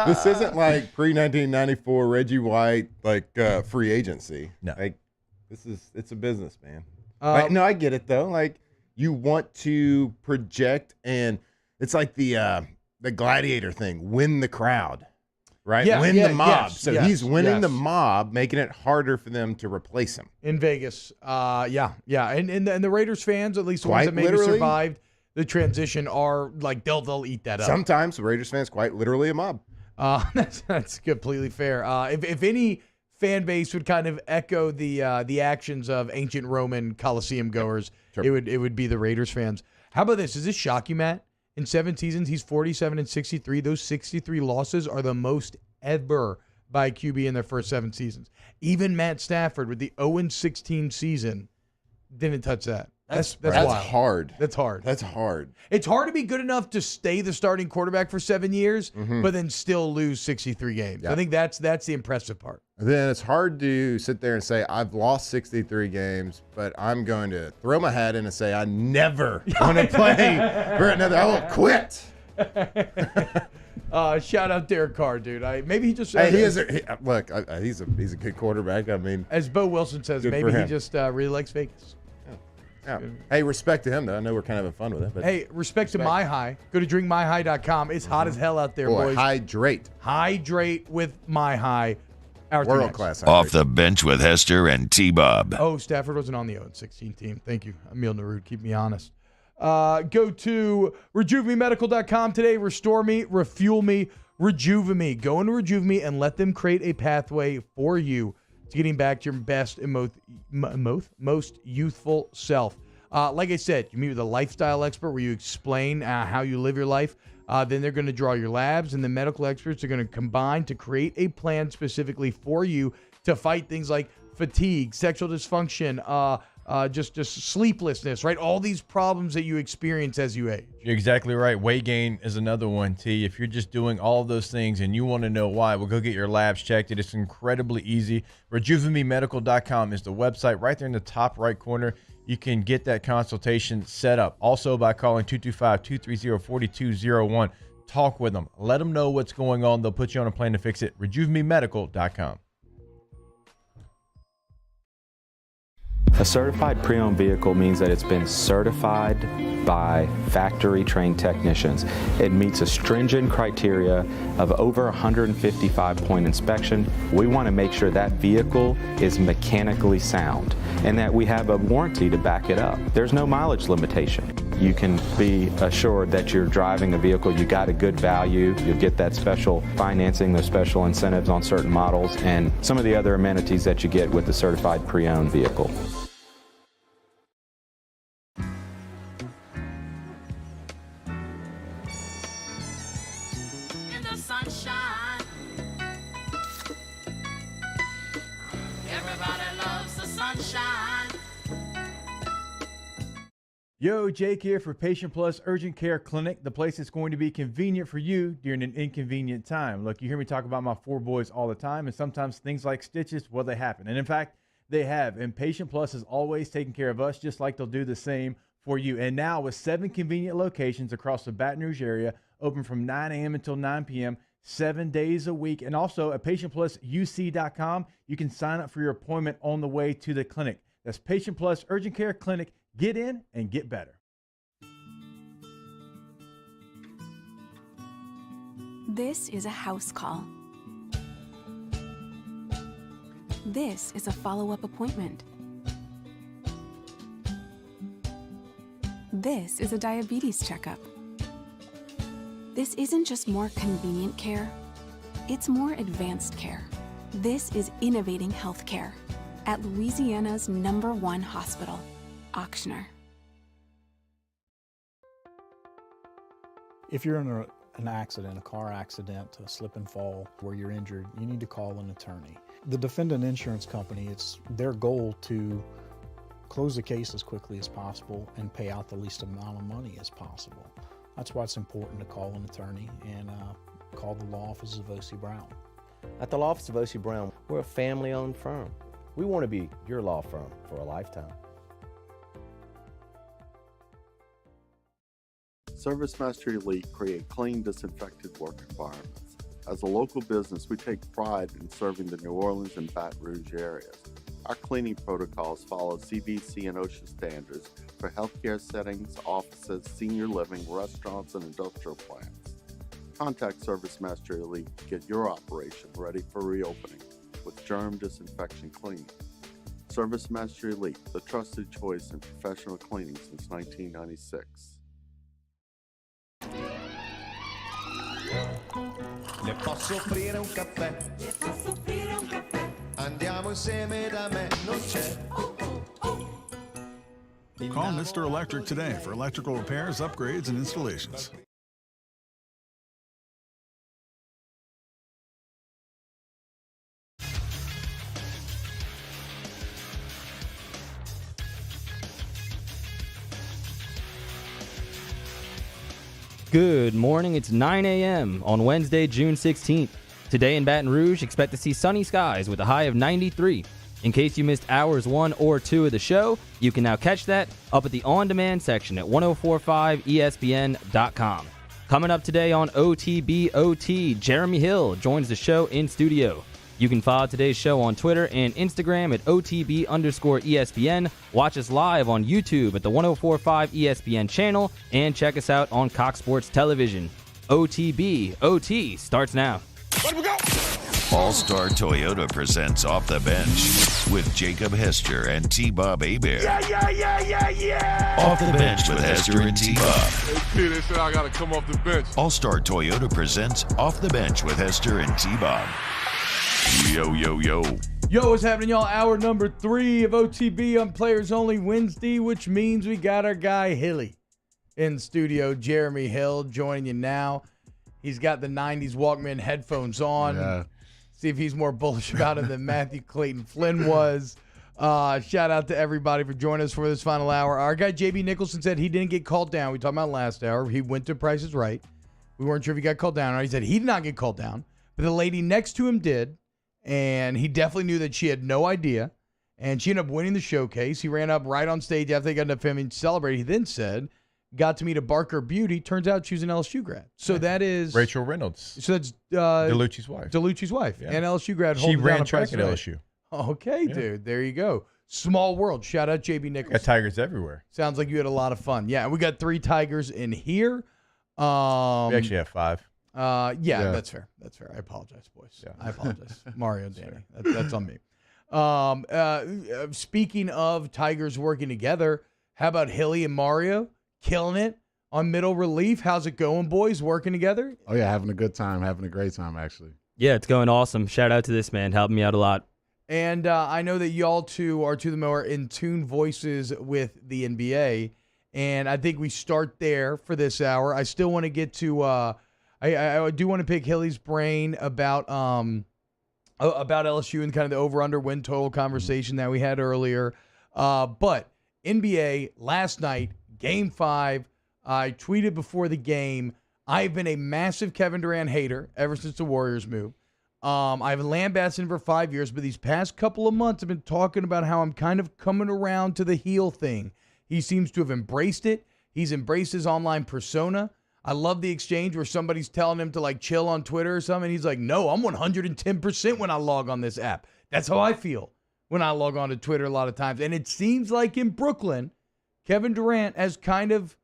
This isn't like pre-1994 Reggie White, like free agency. No. Like, it's a business, man. No, I get it, though. Like, you want to project, and it's like the gladiator thing, win the crowd. Right? Yeah, win yeah, the mob. yes, So yes, he's winning the yes. mob, making it harder for them to replace him. In Vegas. Yeah. And the Raiders fans, at least the ones Quite that maybe literally. survived the transition, are like they'll eat that up. Sometimes the Raiders fans quite literally a mob. That's completely fair. If any fan base would kind of echo the actions of ancient Roman Colosseum goers, Sure. it would be the Raiders fans. How about this? Does this shock you, Matt? In 7 seasons, he's 47-63. Those 63 losses are the most ever by a QB in their first 7 seasons. Even Matt Stafford with the 0-16 season didn't touch that. That's wild. hard. That's hard. That's hard. It's hard to be good enough to stay the starting quarterback for 7 years, but then still lose 63 games. Yeah. I think that's the impressive part. Then it's hard to sit there and say, I've lost 63 games, but I'm going to throw my hat in and say, I never want to play for another. I will quit. Shout out Derek Carr, dude. Maybe he just Hey, he's a good quarterback. I mean, as Bo Wilson says, good maybe for he him. just really likes Vegas. Yeah. Hey, respect to him, though. I know we're kind of having fun with it. But Hey, respect to My High. Go to drinkmyhigh.com. It's hot as hell out there, boy, boys. hydrate. Hydrate with My High. Our team World next. class. Off the bench with Hester and T-Bob. Oh, Stafford wasn't on the 0-16 team. Thank you, Emil Narud. Keep me honest. Go to RejuveMeMedical.com today. Restore me, refuel me, rejuve me. Go into Rejuve Me and let them create a pathway for you to getting back to your best and most youthful self. Like I said, you meet with a lifestyle expert where you explain how you live your life. Then they're going to draw your labs, and the medical experts are going to combine to create a plan specifically for you to fight things like fatigue, sexual dysfunction, just sleeplessness, right? All these problems that you experience as you age. You're exactly right. Weight gain is another one, T. If you're just doing all of those things and you want to know why, well, go get your labs checked. It is incredibly easy. RejuveMeMedical.com is the website right there in the top right corner. You can get that consultation set up. Also by calling 225-230-4201. Talk with them. Let them know what's going on. They'll put you on a plan to fix it. RejuveMeMedical.com. A certified pre-owned vehicle means that it's been certified by factory-trained technicians. It meets a stringent criteria of over 155-point inspection. We want to make sure that vehicle is mechanically sound and that we have a warranty to back it up. There's no mileage limitation. You can be assured that you're driving a vehicle, you got a good value, you'll get that special financing, those special incentives on certain models, and some of the other amenities that you get with the certified pre-owned vehicle. Yo, Jake here for Patient Plus Urgent Care Clinic, the place that's going to be convenient for you during an inconvenient time. Look, you hear me talk about my 4 boys all the time, and sometimes things like stitches, well, they happen. And in fact, they have. And Patient Plus is always taking care of us, just like they'll do the same for you. And now with 7 convenient locations across the Baton Rouge area, open from 9 a.m. until 9 p.m., 7 days a week. And also at PatientPlusUC.com, you can sign up for your appointment on the way to the clinic. That's Patient Plus Urgent Care Clinic. Get in and get better. This is a house call. This is a follow-up appointment. This is a diabetes checkup. This isn't just more convenient care, it's more advanced care. This is innovating healthcare at Louisiana's #1 hospital, Ochsner. If you're in an accident, a car accident, a slip and fall where you're injured, you need to call an attorney. The defendant insurance company, it's their goal to close the case as quickly as possible and pay out the least amount of money as possible. That's why it's important to call an attorney and call the law offices of O.C. Brown. At the law office of O.C. Brown, we're a family-owned firm. We want to be your law firm for a lifetime. Service Mastery Elite create clean, disinfected work environments. As a local business, we take pride in serving the New Orleans and Baton Rouge areas. Our cleaning protocols follow CDC and OSHA standards for healthcare settings, offices, senior living, restaurants, and industrial plants. Contact Service Mastery Elite to get your operation ready for reopening with germ disinfection cleaning. Service Mastery Elite, the trusted choice in professional cleaning since 1996. Le posso offrire un caffè? Andiamo insieme da me, non c'è. Call Mr. Electric today for electrical repairs, upgrades, and installations. Good morning. It's 9 a.m. on Wednesday, June 16th. Today in Baton Rouge, expect to see sunny skies with a high of 93. In case you missed hours 1 or 2 of the show, you can now catch that up at the on-demand section at 1045ESPN.com. Coming up today on OTBOT, Jeremy Hill joins the show in studio. You can follow today's show on Twitter and Instagram at OTB_ESPN. Watch us live on YouTube at the 1045 ESPN channel and check us out on Cox Sports Television. OTB starts now. Let me go! All-Star Toyota presents Off the Bench with Jacob Hester and T-Bob Hebert. Yeah! Off the Bench with Hester and T-Bob. Hey, they said I gotta come off the bench. All-Star Toyota presents Off the Bench with Hester and T-Bob. Yo. Yo, what's happening, y'all? Hour number 3 of OTB on Players Only Wednesday, which means we got our guy Hilly in studio. Jeremy Hill joining you now. He's got the 90s Walkman headphones on. Yeah. See if he's more bullish about him than Matthew Clayton Flynn was. Shout out to everybody for joining us for this final hour. Our guy JB Nicholson said he didn't get called down. We talked about last hour. He went to Price is Right. We weren't sure if he got called down or not. He said he did not get called down, but the lady next to him did. And he definitely knew that she had no idea. And she ended up winning the showcase. He ran up right on stage after they got enough filming to celebrate. He then said, got to meet a Barker beauty. Turns out she was an LSU grad. So that is Rachel Reynolds. So that's DeLucci's wife. DeLucci's wife. Yeah. An LSU grad. She ran track at LSU. Okay, dude. There you go. Small world. Shout out JB Nicholson. Got Tigers everywhere. Sounds like you had a lot of fun. Yeah, we got 3 Tigers in here. We actually have 5. Yeah, that's fair. That's fair. I apologize, boys. Yeah. I apologize. Mario and Danny. That's on me. Speaking of Tigers working together, how about Hilly and Mario killing it on middle relief? How's it going, boys? Working together? Oh, yeah, having a good time. Having a great time, actually. Yeah, it's going awesome. Shout out to this man. Helping me out a lot. And I know that y'all two are two of the more in tune voices with the NBA. And I think we start there for this hour. I still want to get to I do want to pick Hilly's brain about LSU and kind of the over-under win total conversation that we had earlier. But NBA last night, Game 5, I tweeted before the game, I've been a massive Kevin Durant hater ever since the Warriors moved. I've lambasted him for 5 years, but these past couple of months I've been talking about how I'm kind of coming around to the heel thing. He seems to have embraced it. He's embraced his online persona. I love the exchange where somebody's telling him to like chill on Twitter or something. He's like, no, I'm 110% when I log on this app. That's how I feel when I log on to Twitter a lot of times. And it seems like in Brooklyn, Kevin Durant has kind of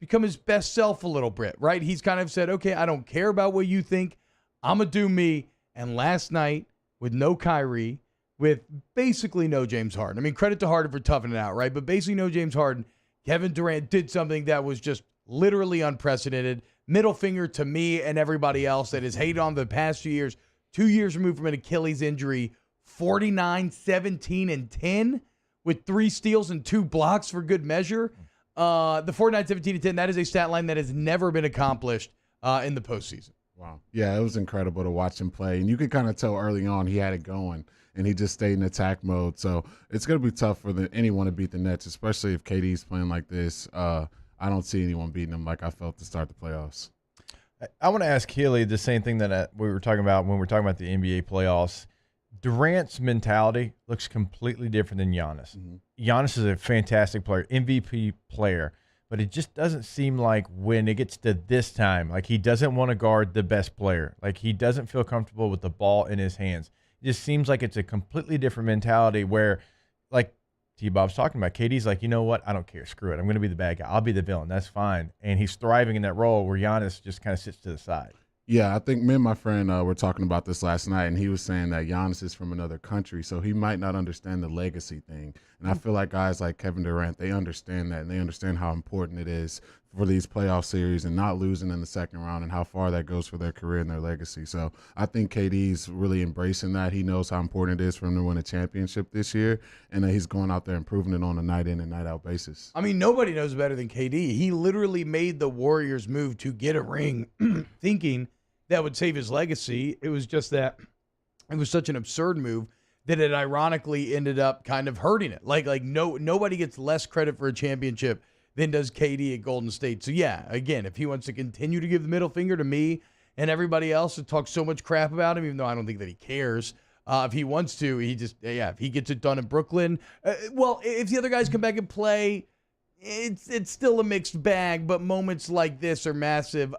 become his best self a little bit, right? He's kind of said, okay, I don't care about what you think. I'm going to do me. And last night, with no Kyrie, with basically no James Harden. I mean, credit to Harden for toughing it out, right? But basically no James Harden. Kevin Durant did something that was just literally unprecedented. Middle finger to me and everybody else that has hated on the past few years. 2 years removed from an Achilles injury. 49, 17, and 10 with 3 steals and 2 blocks for good measure. the 49 17-10, that is a stat line that has never been accomplished in the postseason. Wow. Yeah, it was incredible to watch him play. And you could kind of tell early on he had it going, and he just stayed in attack mode. So it's going to be tough for anyone to beat the Nets, especially if KD's playing like this. I don't see anyone beating him like I felt to start the playoffs. I want to ask Healy the same thing that we were talking about when we were talking about the NBA playoffs. Durant's mentality looks completely different than Giannis. Giannis is a fantastic player, MVP player. But it just doesn't seem like when it gets to this time, like he doesn't want to guard the best player. Like he doesn't feel comfortable with the ball in his hands. It just seems like it's a completely different mentality where, like T-Bob's talking about, KD's like, you know what? I don't care. Screw it. I'm going to be the bad guy. I'll be the villain. That's fine. And he's thriving in that role where Giannis just kind of sits to the side. Yeah, I think me and my friend were talking about this last night, and he was saying that Giannis is from another country, so he might not understand the legacy thing. And I feel like guys like Kevin Durant, they understand that, and they understand how important it is for these playoff series and not losing in the second round and how far that goes for their career and their legacy. So I think KD's really embracing that. He knows how important it is for him to win a championship this year, and he's going out there and proving it on a night-in and night-out basis. I mean, nobody knows better than KD. He literally made the Warriors move to get a ring thinking that would save his legacy. It was just that it was such an absurd move that it ironically ended up kind of hurting it. Nobody gets less credit for a championship than does KD at Golden State. So yeah, again, if he wants to continue to give the middle finger to me and everybody else that talks so much crap about him, even though I don't think that he cares, if he wants to, if he gets it done in Brooklyn. If the other guys come back and play, it's still a mixed bag, but moments like this are massive.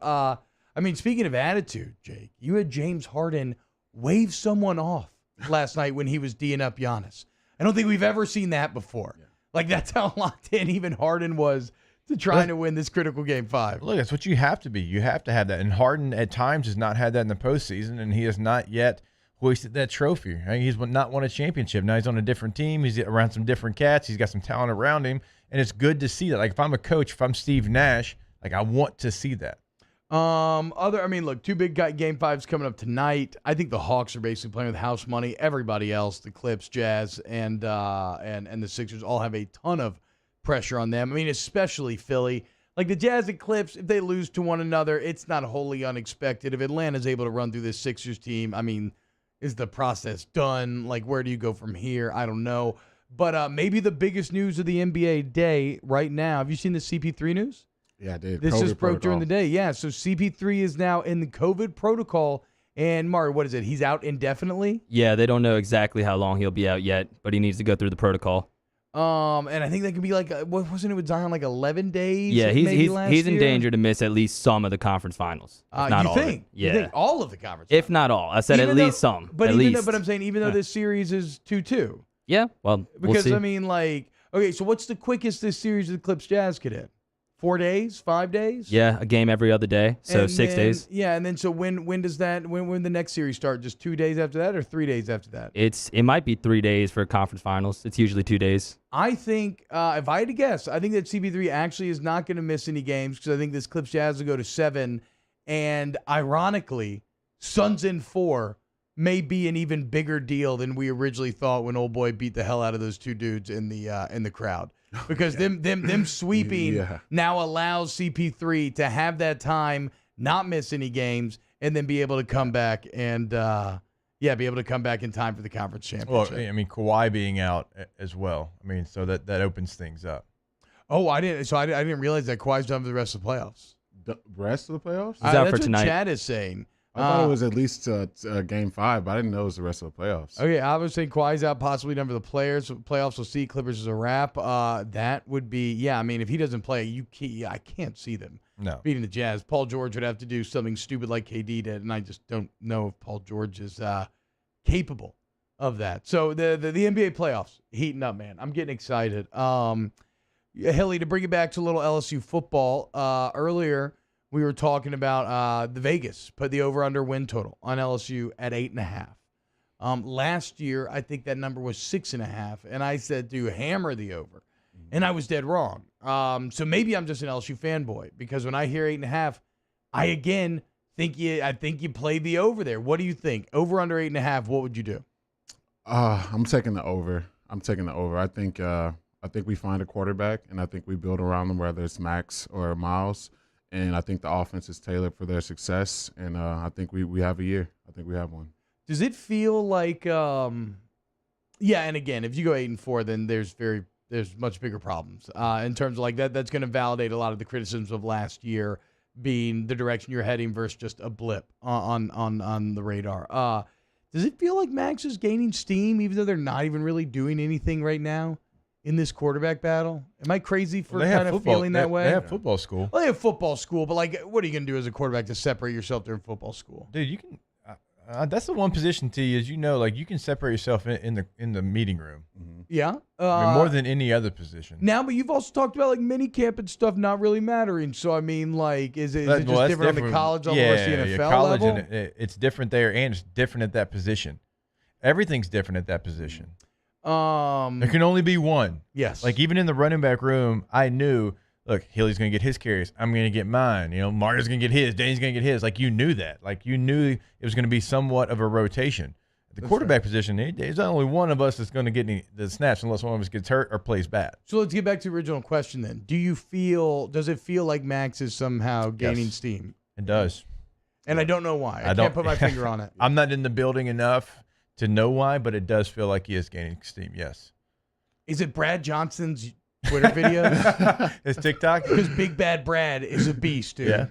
I mean, speaking of attitude, Jake, you had James Harden wave someone off last night when he was D'ing up Giannis. I don't think we've ever seen that before. Yeah. Like, that's how locked in even Harden was to trying to win this critical Game 5. Look, that's what you have to be. You have to have that. And Harden at times has not had that in the postseason, and he has not yet hoisted that trophy. I mean, he's not won a championship. Now he's on a different team. He's around some different cats. He's got some talent around him, and it's good to see that. Like, if I'm a coach, if I'm Steve Nash, like, I want to see that. Look, two big Game 5s coming up tonight. I think the Hawks are basically playing with house money. Everybody else, the Clips, Jazz, and the Sixers all have a ton of pressure on them. I mean, especially Philly. Like the Jazz and Clips, if they lose to one another, it's not wholly unexpected. If Atlanta's able to run through this Sixers team, I mean, is the process done? Like, where do you go from here? I don't know. But maybe the biggest news of the NBA day right now. Have you seen the CP3 news? Yeah, I did. This COVID just broke protocol. during the day. Yeah, so CP3 is now in the COVID protocol. And, Mario, what is it? He's out indefinitely? Yeah, they don't know exactly how long he'll be out yet, but he needs to go through the protocol. And I think that could be like, wasn't it with Zion, like 11 days? Yeah, he's in year? danger to miss at least some of the conference finals. If not you all think? Of it. Yeah. You think all of the conference If not all. I said Even at though- least some. But at even least. though, but I'm saying even though this series is 2-2. Yeah, well, we'll Because, see. I mean, like, okay, so what's the quickest this series of the Clips Jazz could hit? 4 days? 5 days? Yeah, a game every other day, so And 6 then- days. Yeah, and then so when does that, when the next series start? Just 2 days after that or 3 days after that? It might be 3 days for conference finals. It's usually 2 days. I think, if I had to guess, I think that CP3 actually is not going to miss any games because I think this Clips Jazz will go to 7. And ironically, Suns in 4 may be an even bigger deal than we originally thought when old boy beat the hell out of those two dudes in the crowd. Because them sweeping now allows CP3 to have that time, not miss any games, and then be able to come back and be able to come back in time for the conference championship. Well, I mean, Kawhi being out as well. I mean, so that opens things up. Oh, I didn't realize that Kawhi's done for the rest of the playoffs. The rest of the playoffs? He's out that's for tonight. what Chad is saying. I thought it was at least Game 5, but I didn't know it was the rest of the playoffs. Okay, I was saying Kawhi's out, possibly done for the playoffs. We'll see. Clippers is a wrap. That would be, I mean, if he doesn't play, I can't see them beating the Jazz. Paul George would have to do something stupid like KD did, and I just don't know if Paul George is capable of that. So the NBA playoffs heating up, man. I'm getting excited. Hilly, to bring it back to a little LSU football, earlier we were talking about the Vegas, put the over-under win total on LSU at 8.5. Last year, I think that number was 6.5, and I said to hammer the over, and I was dead wrong. So maybe I'm just an LSU fanboy, because when I hear 8.5, I again think you play the over there. What do you think? Over under 8.5, what would you do? I'm taking the over. I think I think we find a quarterback, and I think we build around them, whether it's Max or Miles. And I think the offense is tailored for their success. And I think we have a year. I think we have one. Does it feel like, yeah, and again, if you go 8-4, then there's much bigger problems in terms of like that. That's going to validate a lot of the criticisms of last year being the direction you're heading versus just a blip on the radar. Does it feel like Max is gaining steam, even though they're not even really doing anything right now in this quarterback battle? Am I crazy for kind of feeling that way? They have football school. Well, they have football school, but like, what are you going to do as a quarterback to separate yourself during football school? Dude, you can. That's the one position, T, is like you can separate yourself in the meeting room. Mm-hmm. Yeah, I mean, more than any other position. Now, but you've also talked about like mini camp and stuff not really mattering. So I mean, like, is it just different on the college level versus the NFL college level? And it's different there, and it's different at that position. Everything's different at that position. There can only be one. Yes. Like even in the running back room, I knew. Look, Hilly's going to get his carries. I'm going to get mine. Mario's going to get his. Danny's going to get his. Like, you knew that. Like, you knew it was going to be somewhat of a rotation. The quarterback position, there's only one of us that's going to get the snaps unless one of us gets hurt or plays bad. So let's get back to the original question then. Does it feel like Max is somehow gaining steam? It does. And I don't know why. I can't put my finger on it. I'm not in the building enough to know why, but it does feel like he is gaining steam, yes. Is it Brad Johnson's Twitter video? His TikTok? Because Big Bad Brad is a beast, dude. Yeah.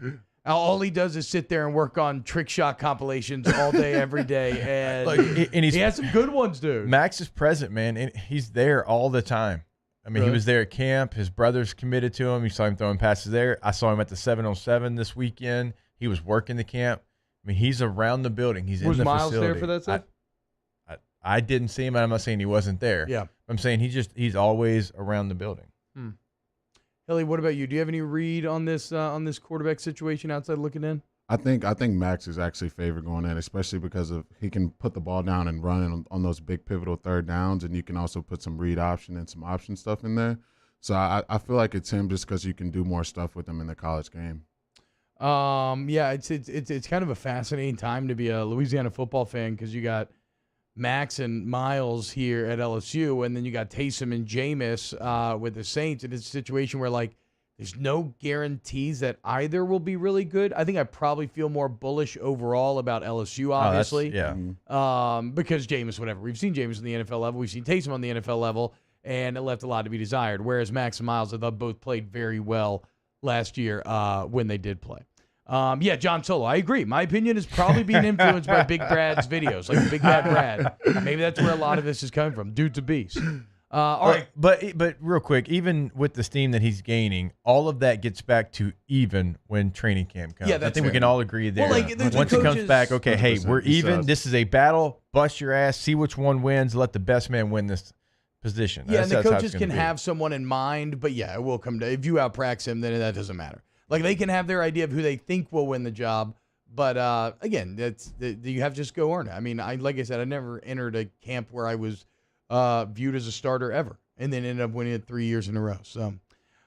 All he does is sit there and work on trick shot compilations all day, every day. And, he has some good ones, dude. Max is present, man. And he's there all the time. I mean, he was there at camp. His brother's committed to him. You saw him throwing passes there. I saw him at the 7-on-7 this weekend. He was working the camp. I mean, he's around the building. He's in the Miles facility. there for that stuff? I didn't see him, and I'm not saying he wasn't there. Yeah. I'm saying he's always around the building. Hilly, what about you? Do you have any read on this quarterback situation outside looking in? I think Max is actually favored going in, especially because he can put the ball down and run on those big pivotal third downs, and you can also put some read option and some option stuff in there. So I feel like it's him just because you can do more stuff with him in the college game. Yeah, it's kind of a fascinating time to be a Louisiana football fan because you got Max and Miles here at LSU, and then you got Taysom and Jameis with the Saints. And it's a situation where, like, there's no guarantees that either will be really good. I think I probably feel more bullish overall about LSU, obviously. Because Jameis, whatever. We've seen Jameis on the NFL level. We've seen Taysom on the NFL level, and it left a lot to be desired. Whereas Max and Miles, I thought both played very well last year when they did play. Yeah, John Solo, I agree. My opinion is probably being influenced by Big Brad's videos, like Big Bad Brad. Maybe that's where a lot of this is coming from. Dude's a beast. All right. But real quick, even with the steam that he's gaining, all of that gets back to even when training camp comes. Yeah, I that's think we fair. can all agree there. Well, like, once it comes back, okay, hey, 100%. we're even. This is a battle. Bust your ass. See which one wins. Let the best man win this position. Yeah, and the That's how it's coaches gonna can be. have someone in mind, but yeah, it will come to if you outpractice him, then that doesn't matter. Like, they can have their idea of who they think will win the job, but again, you have to just go earn it. I mean, like I said, I never entered a camp where I was viewed as a starter ever, and then ended up winning it 3 years in a row. So,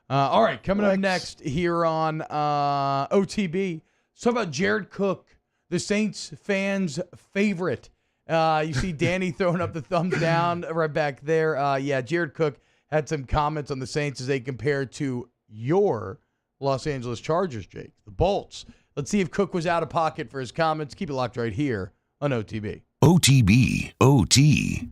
all right, coming up next here on OTB, let's talk about Jared Cook, the Saints fans' favorite. You see Danny throwing up the thumbs down right back there. Yeah, Jared Cook had some comments on the Saints as they compare to your Los Angeles Chargers, Jake, the Bolts. Let's see if Cook was out of pocket for his comments. Keep it locked right here on OTB. OTB, OT.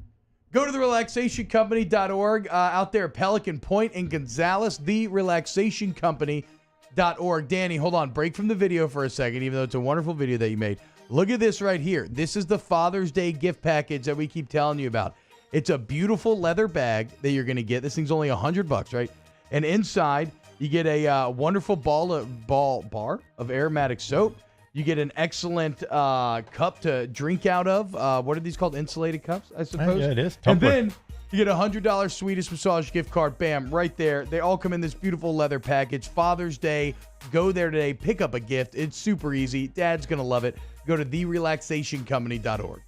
Go to therelaxationcompany.org out there at Pelican Point and Gonzales, therelaxationcompany.org. Danny, hold on. Break from the video for a second, even though it's a wonderful video that you made. Look at this right here. This is the Father's Day gift package that we keep telling you about. It's a beautiful leather bag that you're going to get. This thing's only $100, right? And inside, you get a wonderful bar of aromatic soap. You get an excellent cup to drink out of. What are these called? Insulated cups, I suppose? Yeah, it is. And Tumbler. then you get a $100 Swedish massage gift card. Bam, right there. They all come in this beautiful leather package. Father's Day. Go there today. Pick up a gift. It's super easy. Dad's going to love it. Go to therelaxationcompany.org.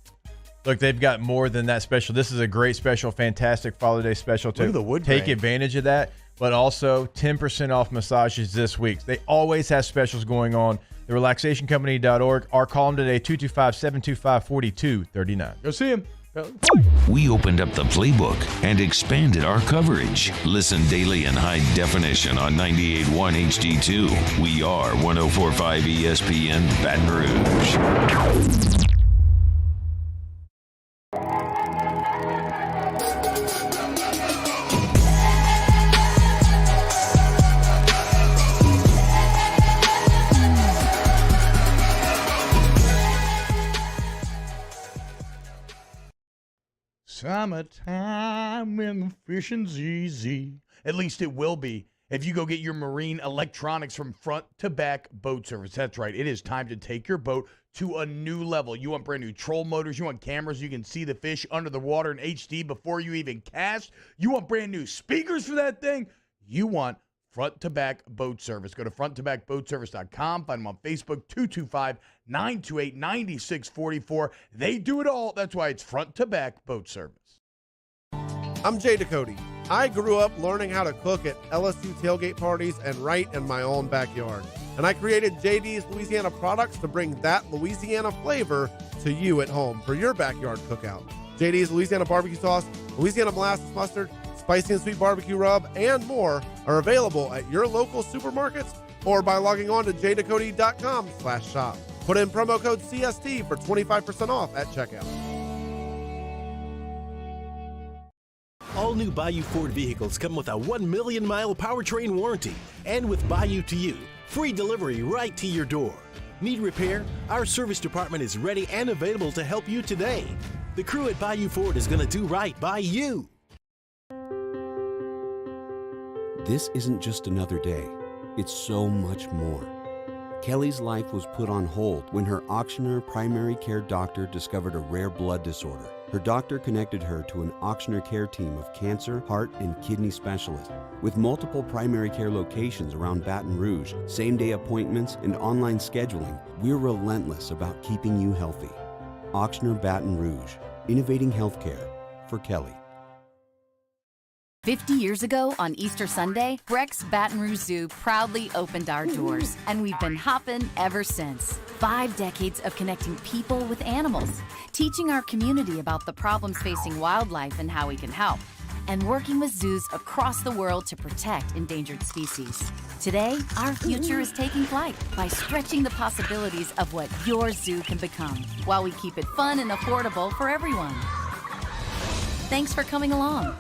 Look, they've got more than that special. This is a great special, fantastic Father's Day special. Look at the wood Take grain. advantage of that, but also 10% off massages this week. They always have specials going on. TheRelaxationCompany.org. Or call them today, 225-725-4239. Go see him. We opened up the playbook and expanded our coverage. Listen daily in high definition on 98.1 HD2. We are 104.5 ESPN Baton Rouge. Summertime when the fishing's easy. At least it will be if you go get your marine electronics from Front to Back Boat Service. That's right. It is time to take your boat to a new level. You want brand new troll motors. You want cameras you can see the fish under the water in HD before you even cast. You want brand new speakers for that thing. You want Front to Back Boat Service. Go to fronttobackboatservice.com. Find them on Facebook, 225-928-9644. They do it all. That's why it's Front to Back Boat Service. I'm Jay Ducote. I grew up learning how to cook at LSU tailgate parties and right in my own backyard. And I created JD's Louisiana products to bring that Louisiana flavor to you at home for your backyard cookout. JD's Louisiana barbecue sauce, Louisiana molasses mustard, spicy and sweet barbecue rub, and more are available at your local supermarkets or by logging on to jducote.com/shop. Put in promo code CST for 25% off at checkout. All new Bayou Ford vehicles come with a 1 million mile powertrain warranty. And with Bayou to You, free delivery right to your door. Need repair? Our service department is ready and available to help you today. The crew at Bayou Ford is going to do right by you. This isn't just another day. It's so much more. Kelly's life was put on hold when her auctioneer primary care doctor discovered a rare blood disorder. Her doctor connected her to an auctioneer care team of cancer, heart, and kidney specialists. With multiple primary care locations around Baton Rouge, same-day appointments, and online scheduling, we're relentless about keeping you healthy. Auctioneer Baton Rouge, innovating healthcare for Kelly. 50 years ago on Easter Sunday, Breck's Baton Rouge Zoo proudly opened our doors, and we've been hopping ever since. 5 decades of connecting people with animals, teaching our community about the problems facing wildlife and how we can help, and working with zoos across the world to protect endangered species. Today, our future is taking flight by stretching the possibilities of what your zoo can become, while we keep it fun and affordable for everyone. Thanks for coming along.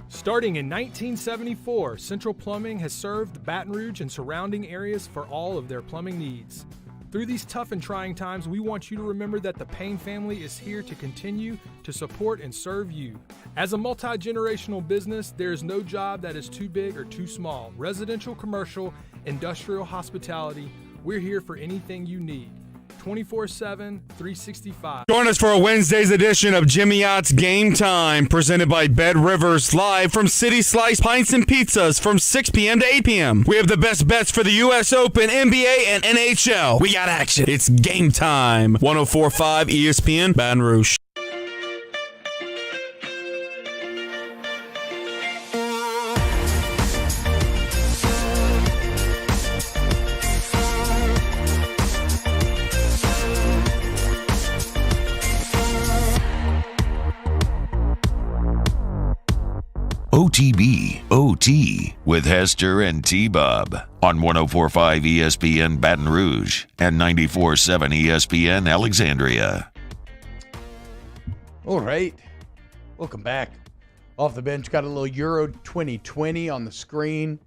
Starting in 1974, Central Plumbing has served Baton Rouge and surrounding areas for all of their plumbing needs. Through these tough and trying times, we want you to remember that the Payne family is here to continue to support and serve you. As a multi-generational business, there is no job that is too big or too small. Residential, commercial, industrial, hospitality, we're here for anything you need. 24/7, 365. Join us for a Wednesday's edition of Jimmy Ott's Game Time, presented by Bed Rivers, live from City Slice Pints and Pizzas from 6 p.m. to 8 p.m. We have the best bets for the U.S. Open, NBA, and NHL. We got action. It's Game Time. 104.5 ESPN Baton Rouge. OTB OT with Hester and T-Bob on 104.5 ESPN Baton Rouge and 94.7 ESPN Alexandria. All right. Welcome back. Off the bench, got a little Euro 2020 on the screen.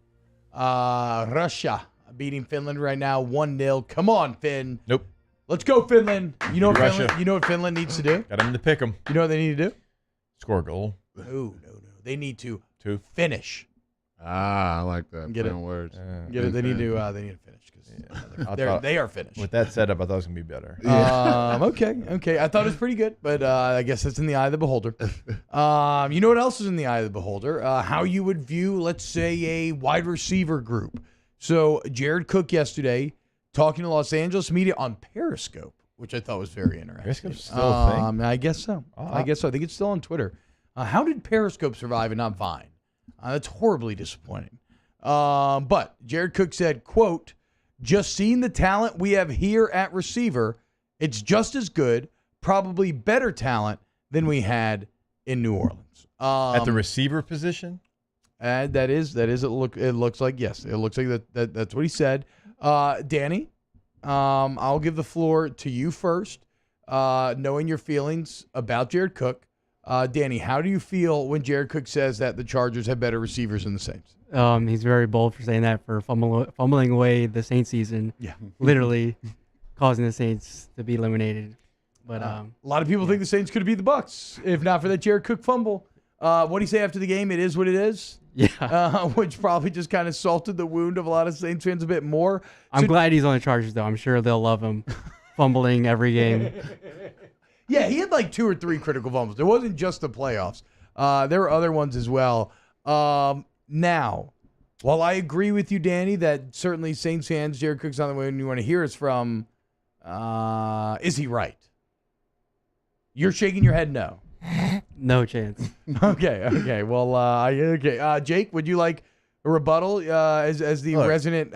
Russia beating Finland right now 1-0. Come on, Finn. Nope. Let's go, Finland. You know what Russia. Finland, you know what Finland needs to do? Got them to pick them. You know what they need to do? Score a goal. No. They need to Two. Finish. I like that. Get it? Playing words. Get it? They need to finish because they are finished. With that setup, I thought it was gonna be better. Okay. I thought it was pretty good, but I guess it's in the eye of the beholder. You know what else is in the eye of the beholder? How you would view, let's say, a wide receiver group. So Jared Cook yesterday talking to Los Angeles media on Periscope, which I thought was very interesting. Periscope's still a thing? I guess so. I think it's still on Twitter. How did Periscope survive and not Vine? That's horribly disappointing. But Jared Cook said, quote, "Just seeing the talent we have here at receiver, it's just as good, probably better talent than we had in New Orleans. At the receiver position? And that is it looks like, yes. It looks like that's what he said. Danny, I'll give the floor to you first. Knowing your feelings about Jared Cook. Danny, how do you feel when Jared Cook says that the Chargers have better receivers than the Saints? He's very bold for saying that, for fumbling away the Saints season. Yeah. Literally causing the Saints to be eliminated. But a lot of people think the Saints could have beat the Bucs if not for that Jared Cook fumble. What do you say after the game? It is what it is. Yeah. Which probably just kind of salted the wound of a lot of Saints fans a bit more. I'm glad he's on the Chargers, though. I'm sure they'll love him fumbling every game. Yeah, he had like 2 or 3 critical fumbles. It wasn't just the playoffs. There were other ones as well. Now, while I agree with you, Danny, that certainly Saints fans, Jared Cook's not the one you want to hear us from, is he right? You're shaking your head no. No chance. Okay. Well, Jake, would you like a rebuttal as the resident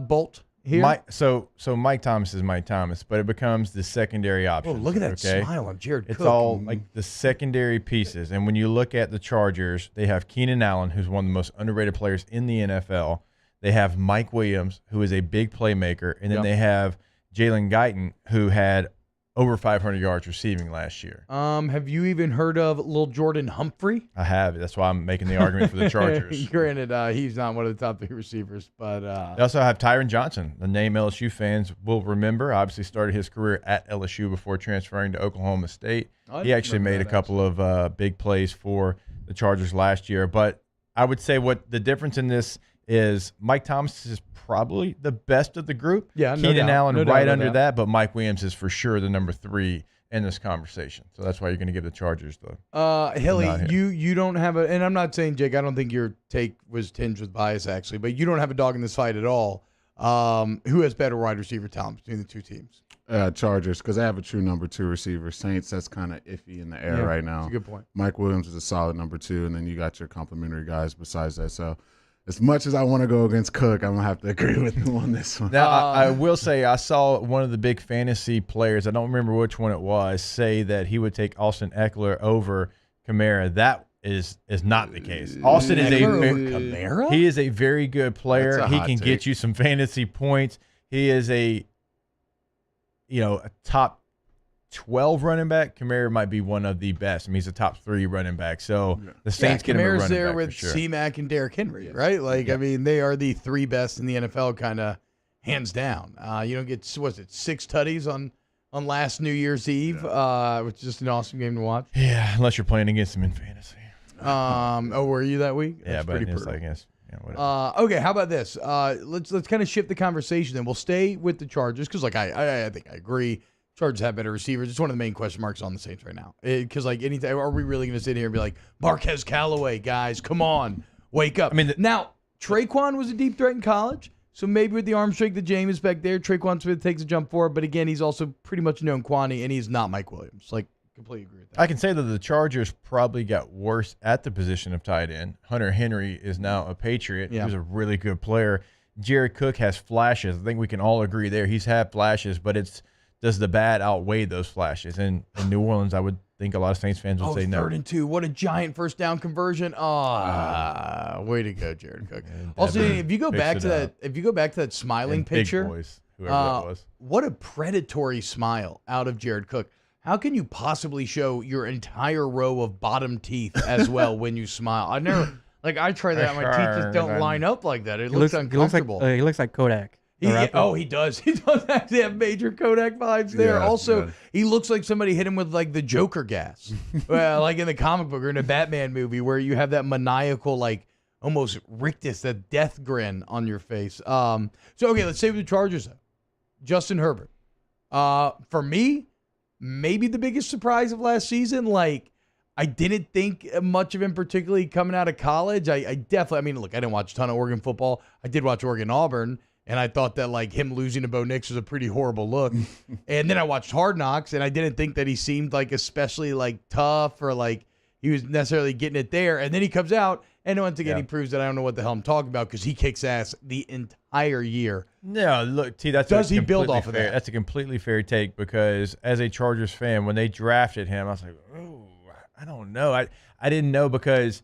Bolt here? So Mike Thomas is Mike Thomas, but it becomes the secondary option. Oh, look at that smile on Jared Cook. It's all like the secondary pieces. And when you look at the Chargers, they have Keenan Allen, who's one of the most underrated players in the NFL. They have Mike Williams, who is a big playmaker. And then they have Jalen Guyton, who had over 500 yards receiving last year. Have you even heard of Lil Jordan Humphrey? I have. That's why I'm making the argument for the Chargers. Granted, he's not one of the top 3 receivers, but they also have Tyron Johnson, the name LSU fans will remember. Obviously started his career at LSU before transferring to Oklahoma State. He actually made a couple of big plays for the Chargers last year. But I would say what the difference in this is, Mike Thomas is probably the best of the group. Yeah, Keenan Allen right under that, but Mike Williams is for sure the number 3 in this conversation. So that's why you're going to give the Chargers the Hilly, you don't have a, and I'm not saying, Jake, I don't think your take was tinged with bias actually, but you don't have a dog in this fight at all. Who has better wide receiver talent between the 2 teams? Chargers, because they have a true number 2 receiver. Saints, that's kind of iffy in the air right now. That's a good point. Mike Williams is a solid number 2, and then you got your complimentary guys besides that. So as much as I want to go against Cook, I'm going to have to agree with him on this one. Now, I will say I saw one of the big fantasy players, I don't remember which one it was, say that he would take Austin Eckler over Kamara. That is not the case. Austin is Kamara? He is a very good player. He can get you some fantasy points. He is a top 12 running back. Kamara might be one of the best. I mean, he's a top 3 running back. So the Saints get him a running back. Kamara's there with for sure. C-Mac and Derrick Henry, right? Like, I mean, they are the 3 best in the NFL, kind of hands down. You don't get, 6 tutties on last New Year's Eve, which is just an awesome game to watch. Yeah, unless you're playing against him in fantasy. Were you that week? Yeah, That's but pretty it's brutal. like, yes. Whatever. Okay, how about this? Let's kind of shift the conversation, and we'll stay with the Chargers because, like, I think I agree. Chargers have better receivers. It's one of the main question marks on the Saints right now. Because, like, anytime, are we really going to sit here and be like, Marquez Callaway, guys, come on, wake up? I mean, now, Traquan was a deep threat in college, so maybe with the arm strength of Jameis back there, Traquan Smith takes a jump forward. But again, he's also pretty much a known quantity, and he's not Mike Williams. Like, completely agree with that. I can say that the Chargers probably got worse at the position of tight end. Hunter Henry is now a Patriot. He was a really good player. Jared Cook has flashes. I think we can all agree there. He's had flashes, but does the bad outweigh those flashes? And in New Orleans, I would think a lot of Saints fans would say no. 3rd and 2. What a giant first down conversion. Way to go, Jared Cook. Also, if you go back to that smiling picture, Big Boys, whoever that was. What a predatory smile out of Jared Cook. How can you possibly show your entire row of bottom teeth as well when you smile? I never, I try that. My teeth just don't line up like that. It looks uncomfortable. He looks like Kodak. He does. He does actually have major Kodak vibes there. He looks like somebody hit him with like the Joker gas, like in the comic book or in a Batman movie, where you have that maniacal, like almost rictus, that death grin on your face. Let's say with the Chargers though. Justin Herbert. For me, maybe the biggest surprise of last season. Like, I didn't think much of him, particularly coming out of college. I definitely, look, I didn't watch a ton of Oregon football. I did watch Oregon-Auburn, and I thought that, like, him losing to Bo Nix was a pretty horrible look. And then I watched Hard Knocks, and I didn't think that he seemed, like, especially, like, tough or, like, he was necessarily getting it there. And then he comes out, And once again, he proves that I don't know what the hell I'm talking about because he kicks ass the entire year. No, look, T, that's Does he build off of fair, that? That's a completely fair take because as a Chargers fan, when they drafted him, I was like, oh, I don't know. I didn't know because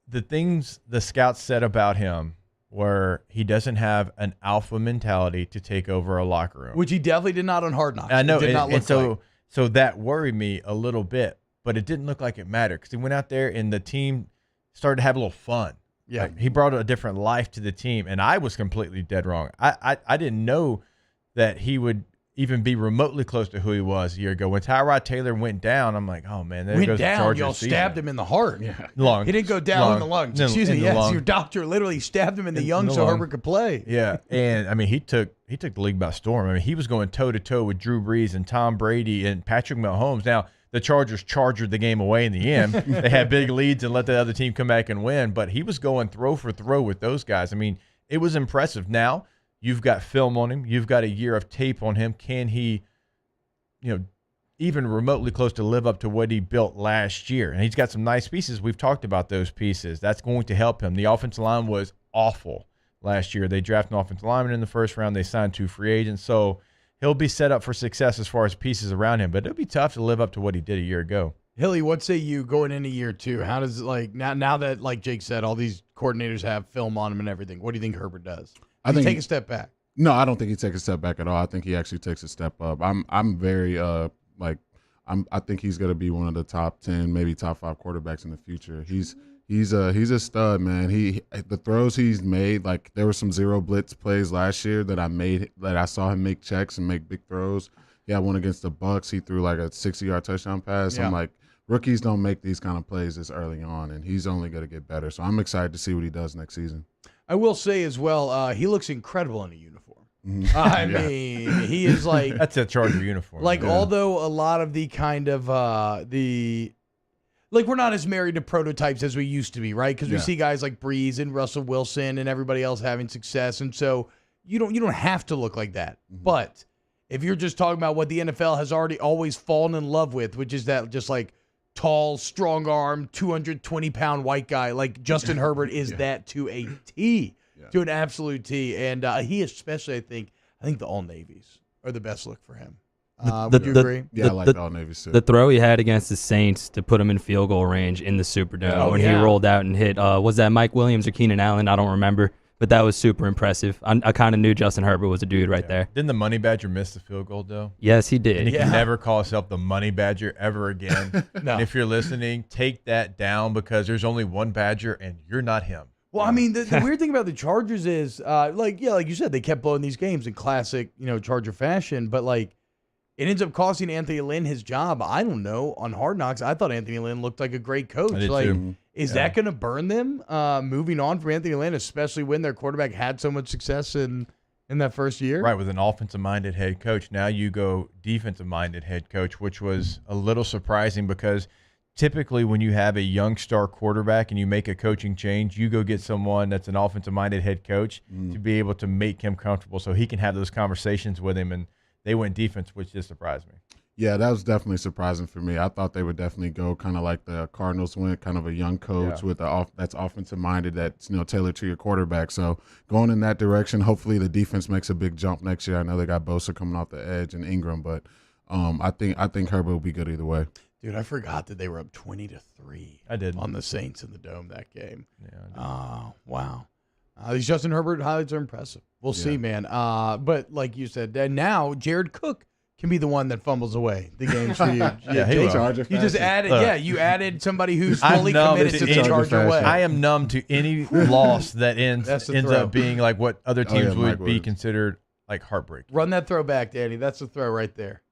the things the scouts said about him were he doesn't have an alpha mentality to take over a locker room. Which he definitely did not on Hard Knocks. I know, It did not look like. So that worried me a little bit, but it didn't look like it mattered because he went out there and the team started to have a little fun. Yeah. Like, he brought a different life to the team, and I was completely dead wrong. I didn't know that he would even be remotely close to who he was a year ago. When Tyrod Taylor went down, I'm like, oh, man, there Went goes the down, Chargers y'all season. stabbed him in the heart. Yeah. Lung. He didn't go down in the lungs. Excuse me. In the Yes, lung. your doctor literally stabbed him in the In lung the so lung. Herbert could play. Yeah, and I mean he took the league by storm. I mean he was going toe to toe with Drew Brees and Tom Brady and Patrick Mahomes. Now the Chargers chargered the game away in the end. They had big leads and let the other team come back and win, but he was going throw for throw with those guys. I mean it was impressive. Now you've got film on him. You've got a year of tape on him. Can he, even remotely close to live up to what he built last year? And he's got some nice pieces. We've talked about those pieces. That's going to help him. The offensive line was awful last year. They drafted an offensive lineman in the first round. They signed 2 free agents. So he'll be set up for success as far as pieces around him. But it'll be tough to live up to what he did a year ago. Hilly, what say you going into year 2? How does it now that, like Jake said, all these coordinators have film on him and everything, what do you think Herbert does? I think take a step back. No, I don't think he takes a step back at all. I think he actually takes a step up. I'm very I think he's going to be one of the top 10, maybe top 5 quarterbacks in the future. He's a stud, man. The throws he's made, like there were some zero blitz plays last year that I saw him make checks and make big throws. He had one against the Bucs. He threw like a 60-yard touchdown pass. Yeah. I'm like, rookies don't make these kind of plays this early on, and he's only going to get better. So I'm excited to see what he does next season. I will say as well, he looks incredible in a uniform. Yeah. Mean, he is like That's a Charger uniform. Like although a lot of the kind of we're not as married to prototypes as we used to be, right? Because we see guys like Breeze and Russell Wilson and everybody else having success, and so you don't have to look like that. But if you're just talking about what the NFL has always fallen in love with, which is that just like tall, strong arm, 220-pound white guy, like Justin Herbert is that to a T. To an absolute T, and he especially, I think the All Navies are the best look for him. Would you agree? Yeah, I like the All Navies too. The throw he had against the Saints to put him in field goal range in the Superdome when he rolled out and hit, was that Mike Williams or Keenan Allen? I don't remember, but that was super impressive. I kind of knew Justin Herbert was a dude right there. Didn't the Money Badger miss the field goal, though? Yes, he did. And he can never call himself the Money Badger ever again. No. And if you're listening, take that down because there's only one Badger and you're not him. Well, I mean, the weird thing about the Chargers is, like you said, they kept blowing these games in classic, Charger fashion. But it ends up costing Anthony Lynn his job. I don't know. On Hard Knocks, I thought Anthony Lynn looked like a great coach. I did too. Is that going to burn them moving on from Anthony Lynn, especially when their quarterback had so much success in that first year? Right, with an offensive-minded head coach. Now you go defensive-minded head coach, which was a little surprising because typically when you have a young star quarterback and you make a coaching change, you go get someone that's an offensive-minded head coach to be able to make him comfortable so he can have those conversations with him. And they went defense, which just surprised me. Yeah, that was definitely surprising for me. I thought they would definitely go kind of like the Cardinals went, kind of a young coach with that's offensive-minded, that's tailored to your quarterback. So going in that direction, hopefully the defense makes a big jump next year. I know they got Bosa coming off the edge and Ingram, but I think Herbert will be good either way. Dude, I forgot that they were up 20-3. I did on the Saints in the Dome that game. Yeah. Oh, wow. These Justin Herbert highlights are impressive. We'll see, man. But like you said, now Jared Cook can be the one that fumbles away the games for you. You just added, you added somebody who's fully committed to the Charger way. I am numb to any loss that ends up being like what other teams would be considered like heartbreaking. Run that throw back, Danny. That's the throw right there.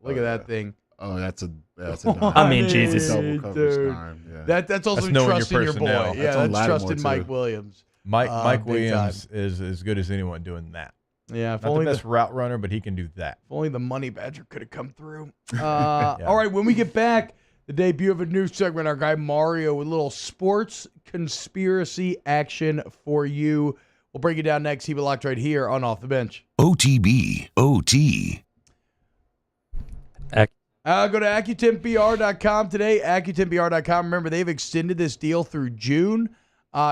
Look at that thing. Oh, that's a dime. I mean, Jesus. Double coverage time. Yeah. That's also knowing trusting your personnel. boy. Yeah, that's trusting Mike Williams. Mike big Williams is as good as anyone doing that. Yeah, if Not only the best route runner, but he can do that. If only the Money Badger could have come through. All right, when we get back, the debut of a new segment, our guy Mario with a little sports conspiracy action for you. We'll break it down next. Keep it locked right here on Off the Bench. OTB, OT. Go to AccuTempBR.com today, AccuTempBR.com. Remember, they've extended this deal through June.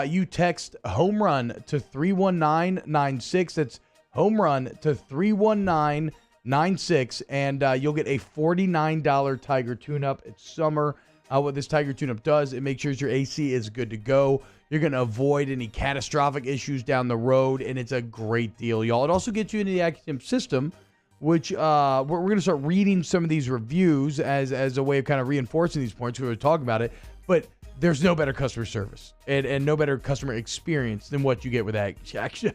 You text home run to 31996. That's home run to 31996, and you'll get a $49 Tiger tune-up. It's summer. What this Tiger tune-up does, it makes sure your AC is good to go. You're going to avoid any catastrophic issues down the road, and it's a great deal, y'all. It also gets you into the AccuTemp system, which we're going to start reading some of these reviews as a way of kind of reinforcing these points. We're going to talk about it, but there's no better customer service and no better customer experience than what you get with AccuTemp.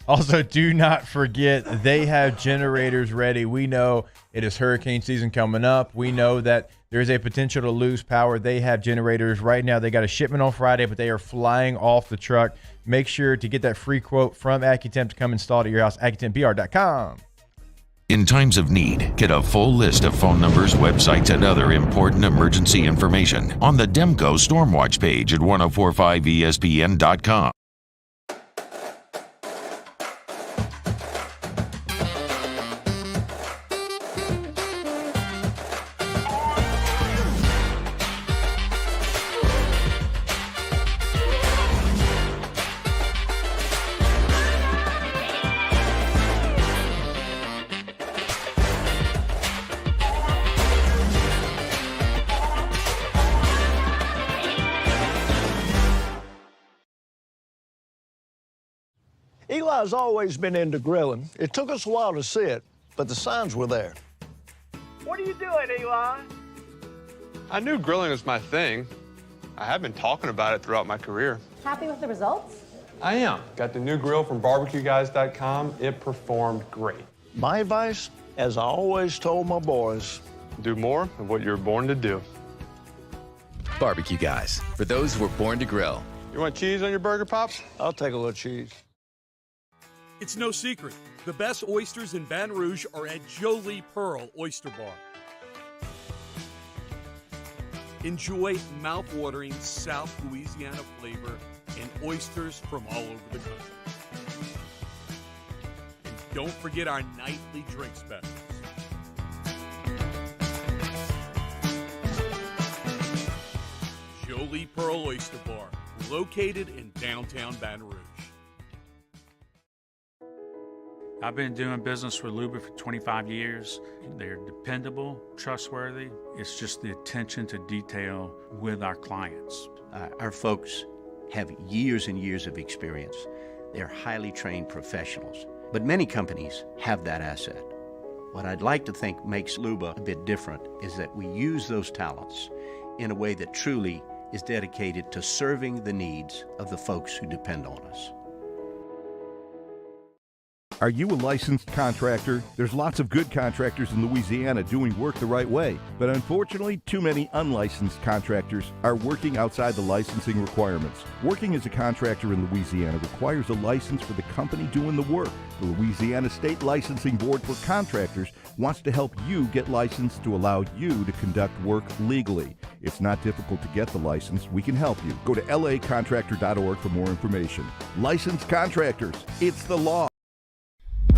Also, do not forget, they have generators ready. We know it is hurricane season coming up. We know that there's a potential to lose power. They have generators right now. They got a shipment on Friday, but they are flying off the truck. Make sure to get that free quote from AccuTemp to come install it at your house, AccuTempBR.com. In times of need, get a full list of phone numbers, websites, and other important emergency information on the Demco Stormwatch page at 1045ESPN.com. Eli's always been into grilling. It took us a while to see it, but the signs were there. What are you doing, Eli? I knew grilling was my thing. I have been talking about it throughout my career. Happy with the results? I am. Got the new grill from barbecueguys.com. It performed great. My advice, as I always told my boys, do more of what you're born to do. Barbecue Guys, for those who were born to grill. You want cheese on your burger, Pops? I'll take a little cheese. It's no secret. The best oysters in Baton Rouge are at Jolie Pearl Oyster Bar. Enjoy mouth-watering South Louisiana flavor and oysters from all over the country. And don't forget our nightly drink specials. Jolie Pearl Oyster Bar, located in downtown Baton Rouge. I've been doing business with Luba for 25 years. They're dependable, trustworthy. It's just the attention to detail with our clients. Our folks have years and years of experience. They're highly trained professionals, but many companies have that asset. What I'd like to think makes Luba a bit different is that we use those talents in a way that truly is dedicated to serving the needs of the folks who depend on us. Are you a licensed contractor? There's lots of good contractors in Louisiana doing work the right way, but unfortunately, too many unlicensed contractors are working outside the licensing requirements. Working as a contractor in Louisiana requires a license for the company doing the work. The Louisiana State Licensing Board for Contractors wants to help you get licensed to allow you to conduct work legally. It's not difficult to get the license. We can help you. Go to lacontractor.org for more information. Licensed contractors, it's the law.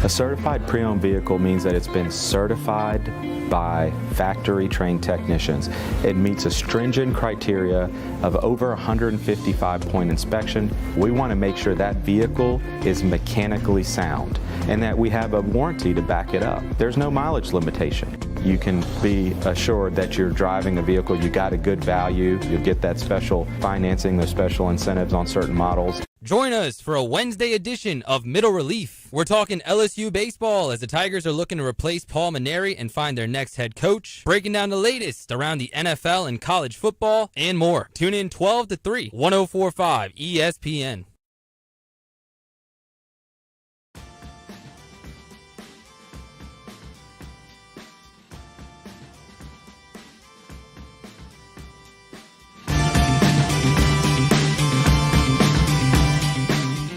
A certified pre-owned vehicle means that it's been certified by factory-trained technicians. It meets a stringent criteria of over 155-point inspection. We want to make sure that vehicle is mechanically sound and that we have a warranty to back it up. There's no mileage limitation. You can be assured that you're driving a vehicle, you got a good value, you'll get that special financing, those special incentives on certain models. Join us for a Wednesday edition of Middle Relief. We're talking LSU baseball as the Tigers are looking to replace Paul Maneri and find their next head coach, breaking down the latest around the NFL and college football, and more. Tune in 12 to 3, 1045 ESPN.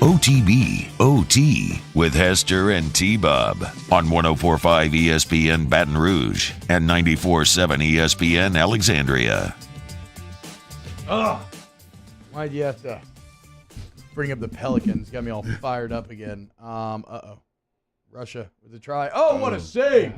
OTB OT with Hester and T-Bob on 1045 ESPN Baton Rouge and 94.7 ESPN Alexandria. Ugh. Why'd you have to bring up the Pelicans? Got me all fired up again. Uh-oh. Russia with a try. Oh, what a save.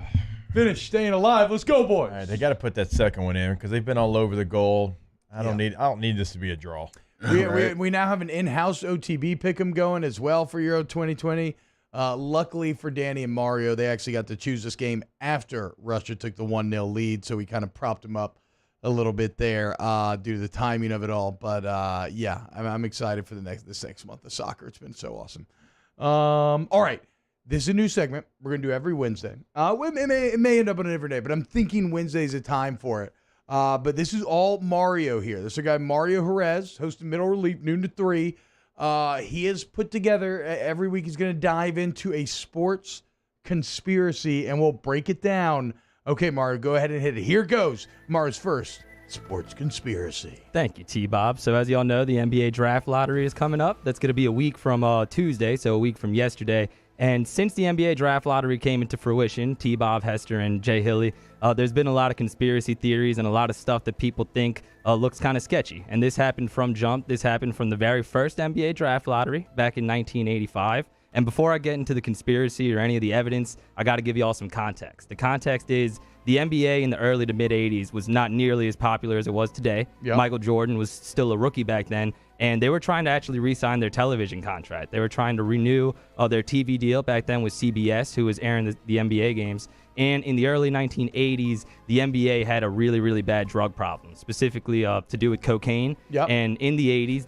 Finish staying alive. Let's go, boys. All right, they got to put that second one in because they've been all over the goal. I don't need this to be a draw. We now have an in-house OTB pick'em going as well for Euro 2020. Luckily for Danny and Mario, they actually got to choose this game after Russia took the 1-0 lead, so we kind of propped them up a little bit there due to the timing of it all. But yeah, I'm excited for this next month of soccer. It's been so awesome. All right, this is a new segment we're gonna do every Wednesday. It may end up on a different day, but I'm thinking Wednesday's a time for it. But this is all Mario here. This is a guy, Mario Jerez, hosting Middle Relief, noon to 3. He has put together, every week he's going to dive into a sports conspiracy, and we'll break it down. Okay, Mario, go ahead and hit it. Here goes. Mario's first sports conspiracy. Thank you, T-Bob. So as y'all know, the NBA draft lottery is coming up. That's going to be a week from Tuesday, so a week from yesterday. And since the NBA draft lottery came into fruition, T-Bob, Hester, and Jay Hilly, there's been a lot of conspiracy theories and a lot of stuff that people think looks kind of sketchy. And this happened from jump. This happened from the very first NBA draft lottery back in 1985. And before I get into the conspiracy or any of the evidence, I got to give you all some context. The context is the NBA in the early to mid-'80s was not nearly as popular as it was today. Yep. Michael Jordan was still a rookie back then, and they were trying to actually re-sign their television contract. They were trying to renew their TV deal back then with CBS, who was airing the NBA games. And in the early 1980s, the NBA had a really, really bad drug problem, specifically to do with cocaine. Yep. And in the 80s,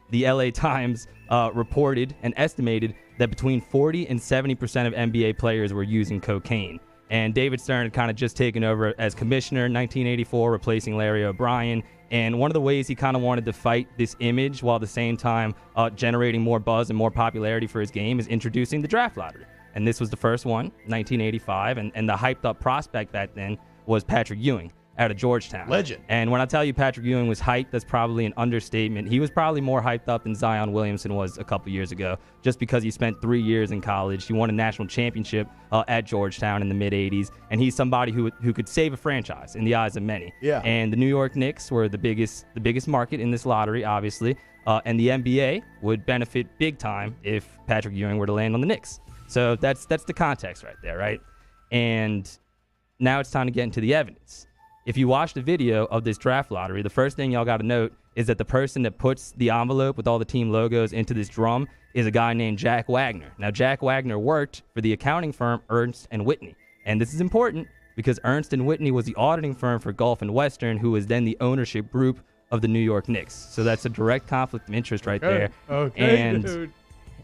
the LA Times reported and estimated that between 40 and 70% of NBA players were using cocaine. And David Stern had kind of just taken over as commissioner in 1984, replacing Larry O'Brien. And one of the ways he kind of wanted to fight this image while at the same time generating more buzz and more popularity for his game is introducing the draft lottery. And this was the first one, 1985. And the hyped-up prospect back then was Patrick Ewing out of Georgetown. Legend. And when I tell you Patrick Ewing was hyped, that's probably an understatement. He was probably more hyped up than Zion Williamson was a couple years ago, just because he spent 3 years in college. He won a national championship at Georgetown in the mid-'80s, and he's somebody who could save a franchise in the eyes of many. Yeah. And the New York Knicks were the biggest market in this lottery, obviously, and the NBA would benefit big time if Patrick Ewing were to land on the Knicks. So that's the context right there, right? And now it's time to get into the evidence. If you watch the video of this draft lottery, the first thing y'all got to note is that the person that puts the envelope with all the team logos into this drum is a guy named Jack Wagner. Now, Jack Wagner worked for the accounting firm Ernst & Whitney. And this is important because Ernst & Whitney was the auditing firm for Gulf and Western, who was then the ownership group of the New York Knicks. So that's a direct conflict of interest right there. Okay, dude.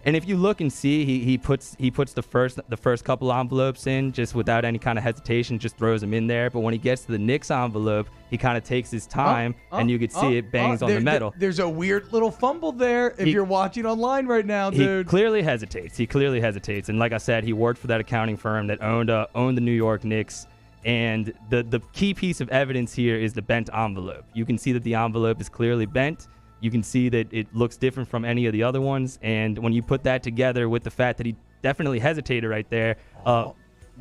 And if you look and see, he puts the first couple envelopes in just without any kind of hesitation, just throws them in there. But when he gets to the Knicks envelope, he kind of takes his time, and you could see it bangs on the metal. There's a weird little fumble there if you're watching online right now, dude. He clearly hesitates. And like I said, he worked for that accounting firm that owned the New York Knicks. And the key piece of evidence here is the bent envelope. You can see that the envelope is clearly bent. You can see that it looks different from any of the other ones. And when you put that together with the fact that he definitely hesitated right there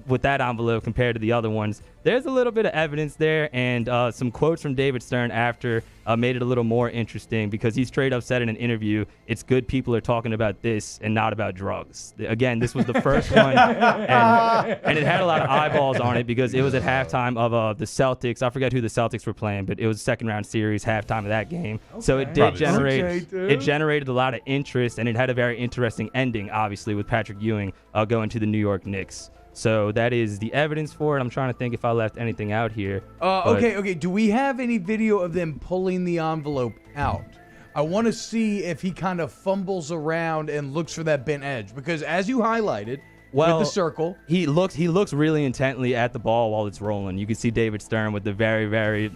with that envelope compared to the other ones, there's a little bit of evidence there. And some quotes from David Stern after made it a little more interesting because he straight up said in an interview, it's good people are talking about this and not about drugs. Again, this was the first one. And it had a lot of eyeballs on it because it was at halftime of the Celtics. I forget who the Celtics were playing, but it was a second-round series, halftime of that game. Okay. So it did generated a lot of interest, and it had a very interesting ending, obviously, with Patrick Ewing going to the New York Knicks. So that is the evidence for it. I'm trying to think if I left anything out here. Okay. Do we have any video of them pulling the envelope out? I want to see if he kind of fumbles around and looks for that bent edge. Because as you highlighted with the circle, he looks really intently at the ball while it's rolling. You can see David Stern with the very, very,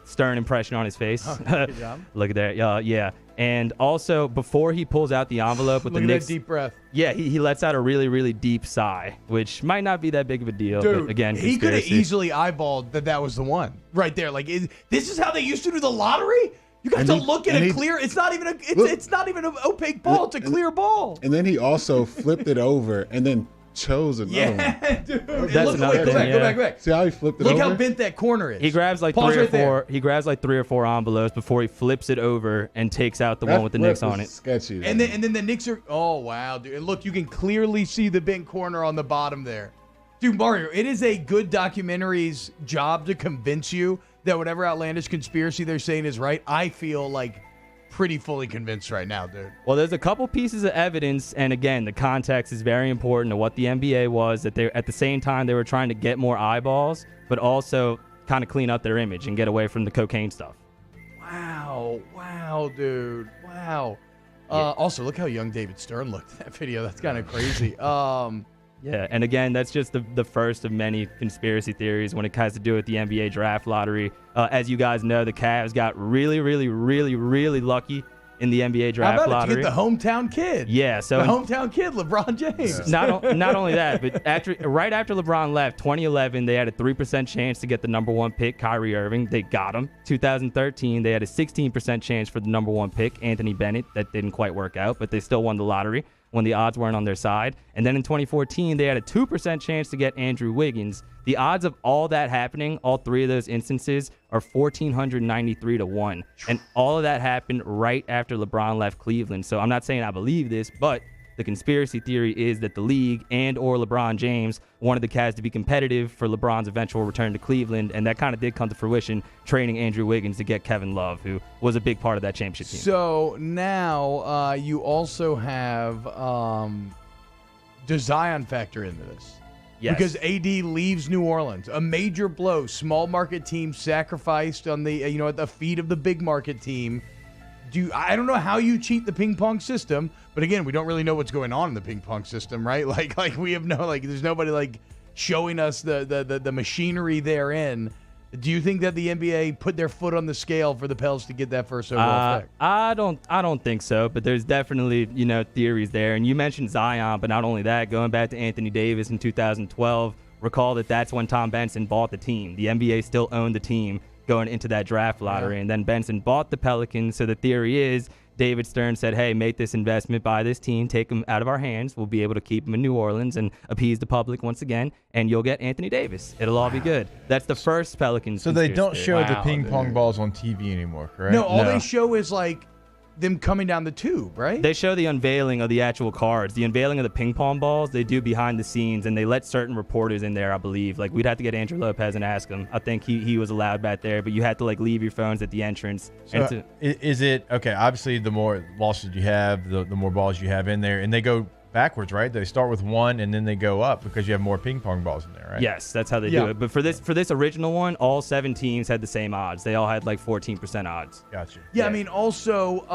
Stern impression on his face. Good job. Look at that. Yeah. And also, before he pulls out the envelope with the Knicks, that deep breath. Yeah, he lets out a really, really deep sigh, which might not be that big of a deal. Dude, but again, he could have easily eyeballed that was the one right there. Like, this is how they used to do the lottery. You got to look at a clear. It's not even it's not even an opaque ball. It's a clear ball. And then he also flipped it over and then chose another one. Yeah, dude. That's another thing. Go back. See how he flipped it over? Look how bent that corner is. He grabs like He grabs like 3 or 4 envelopes before he flips it over and takes out the one with the Knicks on it. Sketchy. And then the Knicks are. Oh wow, dude! And look, you can clearly see the bent corner on the bottom there. Dude, Mario, it is a good documentary's job to convince you that whatever outlandish conspiracy they're saying is right. I feel like pretty fully convinced right now, dude. Well, there's a couple pieces of evidence, and again, the context is very important to what the NBA was, that they at the same time they were trying to get more eyeballs, but also kind of clean up their image and get away from the cocaine stuff. Wow, dude. Wow. Also, look how young David Stern looked in that video. That's kind of crazy. Yeah, and again, that's just the first of many conspiracy theories when it has to do with the NBA draft lottery. As you guys know, the Cavs got really, really, really, really lucky in the NBA draft How about lottery. it? You get the hometown kid. Yeah, so the hometown kid, LeBron James. not only that, but right after LeBron left, 2011, they had a 3% chance to get the number 1 pick, Kyrie Irving. They got him. 2013, they had a 16% chance for the number 1 pick, Anthony Bennett. That didn't quite work out, but they still won the lottery when the odds weren't on their side. And then in 2014, they had a 2% chance to get Andrew Wiggins. The odds of all that happening, all three of those instances, are 1,493 to 1. And all of that happened right after LeBron left Cleveland. So I'm not saying I believe this, but the conspiracy theory is that the league and or LeBron James wanted the Cavs to be competitive for LeBron's eventual return to Cleveland, and that kind of did come to fruition, trading Andrew Wiggins to get Kevin Love, who was a big part of that championship team. So now you also have does Zion factor into this? Yes. Because AD leaves New Orleans, a major blow, small market team sacrificed on the at the feet of the big market team. I don't know how you cheat the ping pong system, but again, we don't really know what's going on in the ping pong system, right? Like we have there's nobody showing us the machinery therein. Do you think that the NBA put their foot on the scale for the Pels to get that first overall pick? I don't think so, but there's definitely theories there. And you mentioned Zion, but not only that, going back to Anthony Davis in 2012, recall that's when Tom Benson bought the team. The NBA still owned the team going into that draft lottery, and then Benson bought the Pelicans. So the theory is David Stern said, hey, make this investment, buy this team, take them out of our hands. We'll be able to keep them in New Orleans and appease the public once again, and you'll get Anthony Davis. It'll all be good. That's the first Pelicans. So they don't show the ping dude. pong balls on TV anymore, correct? No, all they show is them coming down the tube, right? They show the unveiling of the actual cards, the unveiling of the ping pong balls. They do behind the scenes, and they let certain reporters in there, I believe. We'd have to get Andrew Lopez and ask him. I think he was allowed back there, but you had to leave your phones at the entrance. So is it okay? Obviously, the more losses you have, the more balls you have in there, and they go backwards, right? They start with one and then they go up because you have more ping pong balls in there, right? Yes, that's how they do it. But for this original one, all 7 teams had the same odds. They all had 14% odds. Gotcha. Yeah, I mean, also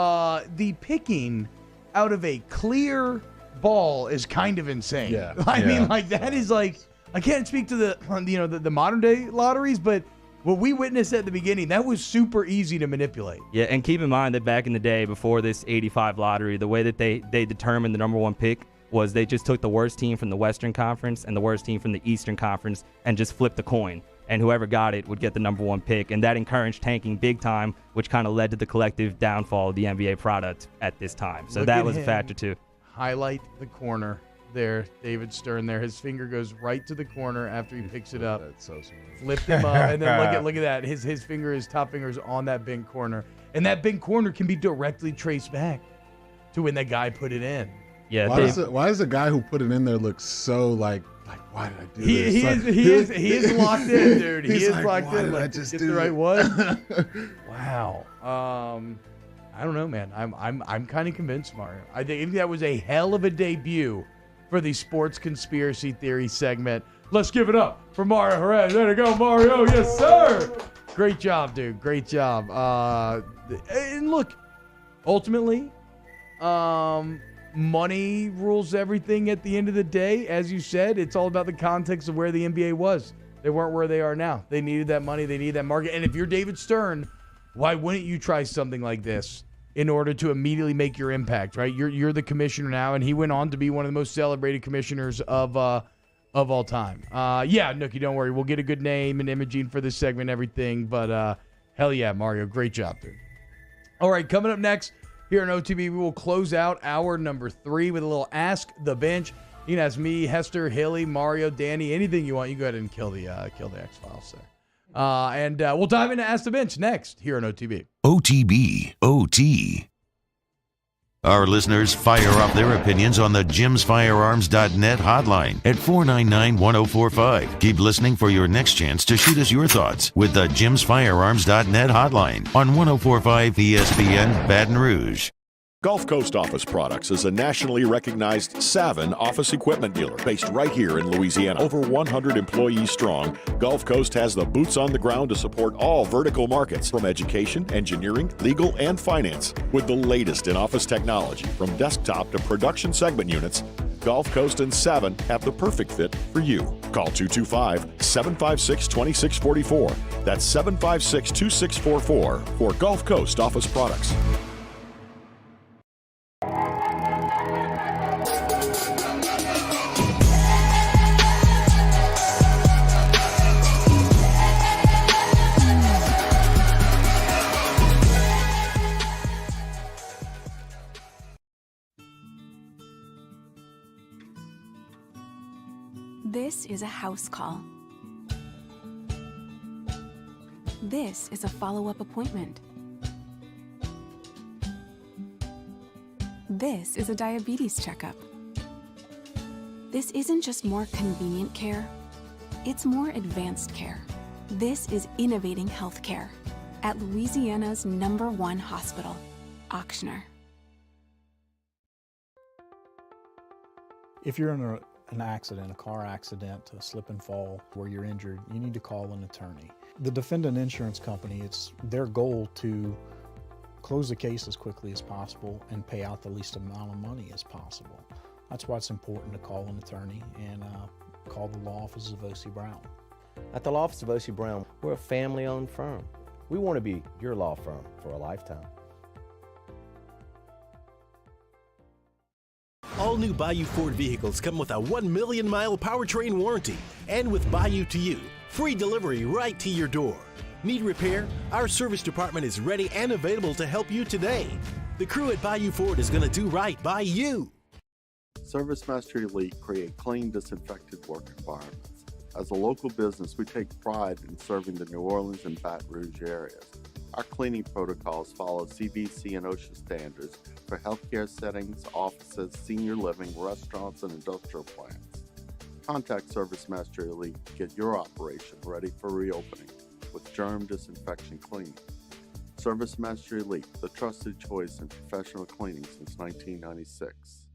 the picking out of a clear ball is kind of insane. Yeah. I mean, that is I can't speak to the modern day lotteries, but what we witnessed at the beginning, that was super easy to manipulate. Yeah, and keep in mind that back in the day, before this 85 lottery, the way that they determined the number 1 pick was they just took the worst team from the Western Conference and the worst team from the Eastern Conference and just flipped the coin. And whoever got it would get the number 1 pick. And that encouraged tanking big time, which kind of led to the collective downfall of the NBA product at this time. So that was a factor too. Highlight the corner there, David Stern there. His finger goes right to the corner after he picks it up. That's so smooth. Flipped him up, and then look at that. His top finger is on that big corner. And that big corner can be directly traced back to when that guy put it in. Yeah. Why does the guy who put it in there look so why did I do this? He is locked in, dude. He is locked in. I just get do the right it? one. Wow. I don't know, man. I'm kind of convinced, Mario. I think that was a hell of a debut for the Sports Conspiracy Theory segment. Let's give it up for Mario Jerez. There to go, Mario. Yes, sir. Great job, dude. Great job. And look, ultimately, money rules everything at the end of the day. As you said, it's all about the context of where the NBA was. They weren't where they are now. They needed that money. They needed that market. And if you're David Stern, why wouldn't you try something like this in order to immediately make your impact, right? You're the commissioner now, and he went on to be one of the most celebrated commissioners of all time. Yeah, Nookie, don't worry. We'll get a good name and imaging for this segment and everything. But hell yeah, Mario. Great job, dude. All right, coming up next here on OTB, we will close out hour number 3 with a little Ask the Bench. You can ask me, Hester, Hilly, Mario, Danny, anything you want. You go ahead and kill the X-Files there. And we'll dive into Ask the Bench next here on OTB. OTB, OT. Our listeners fire up their opinions on the jimsfirearms.net hotline at 499-1045. Keep listening for your next chance to shoot us your thoughts with the jimsfirearms.net hotline on 1045 ESPN Baton Rouge. Gulf Coast Office Products is a nationally recognized Savin office equipment dealer based right here in Louisiana. Over 100 employees strong, Gulf Coast has the boots on the ground to support all vertical markets, from education, engineering, legal, and finance. With the latest in office technology, from desktop to production segment units, Gulf Coast and Savin have the perfect fit for you. Call 225-756-2644. That's 756-2644 for Gulf Coast Office Products. This is a house call. This is a follow-up appointment. This is a diabetes checkup. This isn't just more convenient care, it's more advanced care. This is innovating healthcare at Louisiana's #1 hospital, Ochsner. If you're in an accident, a car accident, a slip and fall where you're injured, you need to call an attorney. The defendant insurance company, it's their goal to close the case as quickly as possible and pay out the least amount of money as possible. That's why it's important to call an attorney and call the law offices of O.C. Brown. At the law office of O.C. Brown, we're a family-owned firm. We want to be your law firm for a lifetime. All new Bayou Ford vehicles come with a 1 million mile powertrain warranty. And with Bayou to You, free delivery right to your door. Need repair? Our service department is ready and available to help you today. The crew at Bayou Ford is going to do right by you. Service Master Elite create clean, disinfected work environments. As a local business, we take pride in serving the New Orleans and Baton Rouge areas. Our cleaning protocols follow CDC and OSHA standards for healthcare settings, offices, senior living, restaurants, and industrial plants. Contact Service Master Elite to get your operation ready for reopening with germ disinfection cleaning. Service Master Elite, the trusted choice in professional cleaning since 1996.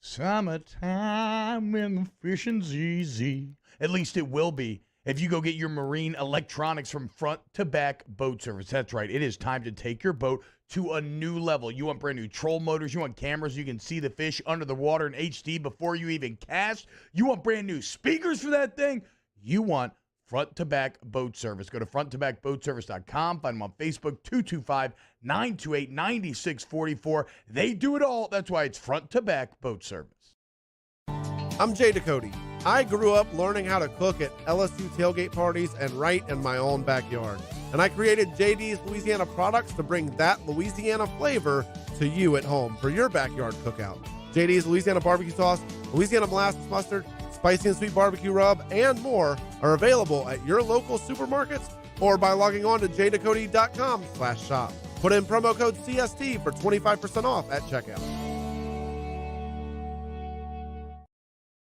Summertime when the fishing's easy. At least it will be if you go get your marine electronics from Front to Back Boat Service. That's right. It is time to take your boat to a new level. You want brand new troll motors. You want cameras so you can see the fish under the water in HD before you even cast. You want brand new speakers for that thing. You want Front to Back Boat Service. Go to fronttobackboatservice.com. Find them on Facebook, 225-928-9644. They do it all. That's why it's Front to Back Boat Service. I'm Jay Ducote. I grew up learning how to cook at LSU tailgate parties and right in my own backyard. And I created JD's Louisiana products to bring that Louisiana flavor to you at home for your backyard cookout. JD's Louisiana barbecue sauce, Louisiana molasses mustard, spicy and sweet barbecue rub, and more are available at your local supermarkets or by logging on to jducote.com/shop. Put in promo code CST for 25% off at checkout.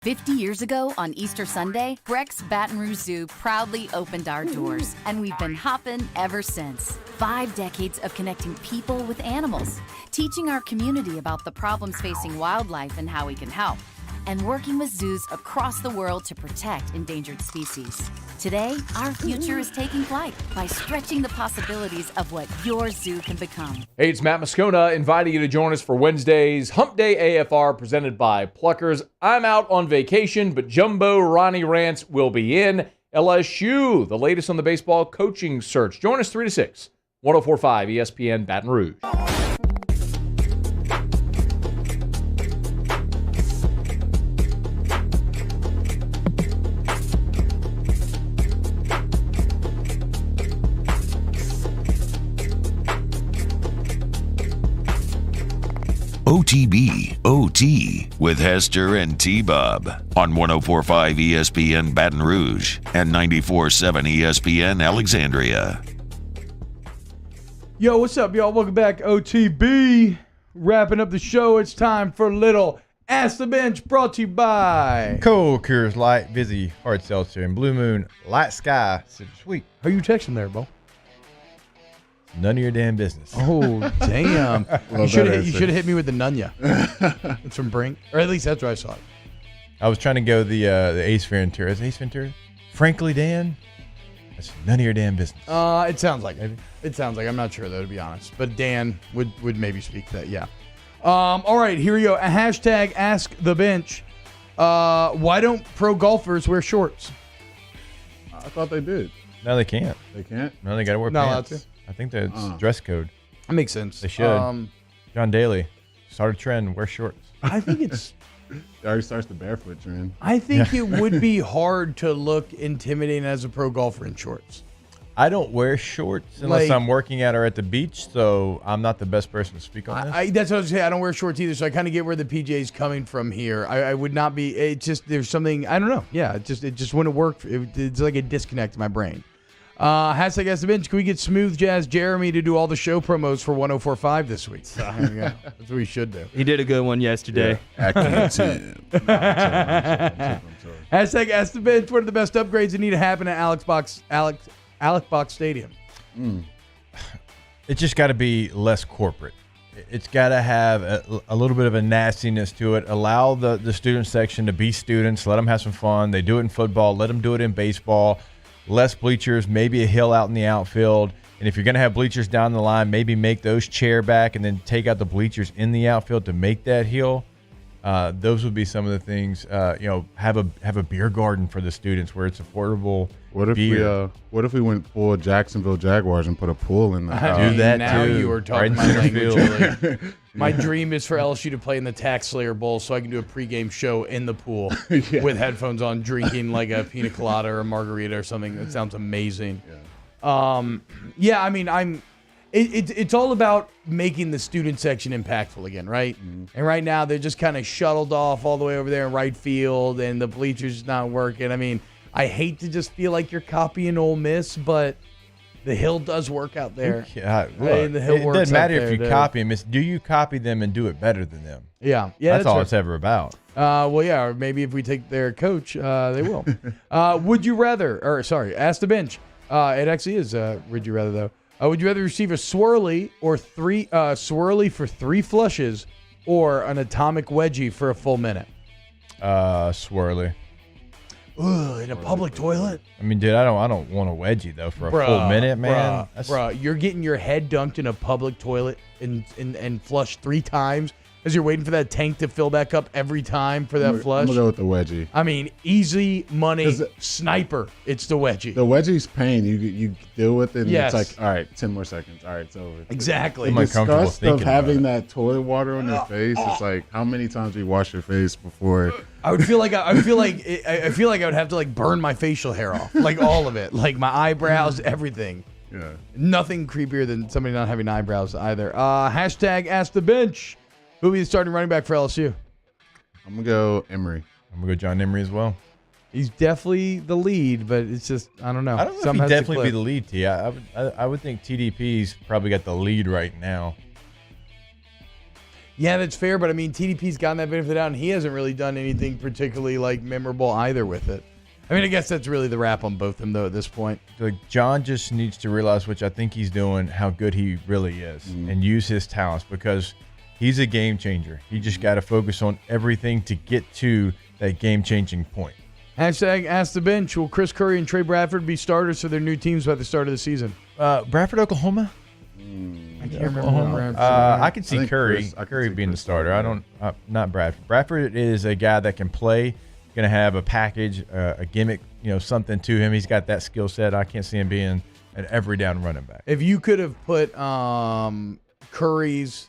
50 years ago on Easter Sunday, Breck's Baton Rouge Zoo proudly opened our doors, and we've been hopping ever since. 5 decades of connecting people with animals, teaching our community about the problems facing wildlife and how we can help, and working with zoos across the world to protect endangered species. Today, our future is taking flight by stretching the possibilities of what your zoo can become. Hey, it's Matt Moscona inviting you to join us for Wednesday's Hump Day AFR presented by Pluckers. I'm out on vacation, but Jumbo Ronnie Rance will be in. LSU, the latest on the baseball coaching search. Join us 3 to 6, 104.5 ESPN Baton Rouge. OTB OT with Hester and T-Bob on 104.5 ESPN Baton Rouge and 94.7 ESPN Alexandria. Yo, what's up, y'all? Welcome back, OTB. Wrapping up the show, it's time for Little Ask the Bench, brought to you by Cold Coors Light, Vizzy, Hard Seltzer, and Blue Moon Light Sky. Sweet. How you texting there, Bo? None of your damn business. Oh, damn. You should have hit me with the Nunya. It's from Brink. Or at least that's where I saw it. I was trying to go the Ace Ventura. Is it Ace Ventura? Frankly, Dan, that's none of your damn business. It sounds like it. It sounds like. I'm not sure, though, to be honest. But Dan would maybe speak to that, yeah. All right, here we go. A hashtag Ask the Bench. Why don't pro golfers wear shorts? I thought they did. No, they can't. They can't? No, they got to wear Not pants. allowed to? I think that's dress code. That makes sense. They should. John Daly, start a trend, wear shorts. I think it's... It already starts the barefoot trend. I think it would be hard to look intimidating as a pro golfer in shorts. I don't wear shorts unless I'm working out or at the beach, so I'm not the best person to speak on this. That's what I was saying. I don't wear shorts either, so I kind of get where the PJ's coming from here. I would not be. It just there's something I don't know. Yeah, it just wouldn't work. It's like a disconnect in my brain. Hashtag Ask the Bench. Can we get Smooth Jazz Jeremy to do all the show promos for 104.5 this week? There we go. That's what we should do. He did a good one yesterday. Yeah. Hashtag Ask the Bench. What are the best upgrades that need to happen at Alex Box Stadium? It's just got to be less corporate. It's got to have a little bit of a nastiness to it. Allow the student section to be students. Let them have some fun. They do it in football. Let them do it in baseball. Less bleachers, maybe a hill out in the outfield. And if you're going to have bleachers down the line, maybe make those chair back and then take out the bleachers in the outfield to make that hill. Those would be some of the things. Have a beer garden for the students where it's affordable. What if we went full Jacksonville Jaguars and put a pool in there? Do that now too. You are talking my language. Really. My dream is for LSU to play in the Tax Slayer Bowl so I can do a pregame show in the pool with headphones on, drinking like a pina colada or a margarita or something. That sounds amazing. It's all about making the student section impactful again, right? Mm-hmm. And right now they're just kind of shuttled off all the way over there in right field, and the bleachers not working. I mean, I hate to just feel like you're copying Ole Miss, but the hill does work out there. Look, the hill it works doesn't matter out if you there, copy them. It's do you copy them and do it better than them? Yeah, that's all right. it's ever about. Or maybe if we take their coach, they will. Would you rather? Ask the Bench. It actually is. Would you rather though? Would you rather receive a swirly or swirly for 3 flushes, or an atomic wedgie for a full minute? Swirly. Ugh, in a public toilet? I mean, dude, I don't want a wedgie though for a full minute, man. Bruh, you're getting your head dunked in a public toilet and flushed 3 times as you're waiting for that tank to fill back up every time for that flush. I'm gonna go with the wedgie. I mean, easy money sniper. It's the wedgie. The wedgie's pain. You deal with it, and Yes. it's like, all right, 10 more seconds. All right, it's over. Exactly. The disgust of having that toilet water on your face. It's like, how many times do you wash your face before? I would feel like I would have to like burn my facial hair off, like all of it, like my eyebrows, everything. Yeah. Nothing creepier than somebody not having eyebrows either. Hashtag Ask the Bench. Who will be the starting running back for LSU? I'm gonna go Emory. I'm gonna go John Emery as well. He's definitely the lead, but it's just I don't know. I don't know Something if he'd has to definitely be click. the lead, T. I would think TDP's probably got the lead right now. Yeah, that's fair, but I mean TDP's gotten that benefit out, and he hasn't really done anything particularly like memorable either with it. I mean, I guess that's really the wrap on both of them though at this point. Like John just needs to realize, which I think he's doing, how good he really is, and use his talents because he's a game changer. He just got to focus on everything to get to that game-changing point. Hashtag Ask the Bench. Will Chris Curry and Trey Bradford be starters for their new teams by the start of the season? Bradford, Oklahoma? I can't remember. I can see Curry being the starter. Not Bradford. Bradford is a guy that can play, going to have a package, a gimmick, something to him. He's got that skill set. I can't see him being an every down running back. If you could have put Curry's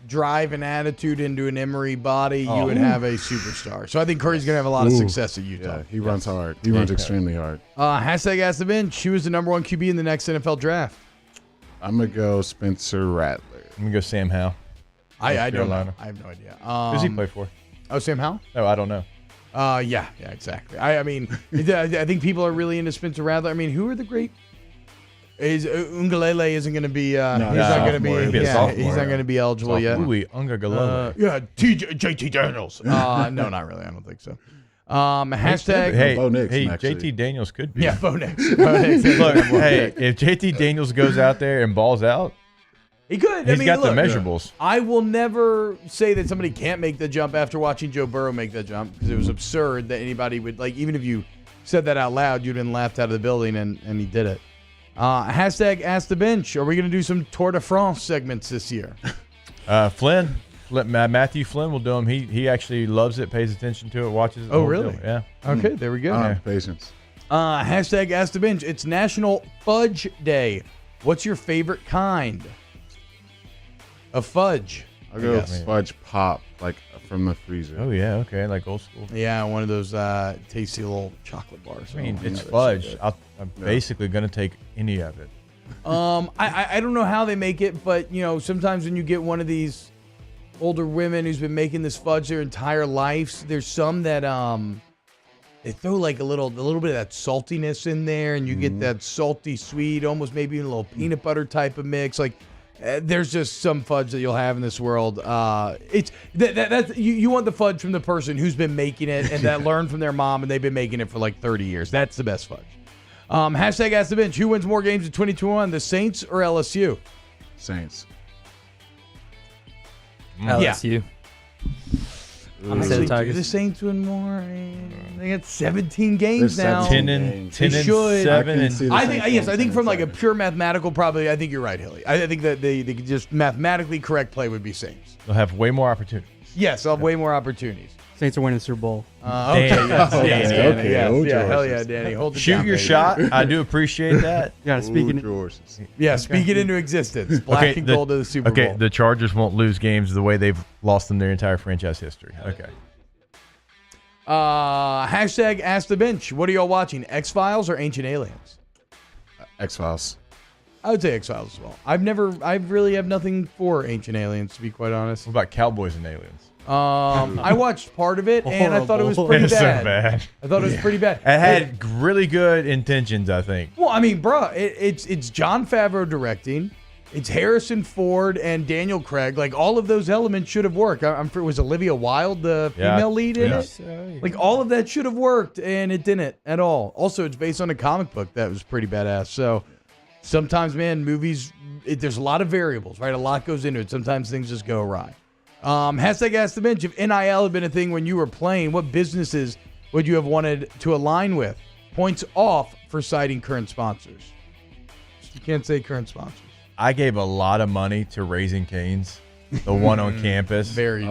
drive and attitude into an Emory body, you would have a superstar. So I think Curry's going to have a lot of success at Utah. Yeah, he runs hard. He runs extremely hard. Hashtag Ask the Bench. Who is the number 1 QB in the next NFL draft? I'm going to go Spencer Rattler. I'm going to go Sam Howell. I don't know. I have no idea. Who's he play for? Oh, Sam Howell? No, I don't know. Yeah, exactly. I mean, I think people are really into Spencer Rattler. I mean, who are the great Ungalele isn't going to be. He's not going to be. He's not going to be eligible yet. Yeah, JT Daniels. No, not really. I don't think so. Hashtag. Hey, JT Daniels could be. Yeah, Bo Nix. Look, hey, if JT Daniels goes out there and balls out, he could. He's got the measurables. I will never say that somebody can't make the jump after watching Joe Burrow make that jump, because it was absurd that anybody would, like, even if you said that out loud, you'd been laughed out of the building, and he did it. Hashtag Ask the Bench. Are we going to do some Tour de France segments this year? Matthew Flynn will do them. He actually loves it, pays attention to it, watches it. Oh, really? Deal. Yeah. Okay, there we go. Patience. Hashtag Ask the Bench. It's National Fudge Day. What's your favorite kind of fudge? I'll go fudge pop, like from the freezer. Oh, yeah. Okay. Like old school. Yeah, one of those tasty little chocolate bars. I mean, it's fudge. So I'm basically going to take any of it. I don't know how they make it, but, sometimes when you get one of these older women who's been making this fudge their entire lives, there's some that they throw like a little bit of that saltiness in there, and you get that salty sweet, almost maybe even a little peanut butter type of mix. Like there's just some fudge that you'll have in this world. It's that's you want the fudge from the person who's been making it and that learned from their mom, and they've been making it for like 30 years. That's the best fudge. Hashtag Ask the Bench. Who wins more games in 2021, the Saints or LSU? Saints. LSU. Honestly, do the Saints win more? They got 17 games now. 10 and 7. I think from like a pure mathematical, probably, I think you're right, Hilly. I think that the just mathematically correct play would be Saints. They'll have way more opportunities. Yes, they'll have way more opportunities. Saints are winning the Super Bowl. Okay, hell yeah, Danny. Hold it Shoot down, your baby. shot. I do appreciate that. Yeah, speak it into existence. Black and gold to the Super Bowl. Okay, the Chargers won't lose games the way they've lost in their entire franchise history. Okay. Hashtag Ask the Bench. What are y'all watching? X-Files or Ancient Aliens? X-Files. I would say X-Files as well. I really have nothing for Ancient Aliens, to be quite honest. What about Cowboys and Aliens? I watched part of it, and I thought it was pretty bad. So bad. I thought it was pretty bad. It had really good intentions, I think. Well, I mean, bro, it's Jon Favreau directing. It's Harrison Ford and Daniel Craig. Like, all of those elements should have worked. Was Olivia Wilde the female lead in it? Like, all of that should have worked, and it didn't at all. Also, it's based on a comic book that was pretty badass. So sometimes, man, movies, there's a lot of variables, right? A lot goes into it. Sometimes things just go awry. Hashtag Ask the Bench. If NIL had been a thing when you were playing, what businesses would you have wanted to align with? Points off for citing current sponsors. You can't say current sponsors. I gave a lot of money to Raising Cane's, the one on campus. Dude,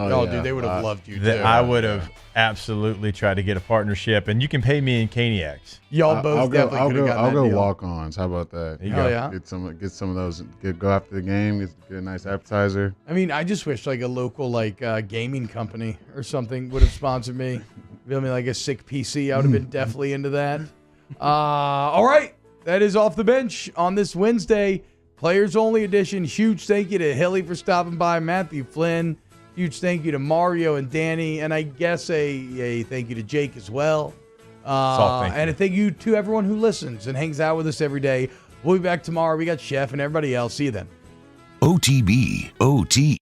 they would have loved you, too. I would have absolutely tried to get a partnership, and you can pay me in Caniacs. Y'all both definitely could have gotten I'll that go deal. walk-ons. How about that? Yeah. Get some of those. Go after the game. Get a nice appetizer. I mean, I just wish like a local gaming company or something would have sponsored me. Feel me, like a sick PC. I would have been definitely into that. All right, that is Off the Bench on this Wednesday, Players Only edition. Huge thank you to Hilly for stopping by, Matthew Flynn. Huge thank you to Mario and Danny, and I guess a thank you to Jake as well. And a thank you to everyone who listens and hangs out with us every day. We'll be back tomorrow. We got Chef and everybody else. See you then. OTB, OT.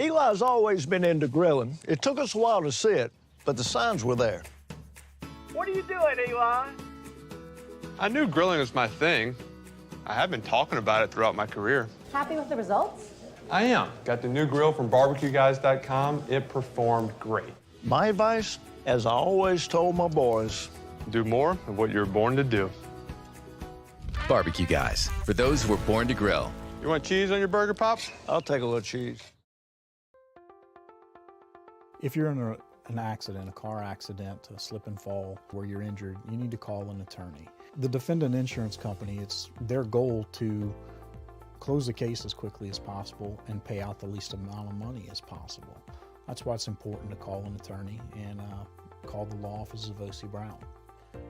Eli's always been into grilling. It took us a while to see it, but the signs were there. What are you doing, Eli? I knew grilling was my thing. I have been talking about it throughout my career. Happy with the results? I am. Got the new grill from barbecueguys.com. It performed great. My advice, as I always told my boys, do more of what you're born to do. Barbecue Guys, for those who were born to grill. You want cheese on your burger, Pops? I'll take a little cheese. If you're in an accident, a car accident, a slip and fall where you're injured, you need to call an attorney. The defendant insurance company, it's their goal to close the case as quickly as possible and pay out the least amount of money as possible. That's why it's important to call an attorney and call the law offices of O.C. Brown.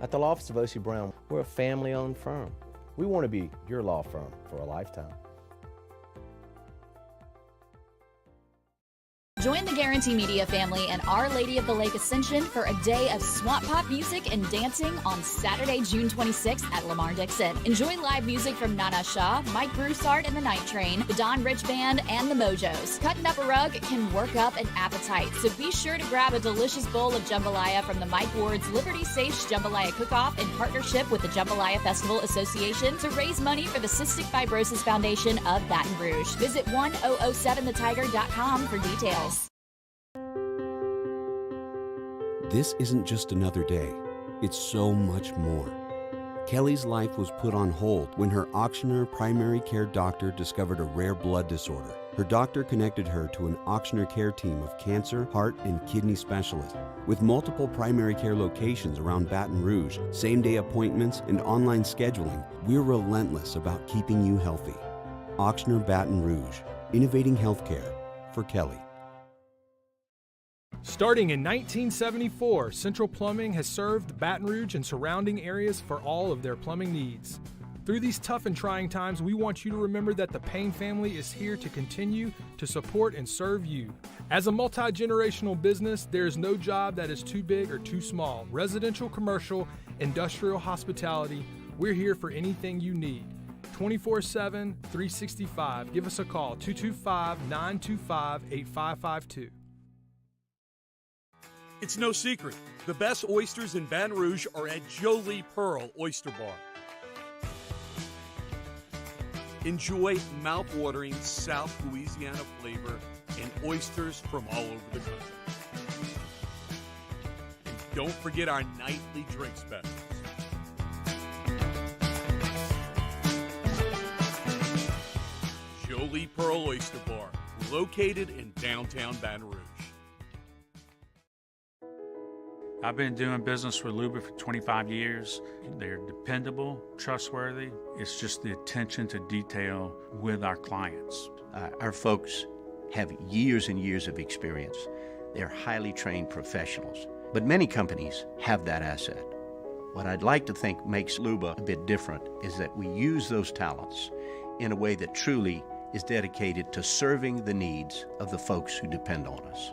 At the law office of O.C. Brown, we're a family-owned firm. We want to be your law firm for a lifetime. Join the Guarantee Media family and Our Lady of the Lake Ascension for a day of swamp pop music and dancing on Saturday, June 26th at Lamar Dixon. Enjoy live music from Nana Shah, Mike Broussard and the Night Train, the Don Rich Band, and the Mojos. Cutting up a rug can work up an appetite, so be sure to grab a delicious bowl of jambalaya from the Mike Ward's Liberty Safe Jambalaya Cook-Off in partnership with the Jambalaya Festival Association to raise money for the Cystic Fibrosis Foundation of Baton Rouge. Visit 1007thetiger.com for details. This isn't just another day. It's so much more. Kelly's life was put on hold when her auctioneer primary care doctor discovered a rare blood disorder. Her doctor connected her to an auctioneer care team of cancer, heart, and kidney specialists. With multiple primary care locations around Baton Rouge, same-day appointments, and online scheduling, we're relentless about keeping you healthy. Auctioneer Baton Rouge, innovating healthcare for Kelly. Starting in 1974, Central Plumbing has served Baton Rouge and surrounding areas for all of their plumbing needs. Through these tough and trying times, we want you to remember that the Payne family is here to continue to support and serve you. As a multi-generational business, there is no job that is too big or too small. Residential, commercial, industrial, hospitality, we're here for anything you need. 24/7, 365. Give us a call, 225-925-8552. It's no secret. The best oysters in Baton Rouge are at Jolie Pearl Oyster Bar. Enjoy mouth-watering South Louisiana flavor and oysters from all over the country. And don't forget our nightly drink specials. Jolie Pearl Oyster Bar, located in downtown Baton Rouge. I've been doing business with Luba for 25 years. They're dependable, trustworthy. It's just the attention to detail with our clients. Our folks have years and years of experience. They're highly trained professionals, but many companies have that asset. What I'd like to think makes Luba a bit different is that we use those talents in a way that truly is dedicated to serving the needs of the folks who depend on us.